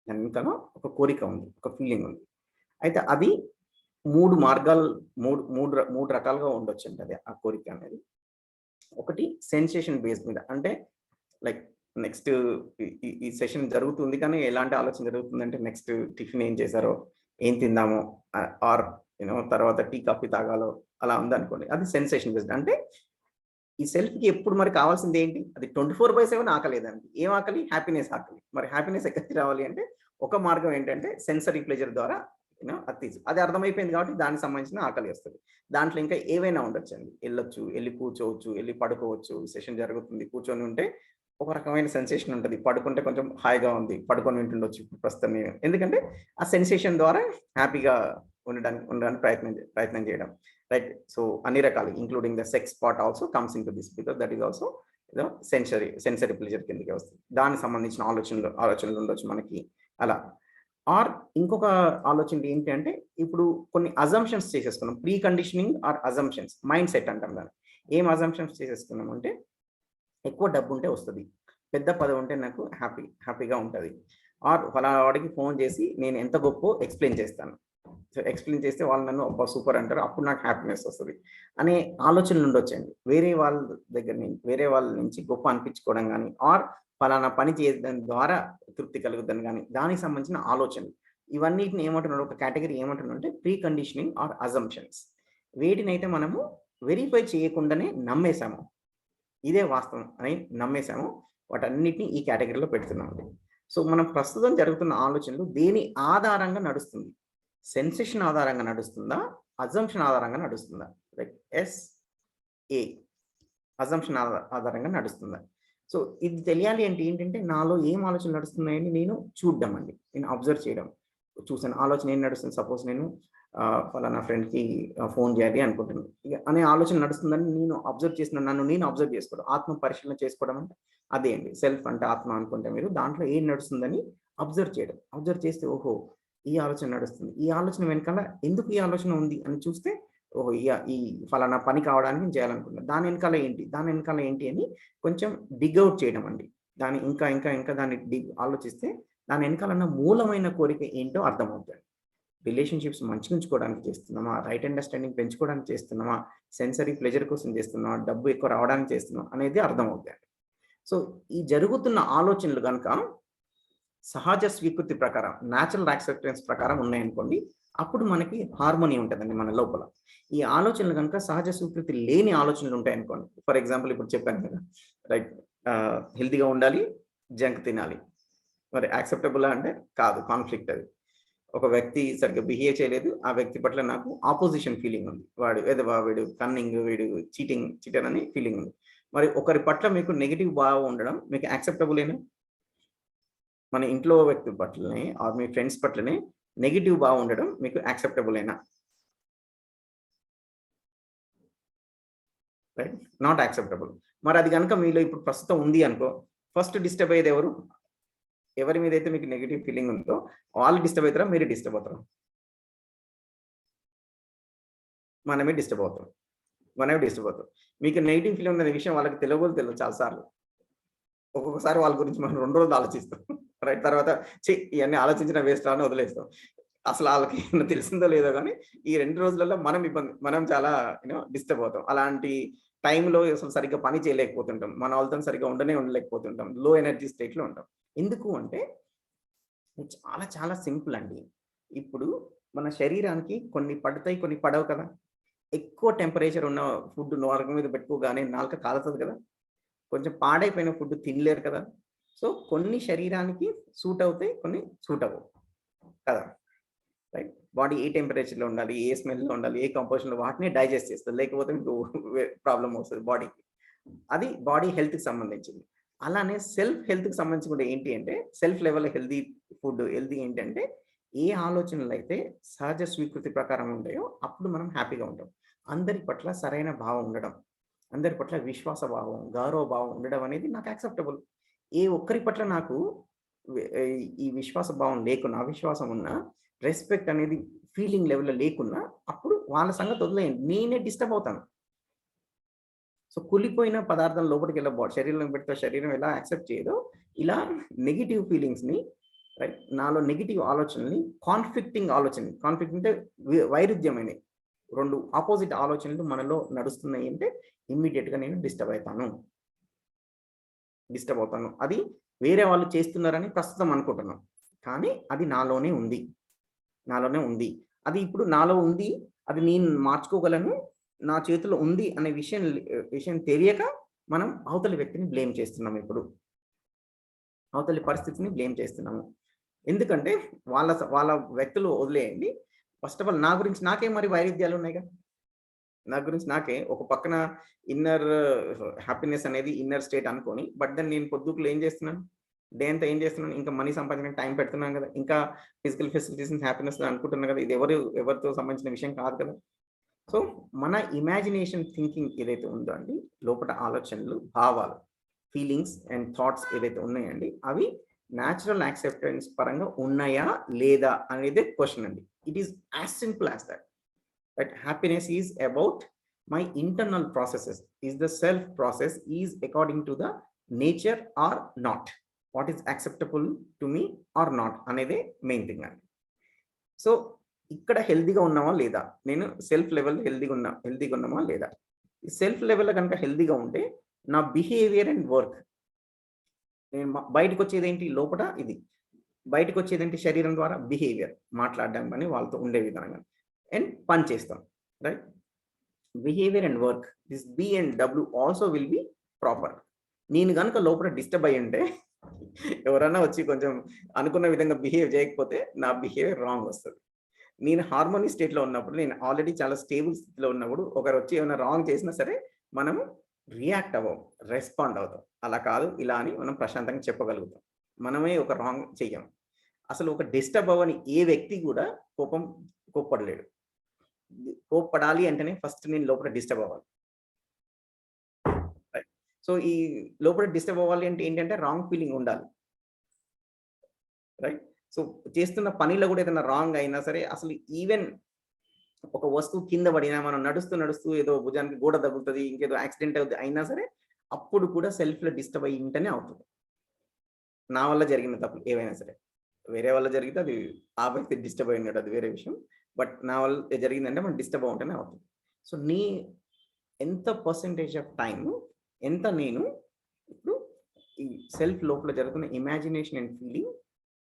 దాని వెనకాల ఒక కోరిక ఉంది, ఒక ఫీలింగ్ ఉంది. అయితే అది మూడు రకాలుగా ఉండొచ్చండి. అది ఆ కోరిక అనేది ఒకటి సెన్సేషన్ బేస్ మీద, అంటే లైక్ నెక్స్ట్ ఈ సెషన్ జరుగుతుంది కానీ ఎలాంటి ఆలోచన జరుగుతుందంటే నెక్స్ట్ టిఫిన్ ఏం చేశారో, ఏం తిందామో, ఆర్ తర్వాత టీ కాఫీ తాగాలో అలా ఉందనుకోండి. అది సెన్సేషన్ బేస్డ్. అంటే ఈ సెల్ఫ్కి ఎప్పుడు మరి కావాల్సింది ఏంటి? అది 24/7 ఆకలేదండి. ఏం ఆకలి? హ్యాపీనెస్ ఆకలి. మరి హ్యాపీనెస్ ఎక్కడికి రావాలి అంటే ఒక మార్గం ఏంటంటే సెన్సరీ ప్లెజర్ ద్వారా అది అర్థమైపోయింది కాబట్టి దానికి సంబంధించిన ఆకలి వస్తుంది. దాంట్లో ఇంకా ఏవైనా ఉండొచ్చండి. వెళ్ళొచ్చు, వెళ్ళి కూర్చోవచ్చు, వెళ్ళి పడుకోవచ్చు. సెషన్ జరుగుతుంది, కూర్చొని ఉంటే ఒక రకమైన సెన్సేషన్ ఉంటుంది. పడుకుంటే కొంచెం హాయిగా ఉంది, పడుకొని వింటుండొచ్చు ప్రస్తుతం. ఎందుకంటే ఆ సెన్సేషన్ ద్వారా హ్యాపీగా ఉండడానికి ప్రయత్నం చేయడం. రైట్. సో అన్ని రకాలు including the sex part also comes in to this, because that is also sensory pleasure కిందకి వస్తుంది. దానికి సంబంధించిన ఆలోచనలు ఉండొచ్చు మనకి అలా. ఆర్ ఇంకొక ఆలోచన ఏంటి అంటే ఇప్పుడు కొన్ని అజంప్షన్స్ చేసేసుకున్నాం. Preconditioning or assumptions, mindset అంటాం దాన్ని. ఏం అజంప్షన్స్ చేసేసుకున్నాం అంటే ఎక్కువ డబ్బు ఉంటే వస్తుంది, పెద్ద పదవి ఉంటే నాకు హ్యాపీగా ఉంటుంది, ఆర్ వాడికి ఫోన్ చేసి నేను ఎంత గొప్ప ఎక్స్ప్లెయిన్ చేస్తాను. సో ఎక్స్ప్లెయిన్ చేస్తే వాళ్ళు నన్ను అబ్బా సూపర్ అంటారు, అప్పుడు నాకు హ్యాపీనెస్ వస్తుంది అనే ఆలోచనలు ఉండొచ్చండి. వేరే వాళ్ళ నుంచి గొప్ప అనిపించుకోవడం కానీ, ఆర్ ఫలానా పని చేయడం ద్వారా తృప్తి కలుగుతుంది కానీ, దానికి సంబంధించిన ఆలోచనలు. ఇవన్నిటిని ఏమంటున్నాడు, ఒక కేటగిరీ ఏమంటున్నాడు అంటే ప్రీ కండిషనింగ్ ఆర్ అజంప్షన్స్. వేటినైతే మనము వెరిఫై చేయకుండానే నమ్మేశాము, ఇదే వాస్తవం అని నమ్మేశాము, వాటన్నిటిని ఈ కేటగిరీలో పెడుతున్నామండి. సో మనం ప్రస్తుతం జరుగుతున్న ఆలోచనలు దేని ఆధారంగా నడుస్తుంది? సెన్సేషన్ ఆధారంగా నడుస్తుందా, అజంప్షన్ ఆధారంగా నడుస్తుందా? లైక్ SA అజంప్షన్ ఆధారంగా నడుస్తుందా? సో ఇది తెలియాలి అంటే ఏంటంటే నాలో ఏం ఆలోచన నడుస్తున్నాయని నేను చూడడం అండి, నేను అబ్జర్వ్ చేయడం. చూసాను ఆలోచన ఏం నడుస్తుంది, సపోజ్ నేను ఫలానా ఫ్రెండ్కి ఫోన్ చేయాలి అనుకుంటున్నాను అనే ఆలోచన నడుస్తుందని నేను అబ్జర్వ్ చేస్తున్నాను. నన్ను నేను అబ్జర్వ్ చేసుకోవడం, ఆత్మ పరిశీలన చేసుకోవడం అంటే అదే అండి. సెల్ఫ్ అంటే ఆత్మ అనుకుంటే మీరు దాంట్లో ఏం నడుస్తుందని అబ్జర్వ్ చేయడం. అబ్జర్వ్ చేస్తే ఓహో ఈ ఆలోచన నడుస్తుంది, ఈ ఆలోచన వెనకాల ఎందుకు ఈ ఆలోచన ఉంది అని చూస్తే ఓహో ఈ ఫలానా పని కావడానికి నేను చేయాలనుకుంటున్నాను, దాని వెనకాల ఏంటి అని కొంచెం డిగ్అవుట్ చేయడం అండి. దాన్ని ఇంకా దాన్ని ఆలోచిస్తే దాని వెనకాలన్న మూలమైన కోరిక ఏంటో అర్థమవుతుంది. రిలేషన్షిప్స్ మంచి ఉంచుకోవడానికి చేస్తున్నామా, రైట్ అండర్స్టాండింగ్ పెంచుకోవడానికి చేస్తున్నామా, సెన్సరీ ప్లెజర్ కోసం చేస్తున్నామా, డబ్బు ఎక్కువ రావడానికి చేస్తున్నామా అనేది అర్థమవుతుంది. సో ఈ జరుగుతున్న ఆలోచనలు కనుక సహజ స్వీకృతి ప్రకారం, న్యాచురల్ యాక్సెప్టెన్స్ ప్రకారం ఉన్నాయనుకోండి, అప్పుడు మనకి హార్మోనీ ఉంటుందండి మన లోపల. ఈ ఆలోచనలు కనుక సహజ స్వీకృతి లేని ఆలోచనలు ఉంటాయనుకోండి, ఫర్ ఎగ్జాంపుల్ ఇప్పుడు చెప్పాను కదా, రైట్, హెల్తీగా ఉండాలి, జంక్ తినాలి, మరి యాక్సెప్టబుల్ అంటే కాదు, కాన్ఫ్లిక్ట్ అది. ఒక వ్యక్తి సరిగ్గా బిహేవ్ చేయలేదు, ఆ వ్యక్తి పట్ల నాకు ఆపోజిషన్ ఫీలింగ్ ఉంది, వీడు కన్నింగ్, వీడు చీటర్ అని ఫీలింగ్ ఉంది. మరి ఒకరి పట్ల మీకు నెగిటివ్ భావం ఉండడం మీకు యాక్సెప్టబుల్ ఏనా? మన ఇంట్లో వ్యక్తి పట్లనే ఆర్ మీ ఫ్రెండ్స్ పట్లనే నెగిటివ్ భావం ఉండడం మీకు యాక్సెప్టబుల్ అయినా? Right, not acceptable. మరి అది కనుక మీలో ఇప్పుడు ప్రస్తుతం ఉంది అనుకో, ఫస్ట్ డిస్టర్బ్ అయ్యేది ఎవరు? ఎవరి మీద అయితే మీకు నెగిటివ్ ఫీలింగ్ ఉందో వాళ్ళు డిస్టర్బ్ అవుతారా, మీరు డిస్టర్బ్ అవుతారా? మనమే డిస్టర్బ్ అవుతాం. మీకు నెగిటివ్ ఫీలింగ్ ఉన్న విషయం వాళ్ళకి తెలియదు చాలాసార్లు. ఒక్కొక్కసారి వాళ్ళ గురించి మనం 2 రోజులు ఆలోచిస్తాం, రైట్. తర్వాత ఇవన్నీ ఆలోచించిన వేస్ట్ అని వదిలేస్తాం. అసలు వాళ్ళకి తెలిసిందో లేదో కానీ ఈ 2 రోజులలో మనం చాలా డిస్టర్బ్ అవుతాం. అలాంటి టైంలో అసలు సరిగ్గా పని చేయలేకపోతుంటాం, మన వాళ్ళతో సరిగ్గా ఉండలేకపోతుంటాం, లో ఎనర్జీ స్టేట్లో ఉంటాం. ఎందుకు అంటే చాలా చాలా సింపుల్ అండి. ఇప్పుడు మన శరీరానికి కొన్ని పడతాయి, కొన్ని పడవు కదా. ఎక్కువ టెంపరేచర్ ఉన్న ఫుడ్ నాలుక మీద పెట్టుకోగానే నాలుక కాలుతుంది కదా. కొంచెం పాడైపోయిన ఫుడ్ తినలేరు కదా. సో కొన్ని శరీరానికి సూట్ అవుతాయి, కొన్ని సూట్ అవ్వవు కదా, రైట్. బాడీ ఏ టెంపరేచర్లో ఉండాలి, ఏ స్మెల్లో ఉండాలి, ఏ కంపోజిషన్లో, వాటిని డైజెస్ట్ చేస్తుంది, లేకపోతే మీకు ప్రాబ్లం వస్తుంది బాడీకి. అది బాడీ హెల్త్కి సంబంధించింది. అలానే సెల్ఫ్ హెల్త్కి సంబంధించి కూడా ఏంటి అంటే, self level healthy food, healthy ఏంటంటే ఏ ఆలోచనలు అయితే సహజ స్వీకృతి ప్రకారం ఉంటాయో అప్పుడు మనం హ్యాపీగా ఉంటాం. అందరి పట్ల సరైన భావం ఉండడం, అందరి పట్ల విశ్వాస భావం, గౌరవ భావం ఉండడం అనేది నాకు యాక్సెప్టబుల్. ఏ ఒక్కరి పట్ల నాకు ఈ విశ్వాస భావం లేకున్నా, అవిశ్వాసం ఉన్నా, రెస్పెక్ట్ అనేది ఫీలింగ్ లెవెల్లో లేకున్నా, అప్పుడు వాళ్ళ సంగతి వదిలేయండి, నేనే డిస్టర్బ్ అవుతాను. సో కులిపోయిన పదార్థం లోపలికి శరీరంలో పెడితే శరీరం ఎలా యాక్సెప్ట్ చేయదో, ఇలా నెగిటివ్ ఫీలింగ్స్ని, రైట్, నాలో నెగిటివ్ ఆలోచనల్ని, కాన్ఫ్లిక్ట్ అంటే వైరుధ్యమైనవి, 2 ఆపోజిట్ ఆలోచనలు మనలో నడుస్తున్నాయి అంటే ఇమ్మీడియట్గా నేను డిస్టర్బ్ అవుతాను. అది వేరే వాళ్ళు చేస్తున్నారని ప్రస్తుతం అనుకుంటున్నాం, కానీ అది నాలోనే ఉంది. అది ఇప్పుడు నాలో ఉంది, అది నేను మార్చుకోగలను, నా చేతిలో ఉంది అనే విషయం తెలియక మనం అవతలి వ్యక్తిని బ్లేమ్ చేస్తున్నాం. ఇప్పుడు అవతలి పరిస్థితిని బ్లేమ్ చేస్తున్నాము. ఎందుకంటే వాళ్ళ వ్యక్తులు వదిలేయండి. ఫస్ట్ ఆఫ్ ఆల్ నా గురించి నాకే మరి వైరుధ్యాలు ఉన్నాయిగా. నా గురించి నాకే ఒక పక్కన ఇన్నర్ హ్యాపీనెస్ అనేది ఇన్నర్ స్టేట్ అనుకోని, బట్ దెన్ నేను పొద్దుకులు ఏం చేస్తున్నాను, డే అంతా ఏం చేస్తున్నాను, ఇంకా మనీ సంపాదించడానికి టైం పెడుతున్నాను కదా, ఇంకా ఫిజికల్ ఫెసిలిటీస్ హ్యాపీనెస్ అనుకుంటున్నాను కదా. ఇది ఎవరితో సంబంధించిన విషయం కాదు కదా. సో మన ఇమాజినేషన్ థింకింగ్ ఏదైతే ఉందో అండి, లోపల ఆలోచనలు, భావాలు, ఫీలింగ్స్ అండ్ థాట్స్ ఏదైతే ఉన్నాయండి, అవి న్యాచురల్ యాక్సెప్టెన్స్ పరంగా ఉన్నాయా లేదా అనేది క్వశ్చన్ అండి. It is as simple as that. That happiness is about my internal processes. Is the self process is according to the nature or not? What is acceptable to me or not అనేది main thing అండి. So ఇక్కడ హెల్తీగా ఉన్నామా లేదా, నేను self level హెల్తీగా ఉన్నామా లేదా. ఈ సెల్ఫ్ లెవెల్ కనుక హెల్తీగా ఉంటే నా బిహేవియర్ అండ్ వర్క్, నేను బయటకు వచ్చేది ఏంటి, లోపల ఇది బయటకు వచ్చేది ఏంటి, శరీరం ద్వారా బిహేవియర్, మాట్లాడడం కానీ వాళ్ళతో ఉండే విధానం అండ్ పని చేస్తాం, right. Behaviour and work, this be and W also will be proper. నేను కనుక లోపల డిస్టర్బ్ అయ్యి ఉంటే, ఎవరన్నా వచ్చి కొంచెం అనుకున్న విధంగా బిహేవ్ చేయకపోతే నా బిహేవియర్ రాంగ్ వస్తుంది. నేను హార్మోనీ స్టేట్లో ఉన్నప్పుడు, నేను ఆల్రెడీ చాలా స్టేబుల్ స్థితిలో ఉన్నప్పుడు ఒకరు వచ్చి ఏమైనా రాంగ్ చేసినా సరే మనము రియాక్ట్ అవ్వం, రెస్పాండ్ అవుతాం. అలా కాదు ఇలా అని మనం ప్రశాంతంగా చెప్పగలుగుతాం. మనమే ఒక రాంగ్ చెయ్యం. అసలు ఒక డిస్టర్బ్ అవ్వని ఏ వ్యక్తి కూడా కోప్పడలేడు. కోప్పడాలి అంటేనే ఫస్ట్ నేను లోపల డిస్టర్బ్ అవ్వాలి. సో ఈ లోపల డిస్టర్బ్ అవ్వాలి అంటే ఏంటంటే రాంగ్ ఫీలింగ్ ఉండాలి, రైట్. సో చేస్తున్న పనిలో కూడా ఏదైనా రాంగ్ అయినా సరే, అసలు ఈవెన్ ఒక వస్తువు కింద పడినా, మనం నడుస్తూ ఏదో భుజానికి గోడ తగులుతుంది, ఇంకేదో యాక్సిడెంట్ అవుతుంది అయినా సరే, అప్పుడు కూడా సెల్ఫ్లో డిస్టర్బ్ అయ్యి ఉంటేనే అవుతుంది. నా వల్ల జరిగిన తప్పులు ఏవైనా సరే, వేరే వల్ల జరిగితే అది ఆ వ్యక్తి డిస్టర్బ్ అయినాడు, అది వేరే విషయం. బట్ నా వల్ల జరిగిందంటే మనం డిస్టర్బ్ అవుతూనే అవుతుంది. సో ఎంత పర్సెంటేజ్ ఆఫ్ టైం, ఎంత నేను ఇప్పుడు ఈ సెల్ఫ్ లోపల జరుగుతున్న ఇమాజినేషన్ అండ్ ఫీలింగ్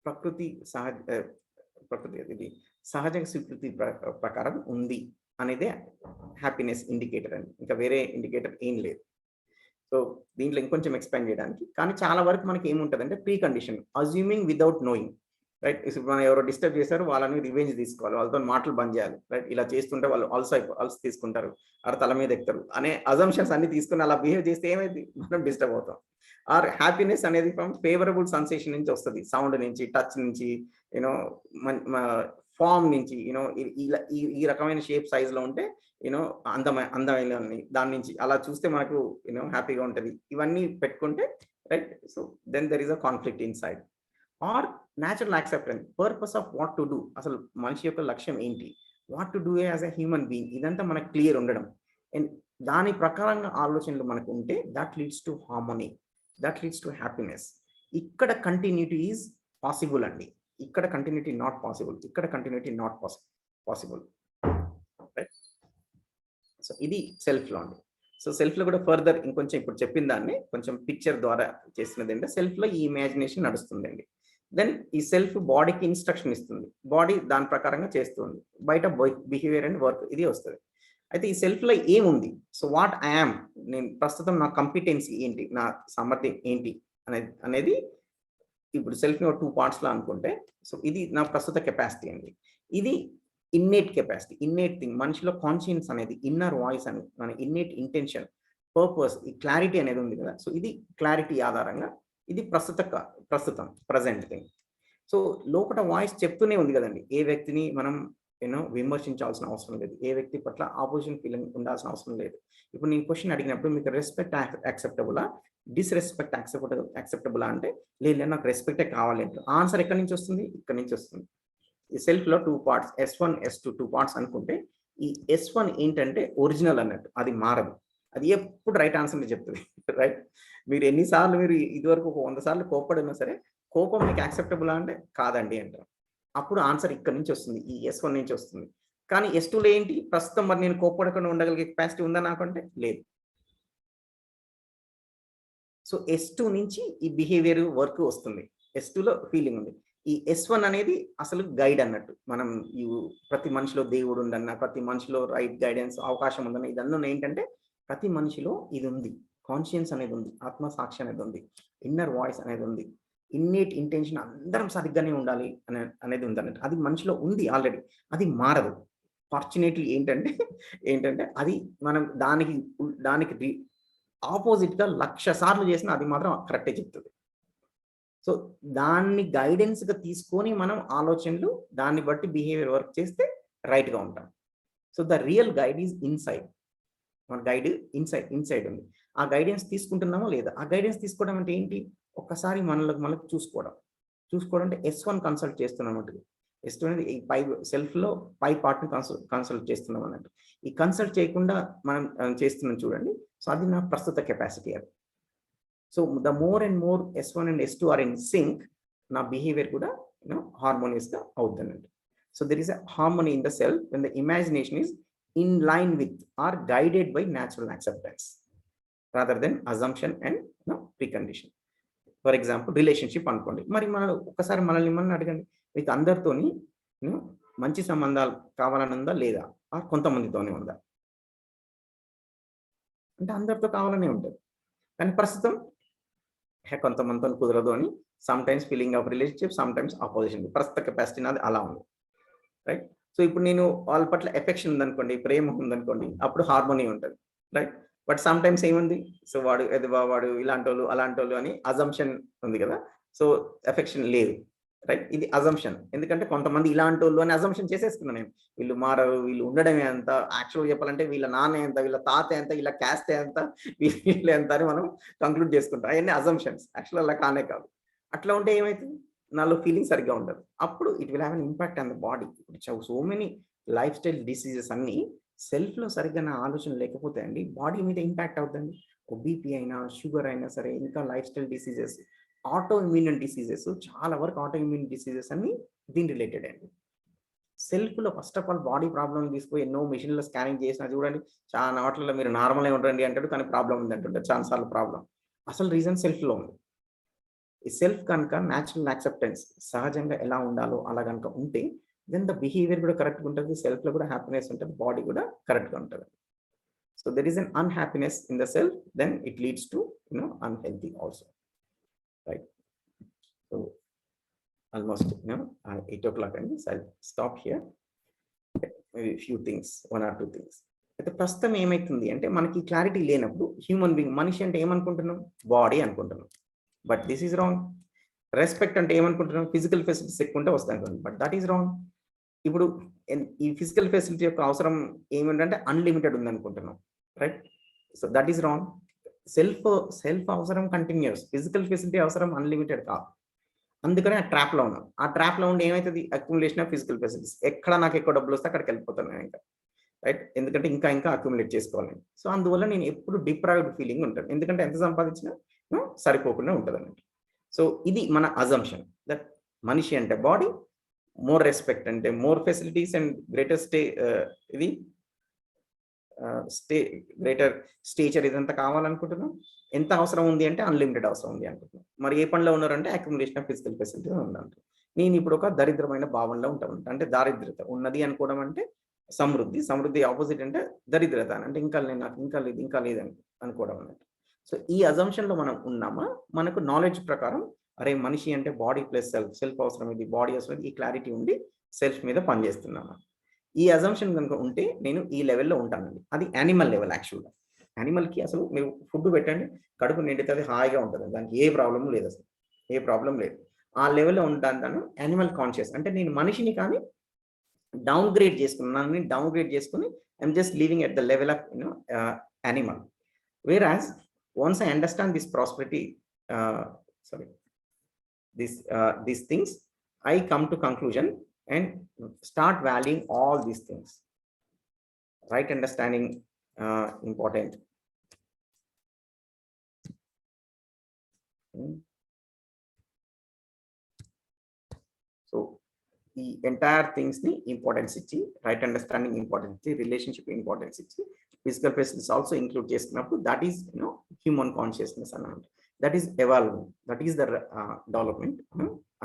ప్రకృతి ఇది సహజ స్వీకృతి ప్రకారం ఉంది అనేదే హ్యాపీనెస్ ఇండికేటర్ అని. ఇంకా వేరే ఇండికేటర్ ఏం లేదు. సో దీంట్లో ఇంకొంచెం ఎక్స్పాండ్ చేయడానికి, కానీ చాలా వరకు మనకి ఏముంటుందంటే pre condition, assuming without knowing, right. ఇప్పుడు మనం ఎవరో డిస్టర్బ్ చేశారు, వాళ్ళని రివెంజ్ తీసుకోవాలి, వాళ్ళతో మాటలు బంద్ చేయాలి, రైట్. ఇలా చేస్తుంటే వాళ్ళు అల్స్ తీసుకుంటారు, అలా తల మీద ఎక్కుతారు అనే అజంప్షన్స్ అన్ని తీసుకుని అలా బిహేవ్ చేస్తే ఏమైంది, మనం డిస్టర్బ్ అవుతాం. ఆర్ హ్యాపీనెస్ అనేది ఫ్రమ్ ఫేవరబుల్ సెన్సేషన్ నుంచి వస్తుంది, సౌండ్ నుంచి, టచ్ నుంచి, యూనో ఫామ్ నుంచి, యూనో ఈ రకమైన షేప్ సైజ్ లో ఉంటే యూనో అందమైన దాని నుంచి అలా చూస్తే మనకు యూనో హ్యాపీగా ఉంటుంది. ఇవన్నీ పెట్టుకుంటే, right. So then there is a conflict inside. Or natural acceptance, purpose of what to do, అసలు మనిషి యొక్క లక్ష్యం ఏంటి, what to do as a human being, ఇదంతా మనకు క్లియర్ ఉండడం. అండ్ దాని ప్రకారంగా ఆలోచనలు మనకు ఉంటే that leads to harmony, that leads to happiness. ఇక్కడ కంటిన్యూటీ ఈజ్ పాసిబుల్ అండి, ఇక్కడ కంటిన్యూటీ నాట్ పాసిబుల్, ఇక్కడ continuity not possible, right. So ఇది సెల్ఫ్లో అండి. సో సెల్ఫ్లో కూడా ఫర్దర్ ఇంకొంచెం ఇప్పుడు చెప్పిన దాన్ని కొంచెం పిక్చర్ ద్వారా చేసినది అంటే సెల్ఫ్లో ఈ ఇమాజినేషన్ నడుస్తుందండి. దెన్ ఈ సెల్ఫ్ బాడీకి ఇన్స్ట్రక్షన్ ఇస్తుంది, బాడీ దాని ప్రకారంగా చేస్తుంది, బయట బిహేవియర్ అండ్ వర్క్ ఇది వస్తుంది. అయితే ఈ సెల్ఫ్లో ఏముంది, సో వాట్ ఐఎమ్, నేను ప్రస్తుతం నా కంపిటెన్సీ ఏంటి, నా సామర్థ్యం ఏంటి అనేది ఇప్పుడు సెల్ఫ్ని 2 పార్ట్స్లో అనుకుంటే, సో ఇది నా ప్రస్తుత కెపాసిటీ అండి. ఇది ఇన్నేట్ కెపాసిటీ, ఇన్నేట్ థింగ్, మనిషిలో కాన్షియన్స్ అనేది, ఇన్నర్ వాయిస్ అని, మన ఇన్నేట్ ఇంటెన్షన్, పర్పస్, ఈ క్లారిటీ అనేది ఉంది కదా. సో ఇది క్లారిటీ ఆధారంగా ఇది ప్రస్తుతం ప్రజెంట్ థింగ్. సో లోపల వాయిస్ చెప్తూనే ఉంది కదండి, ఏ వ్యక్తిని మనం విమర్శించాల్సిన అవసరం లేదు, ఏ వ్యక్తి పట్ల ఆపోజిషన్ ఫీలింగ్ ఉండాల్సిన అవసరం లేదు. ఇప్పుడు నేను క్వశ్చన్ అడిగినప్పుడు మీకు రెస్పెక్ట్ యాక్సెప్టబులా, డిస్రెస్పెక్ట్ యాక్సెప్టబులా అంటే లేదు నాకు రెస్పెక్టే కావాలి అంటే ఆన్సర్ ఎక్కడి నుంచి వస్తుంది, ఇక్కడ నుంచి వస్తుంది. ఈ సెల్ఫ్లో 2 పార్ట్స్, S1 S2 2 పార్ట్స్ అనుకుంటే, ఈ S1 ఏంటంటే ఒరిజినల్ అన్నట్టు, అది మారదు, అది ఎప్పుడు రైట్ ఆన్సర్ని చెప్తుంది, రైట్. మీరు ఎన్నిసార్లు మీరు ఇదివరకు 100 సార్లు కోప్పడినా సరే, కోపం మీకు యాక్సెప్టబులా అంటే కాదండి అంటారు, అప్పుడు ఆన్సర్ ఇక్కడ నుంచి వస్తుంది, ఈ S1 నుంచి వస్తుంది. కానీ S2లో ఏంటి, ప్రస్తుతం మరి నేను కోప్పడకుండా ఉండగలిగే కెపాసిటీ ఉందా నాకంటే లేదు. సో S2 నుంచి ఈ బిహేవియర్ వర్క్ వస్తుంది, S2లో ఫీలింగ్ ఉంది. ఈ S1 అనేది అసలు గైడ్ అన్నట్టు, మనం ప్రతి మనిషిలో దేవుడు ఉందన్న, ప్రతి మనిషిలో రైట్ గైడెన్స్ అవకాశం ఉందన్న, ఇదన్నీ ఏంటంటే ప్రతి మనిషిలో ఇది ఉంది, కాన్షియన్స్ అనేది ఉంది, ఆత్మసాక్షి అనేది ఉంది, ఇన్నర్ వాయిస్ అనేది ఉంది, ఇన్నేట్ ఇంటెన్షన్ అందరం సరిగ్గానే ఉండాలి అనేది ఉంది అన్నట్టు, అది మనిషిలో ఉంది ఆల్రెడీ, అది మారదు. ఫార్చునేట్లీ ఏంటంటే అది మనం దానికి ఆపోజిట్గా 1,00,000 సార్లు చేసినా అది మాత్రం కరెక్టే చెప్తుంది. సో దాన్ని గైడెన్స్గా తీసుకొని మనం ఆలోచనలు దాన్ని బట్టి బిహేవియర్ వర్క్ చేస్తే రైట్గా ఉంటాం. So the real guide is inside, మన గైడ్ ఇన్సైడ్ ఉంది. ఆ గైడెన్స్ తీసుకుంటున్నామో లేదా, ఆ గైడెన్స్ తీసుకోవడం అంటే ఏంటి, ఒక్కసారి మనకు చూసుకోవడం అంటే S1 కన్సల్ట్ చేస్తున్నాం అన్నట్టు. S2 అనేది ఈ సెల్ఫ్లో పార్ట్ని కన్సల్ట్ చేస్తున్నాం అన్నట్టు. ఈ కన్సల్ట్ చేయకుండా మనం చేస్తున్నాం చూడండి, సో అది నా ప్రస్తుత కెపాసిటీ అది. So the more and more S1 and S2 are in sync, నా బిహేవియర్ కూడా హార్మోనియస్గా అవుతుంది అన్నట్టు. So there is a harmony in the self when the imagination is in line with or guided by natural acceptance rather than assumption and precondition. For example relationship అనుకోండి, మరి ఒక్కసారి మనల్ని అడగండి, మీకు అందరితోని మంచి సంబంధాలు కావాలని ఉందా లేదా, కొంతమందితోనే ఉందా అంటే అందరితో కావాలనే ఉంటుంది, కానీ ప్రస్తుతం కొంతమందితో కుదరదు అని some times feeling of relationship, some times opposition, ప్రస్తుత కెపాసిటీ నాది అలా ఉంది, రైట్. సో ఇప్పుడు నేను వాళ్ళ పట్ల ఎఫెక్షన్ ఉందనుకోండి, ప్రేమ ఉందనుకోండి, అప్పుడు హార్మోనీ ఉంటుంది, రైట్. బట్ సమ్ టైమ్స్ ఏముంది, సో వాడు ఇలాంటి వాళ్ళు అలాంటి వాళ్ళు అని అజంప్షన్ ఉంది కదా, సో ఎఫెక్షన్ లేదు, రైట్. ఇది అజంప్షన్, ఎందుకంటే కొంతమంది ఇలాంటి వాళ్ళు అని అజంప్షన్ చేసేసుకున్నాను నేను, వీళ్ళు మారరు, వీళ్ళు ఉండడమే అంత, యాక్చువల్గా చెప్పాలంటే వీళ్ళ నాన్న ఎంత, వీళ్ళ తాత ఎంత, వీళ్ళ క్యాస్ట్ ఎంత, వీళ్ళు ఎంత అని మనం కంక్లూడ్ చేసుకుంటాం. అవన్నీ అజంప్షన్స్, యాక్చువల్ అలా కానే కాదు. అట్లా ఉంటే ఏమవుతుంది, నాలో ఫీలింగ్ సరిగ్గా ఉండదు, అప్పుడు it will have an impact on the body. So many life style diseases అన్ని సెల్ఫ్లో సరిగ్గా నా ఆలోచన లేకపోతే అండి బాడీ మీద ఇంపాక్ట్ అవుతుంది. బీపీ అయినా, షుగర్ అయినా సరే, ఇంకా life style diseases, auto immune diseases, చాలా వరకు ఆటో ఇమ్యూన్ డిసీజెస్ అన్ని దీని రిలేటెడ్ అండి. సెల్ఫ్లో first of all body problem తీసుకుని ఎన్నో మిషన్లో స్కానింగ్ చేసినా చూడండి, చాలా వాటిలో మీరు నార్మల్గా ఉండండి అంటాడు, కానీ ప్రాబ్లం ఉంది అంటుంటారు చాలాసార్లు. ప్రాబ్లం అసలు రీజన్ సెల్ఫ్లో ఉంది. ఈ సెల్ఫ్ కనుక న్యాచురల్ యాక్సెప్టెన్స్ సహజంగా ఎలా ఉండాలో అలా కనుక ఉంటే దెన్ ద బిహేవియర్ కూడా కరెక్ట్గా ఉంటుంది, సెల్ఫ్లో కూడా హ్యాపీనెస్ ఉంటుంది, బాడీ కూడా కరెక్ట్గా ఉంటుంది. So there is an unhappiness in the self, then it leads to unhealthy also, right? So almost 8 o'clock అండి, so I stop here. Few things, 1 or 2 things. అయితే ప్రస్తుతం ఏమైతుంది అంటే మనకి క్లారిటీ లేనప్పుడు హ్యూమన్ బీయింగ్, మనిషి అంటే ఏమనుకుంటున్నాం? బాడీ అనుకుంటున్నాం. But this is wrong. Respect అంటే ఏమనుకుంటున్నాం? ఫిజికల్ ఫెసిలిటీస్ ఎక్కువ ఉంటే వస్తాయి అనుకుంటున్నాం, బట్ దట్ ఈజ్ రాంగ్. ఇప్పుడు ఈ ఫిజికల్ ఫెసిలిటీ యొక్క అవసరం ఏమిటంటే అన్లిమిటెడ్ ఉంది అనుకుంటున్నాం, right? So that is wrong. Self అవసరం కంటిన్యూస్, ఫిజికల్ ఫెసిలిటీ అవసరం అన్లిమిటెడ్ కాదు. అందుకనే ఆ ట్రాప్లో ఉన్నాం. ఆ ట్రాప్లో ఉండి ఏమవుతుంది? Accumulation of physical facilities. ఎక్కడ నాకు ఎక్కువ డబ్బులు వస్తే అక్కడికి వెళ్ళిపోతాను నేను ఇంకా, రైట్? ఎందుకంటే ఇంకా అక్యుములేట్ చేసుకోవాలని. సో అందువల్ల నేను ఎప్పుడు డిప్రైవ్డ్ ఫీలింగ్ ఉంటాను, ఎందుకంటే ఎంత సంపాదించినా సరిపోకుండా ఉంటుంది అన్నట్టు. సో ఇది మన అజంప్షన్ దట్ మనిషి అంటే బాడీ, మోర్ రెస్పెక్ట్ అంటే more facilities and greater stature ఇదంతా కావాలనుకుంటున్నాం. ఎంత అవసరం ఉంది అంటే అన్లిమిటెడ్ అవసరం ఉంది అనుకుంటున్నాం. మరి ఏ పనిలో ఉన్నారంటే అక్యుములేషన్ ఆఫ్ ఫిజికల్ ఫెసిలిటీ ఉందంట. నేను ఇప్పుడు ఒక దరిద్రమైన భావనలో ఉంటాను, అంటే దారిద్రత ఉన్నది అనుకోవడం అంటే సమృద్ధి ఆపోజిట్ అంటే దరిద్రత అంటే నాకు ఇంకా లేదు అనుకోవడం అన్నట్టు. సో ఈ అజంప్షన్లో మనం ఉన్నామా? మనకు నాలెడ్జ్ ప్రకారం అరే మనిషి అంటే బాడీ ప్లస్ సెల్ఫ్ అవసరం, ఇది బాడీ అవసరం, ఈ క్లారిటీ ఉండి సెల్ఫ్ మీద పనిచేస్తున్నామా? ఈ అజంప్షన్ కనుక ఉంటే నేను ఈ లెవెల్లో ఉంటానండి. అది యానిమల్ లెవెల్. యాక్చువల్గా యానిమల్కి అసలు మీరు ఫుడ్ పెట్టండి, కడుపు నిండితే హాయిగా ఉంటుంది, దానికి ఏ ప్రాబ్లం లేదు, అసలు ఏ ప్రాబ్లం లేదు. ఆ లెవెల్లో ఉంటాను యానిమల్ కాన్షియస్. అంటే నేను మనిషిని కానీ డౌన్ గ్రేడ్ చేసుకుని I'm just living at the level of animal. Whereas once I understand this prosperity, these things, I come to conclusion and start valuing all these things. Right understanding important. So the entire things ni importance ichi, right understanding importance ichi, relationship importance ichi, physical presence also include chestunappudu, that is human consciousness annamata. That is evolving, that is the development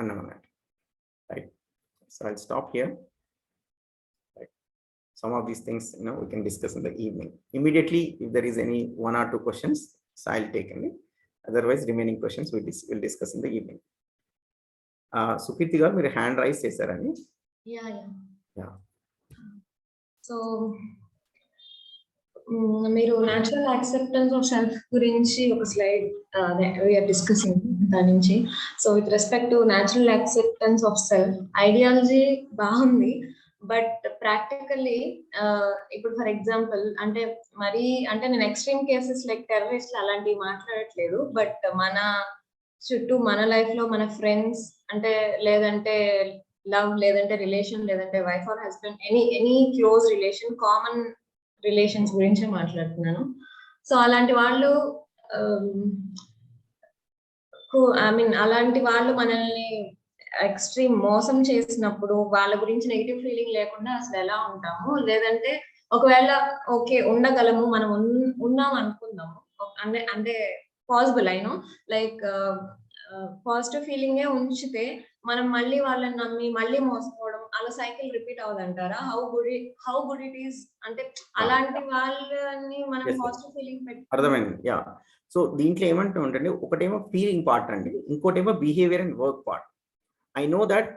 annamata, right? So I'll stop here, right? Some of these things we can discuss in the evening. Immediately if there is any 1 or 2 questions, so I'll take any, otherwise remaining questions we'll discuss in the evening. సుకీర్తి గారు మీరు hand raise చేశారని. So మీరు natural acceptance of self గురించి ఒక slide we are discussing దాని నుంచి. So with respect to natural acceptance of self, ideology బాగుంది, but practically ఇప్పుడు ఫర్ ఎగ్జాంపుల్ అంటే నేను ఎక్స్ట్రీమ్ కేసెస్ లైక్ టెర్రరిస్ట్ అలాంటివి మాట్లాడట్లేదు, బట్ మన చుట్టూ మన లైఫ్ లో మన ఫ్రెండ్స్ అంటే లేదంటే లవ్ లేదంటే రిలేషన్ లేదంటే wife or husband any close relation, common relations గురించి మాట్లాడుతున్నాను. సో అలాంటి వాళ్ళు అలాంటి వాళ్ళు మనల్ని ఎక్స్ట్రీమ్ మోసం చేసినప్పుడు వాళ్ళ గురించి నెగిటివ్ ఫీలింగ్ లేకుండా అసలు ఎలా ఉంటాము? లేదంటే ఒకవేళ ఓకే ఉండగలము, మనం ఉన్నాం అనుకుందాము, అంటే పాసిబుల్ అయినో లైక్ పాజిటివ్ ఫీలింగే ఉంచితే మనం మళ్ళీ వాళ్ళని నమ్మి మళ్ళీ మోసపోవడం అలా సైకిల్ రిపీట్ అవుదంటారా? హౌ గుడ్ ఇట్ ఈస్ అంటే అలాంటి వాళ్ళని మనం పాజిటివ్ ఫీలింగ్ పెట్టి అర్థమైంది. యా, సో దీంట్లో ఏమంటూ ఉంటుంది, ఒకటేమో ఫీలింగ్ పార్ట్ అండి, ఇంకోటేమో behaviour and work part. I know that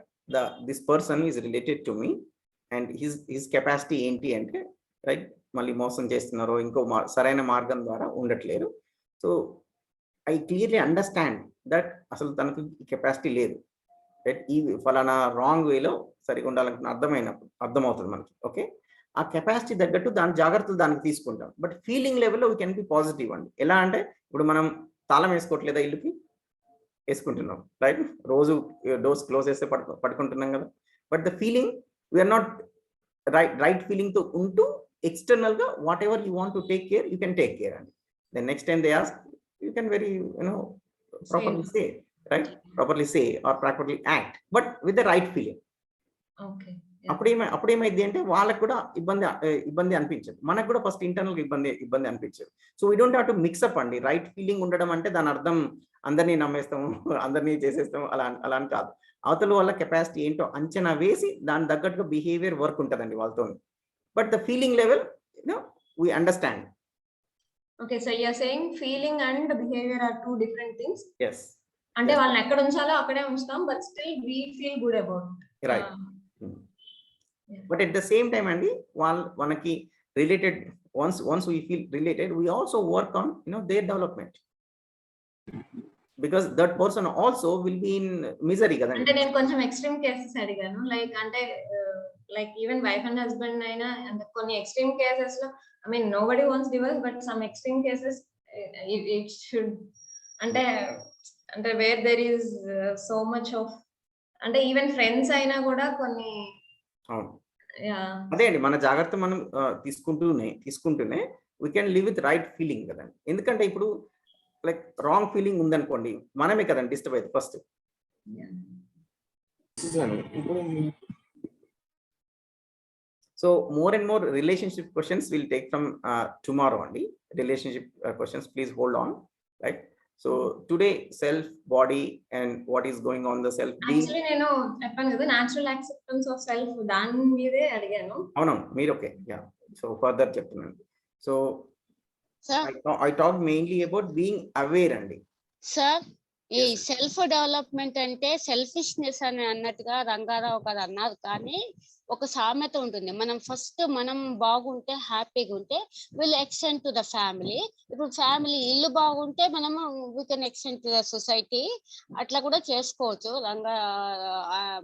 this person is related to me and his capacity ఏంటి అంటే, రైట్, మళ్ళీ మోసం చేస్తున్నారో ఇంకో సరైన మార్గం ద్వారా ఉండట్లేరు. So I clearly understand that అసలు తనకు కెపాసిటీ లేదు, రైట్, ఈ ఫలానా రాంగ్ వేలో సరిగా ఉండాలనుకున్న అర్థమవుతుంది మనకి. ఓకే, ఆ కెపాసిటీ తగ్గట్టు దాని జాగ్రత్తలు దానికి తీసుకుంటాం. బట్ ఫీలింగ్ లెవెల్లో వీ కెన్ బి పాజిటివ్ అండి. ఎలా అంటే ఇప్పుడు మనం తాళం వేసుకోవట్లేదా, ఇల్లుకి వేసుకుంటున్నాం, రైట్, రోజు డోర్స్ క్లోజ్ చేస్తే పడుకుంటున్నాం కదా. But the feeling we're not right ఫీలింగ్తో ఉంటూ ఎక్స్టర్నల్గా whatever you want to take care you can take care అండి. Then next time they ask you can very properly say or properly act, but with the right feeling. Okay. అప్పుడేమైంది అంటే వాళ్ళకి కూడా ఇబ్బంది అనిపించదు, మనకు కూడా ఫస్ట్ ఇంటర్నల్ ఇబ్బంది అనిపించదు. So we don't have to mix-up అండి. రైట్ ఫీలింగ్ ఉండడం అంటే దాని అర్థం అందరినీ నమ్మేస్తాము, అందరినీ చేసేస్తాము అలా అని కాదు. అవతల వాళ్ళ కెపాసిటీ ఏంటో అంచనా వేసి దాని తగ్గట్టుగా బిహేవియర్ వర్క్ ఉంటుందండి వాళ్ళతో. But the feeling level we understand. Okay, so you're saying feeling and behavior are two different things. Yes. అంటే వాళ్ళని ఎక్కడ ఉంచాలో అక్కడే ఉంచుతాం, but still we feel good about it. Right. But at the same time అండి మనకి related, once we feel related, we also work on their development, because that person also will be in misery కదండి. అంటే నేను కొంచెం extreme cases అడిగాను, like అంటే like even wife and husband అయినా కొన్ని ఎక్స్ట్రీమ్ కేసెస్ లో I mean nobody wants divorce, but some extreme cases it should అంటే where there is so much of అంటే ఈవెన్ ఫ్రెండ్స్ అయినా కూడా కొన్ని అదే అండి, మన జాగ్రత్త మనం తీసుకుంటూనే we can live with right feeling కదండి. ఎందుకంటే ఇప్పుడు లైక్ రాంగ్ ఫీలింగ్ ఉందనుకోండి, మనమే కదండి డిస్టర్బ్ అవుతుంది first. So more and more relationship questions we'll take from tomorrow only. Relationship questions, please hold on, right? So today self, body, and what is going on the self being. Actually నేను చెప్పాను కదా natural acceptance of self, దాని మీదే అడిగాను. అవును, మీరు okay. Yeah, so further చెప్తున్నాను. So I talked mainly about being aware అండి. సార్ ఈ సెల్ఫ్ డెవలప్మెంట్ అంటే సెల్ఫిష్నెస్ అని అన్నట్టుగా రంగారావు గారు అన్నారు, కానీ ఒక సామెత ఉంటుంది, మనం బాగుంటే హ్యాపీగా ఉంటే will extend to the family. ఇప్పుడు ఫ్యామిలీ ఇల్లు బాగుంటే మనము we can extend to the society. అట్లా కూడా చేసుకోవచ్చు.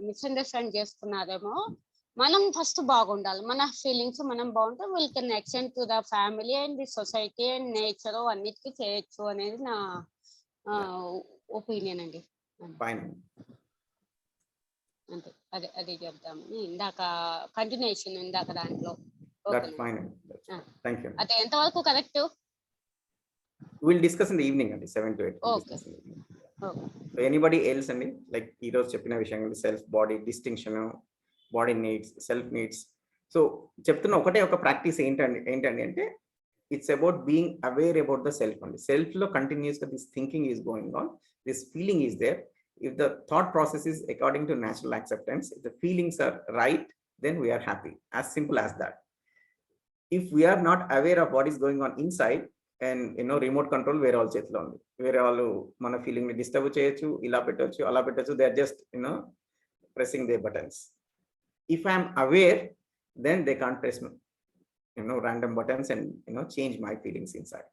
మిస్అండర్స్టాండ్ చేసుకున్నారేమో. మనం ఫస్ట్ బాగుండాలి, మన ఫీలింగ్స్ మనం బాగుంటే will can extend to the family and the society and nature అన్నిటికీ చేయొచ్చు అనేది నా ఒపీనియన్ అండి. అంతే, అదే చెప్తామని ఇందాక కంటిన్యూషన్ ఇందాక దాంట్లో. అదే ఎంతవరకు correct will discuss in the evening అండి, 7 to 8. Okay. So anybody else అండి, లైక్ ఈ రోజు చెప్పిన విషయం అండి, self body distinction, body needs, self needs. So చెప్తున్న ఒక ప్రాక్టీస్ ఏంటండి అంటే it's about being aware about the self only. Self lo continuously this thinking is going on, this feeling is there. If the thought process is according to natural acceptance, if the feelings are right, then we are happy. As simple as that. If we are not aware of what is going on inside, and remote control వేరే వాళ్ళ చేతిలో ఉంది, వేరే వాళ్ళు మన feeling ని disturb చేయొచ్చు, ఇలా పెట్టొచ్చు అలా పెట్టొచ్చు, they are just pressing their buttons. If I am aware, then they can't press random buttons and change my feelings inside.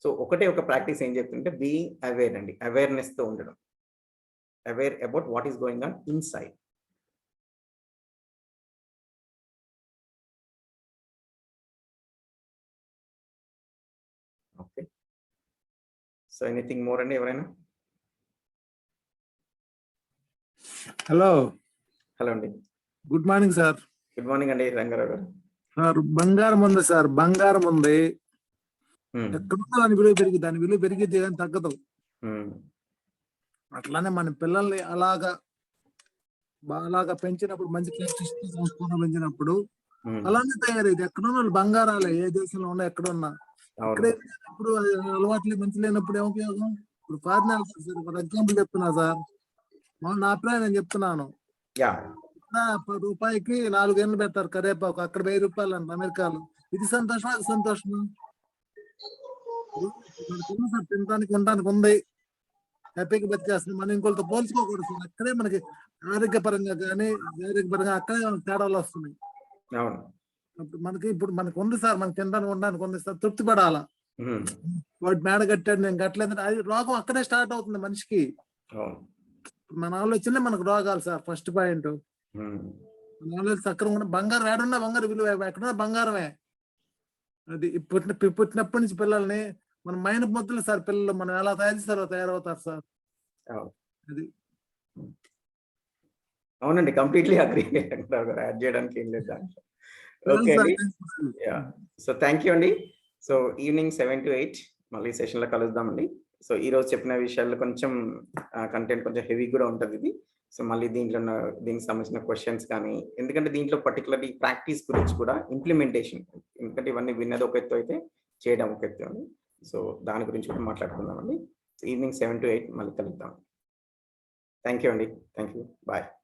So ఒక ప్రాక్టీస్ ఏం చెప్తుంటే బీయింగ్ అవేర్ అండి, అవేర్నెస్ తో ఉండడం, aware about what is going on inside. Okay, so anything more అండి ఎవరైనా? Hello అండి, good morning sir. Good morning అండి రంగారావు గారు. సార్ బంగారం ఉంది సార్, బంగారం ఉంది, ఎక్కడున్నా దాని విలువ పెరిగిద్ది కానీ తగ్గదు. అట్లానే మన పిల్లల్ని అలాగా పెంచినప్పుడు మంచి సంస్కృతి పెంచినప్పుడు అలానే తయారైంది. ఎక్కడున్న బంగారాలే, ఏ దేశంలో ఉన్నా ఎక్కడున్నా. ఇప్పుడు అలవాట్లు మంచి లేనప్పుడు ఏం ఉపయోగం? ఇప్పుడు ఫారినర్ ఫర్ ఎగ్జాంపుల్ చెప్తున్నా సార్, నా అభిప్రాయం నేను చెప్తున్నాను. రూపాయికి 4 ఏళ్ళు పెడతారు కరేపాకు, అక్కడ 1000 రూపాయలు అంట అమెరికాలో. ఇది సంతోషమా? అది సంతోషమా? తినడానికి ఉండడానికి ఉంది, హ్యాపీగా బతికేస్తుంది. మనం ఇంకొకరితో పోల్చుకోకూడదు. అక్కడే మనకి ఆరోగ్యపరంగా కానీ శారీరకపరంగా అక్కడే మనకి తేడాలు వస్తున్నాయి. ఇప్పుడు మనకి ఉంది సార్, మనకి తినడానికి ఉండడానికి ఉంది సార్, తృప్తి పడాలా. వాడు మేడ కట్టాడు నేను కట్టలేదు, అది రోగం అక్కడే స్టార్ట్ అవుతుంది మనిషికి. మన ఆలోచనలే మనకు రోగాలు సార్. ఫస్ట్ పాయింట్ సక్రమంగా బంగారం ఏడున్నా బంగారు విలువ, ఎక్కడున్నా బంగారమే. అది పుట్టినప్పటి నుంచి పిల్లల్ని మన మైండ్ ముద్దలు సార్. పిల్లలు మనం ఎలా తయారవుతారు సార్. అది అవునండి, కంప్లీట్లీ అగ్రీ. యాడ్ చేయడానికి ఏం లేదు దాంట్లో. ఓకే అండి, సో థ్యాంక్ యూ అండి. సో ఈవినింగ్ 7 to 8 మళ్ళీ సెషన్ లో కలుద్దామండి. సో ఈ రోజు చెప్పిన విషయాల్లో కొంచెం కంటెంట్ కొంచెం హెవీ కూడా ఉంటుంది ఇది. సో మళ్ళీ దీనికి సంబంధించిన క్వశ్చన్స్ కానీ, ఎందుకంటే దీంట్లో పర్టికులర్లీ ప్రాక్టీస్ గురించి కూడా ఇంప్లిమెంటేషన్, ఎందుకంటే ఇవన్నీ విన్నది ఒక ఎత్తు అయితే చేయడం ఒక ఎత్తు అండి. సో దాని గురించి కూడా మాట్లాడుకుందామండి. ఈవినింగ్ 7 to 8 మళ్ళీ కలుద్దాం. థ్యాంక్ యూ అండి. Thank you. బాయ్.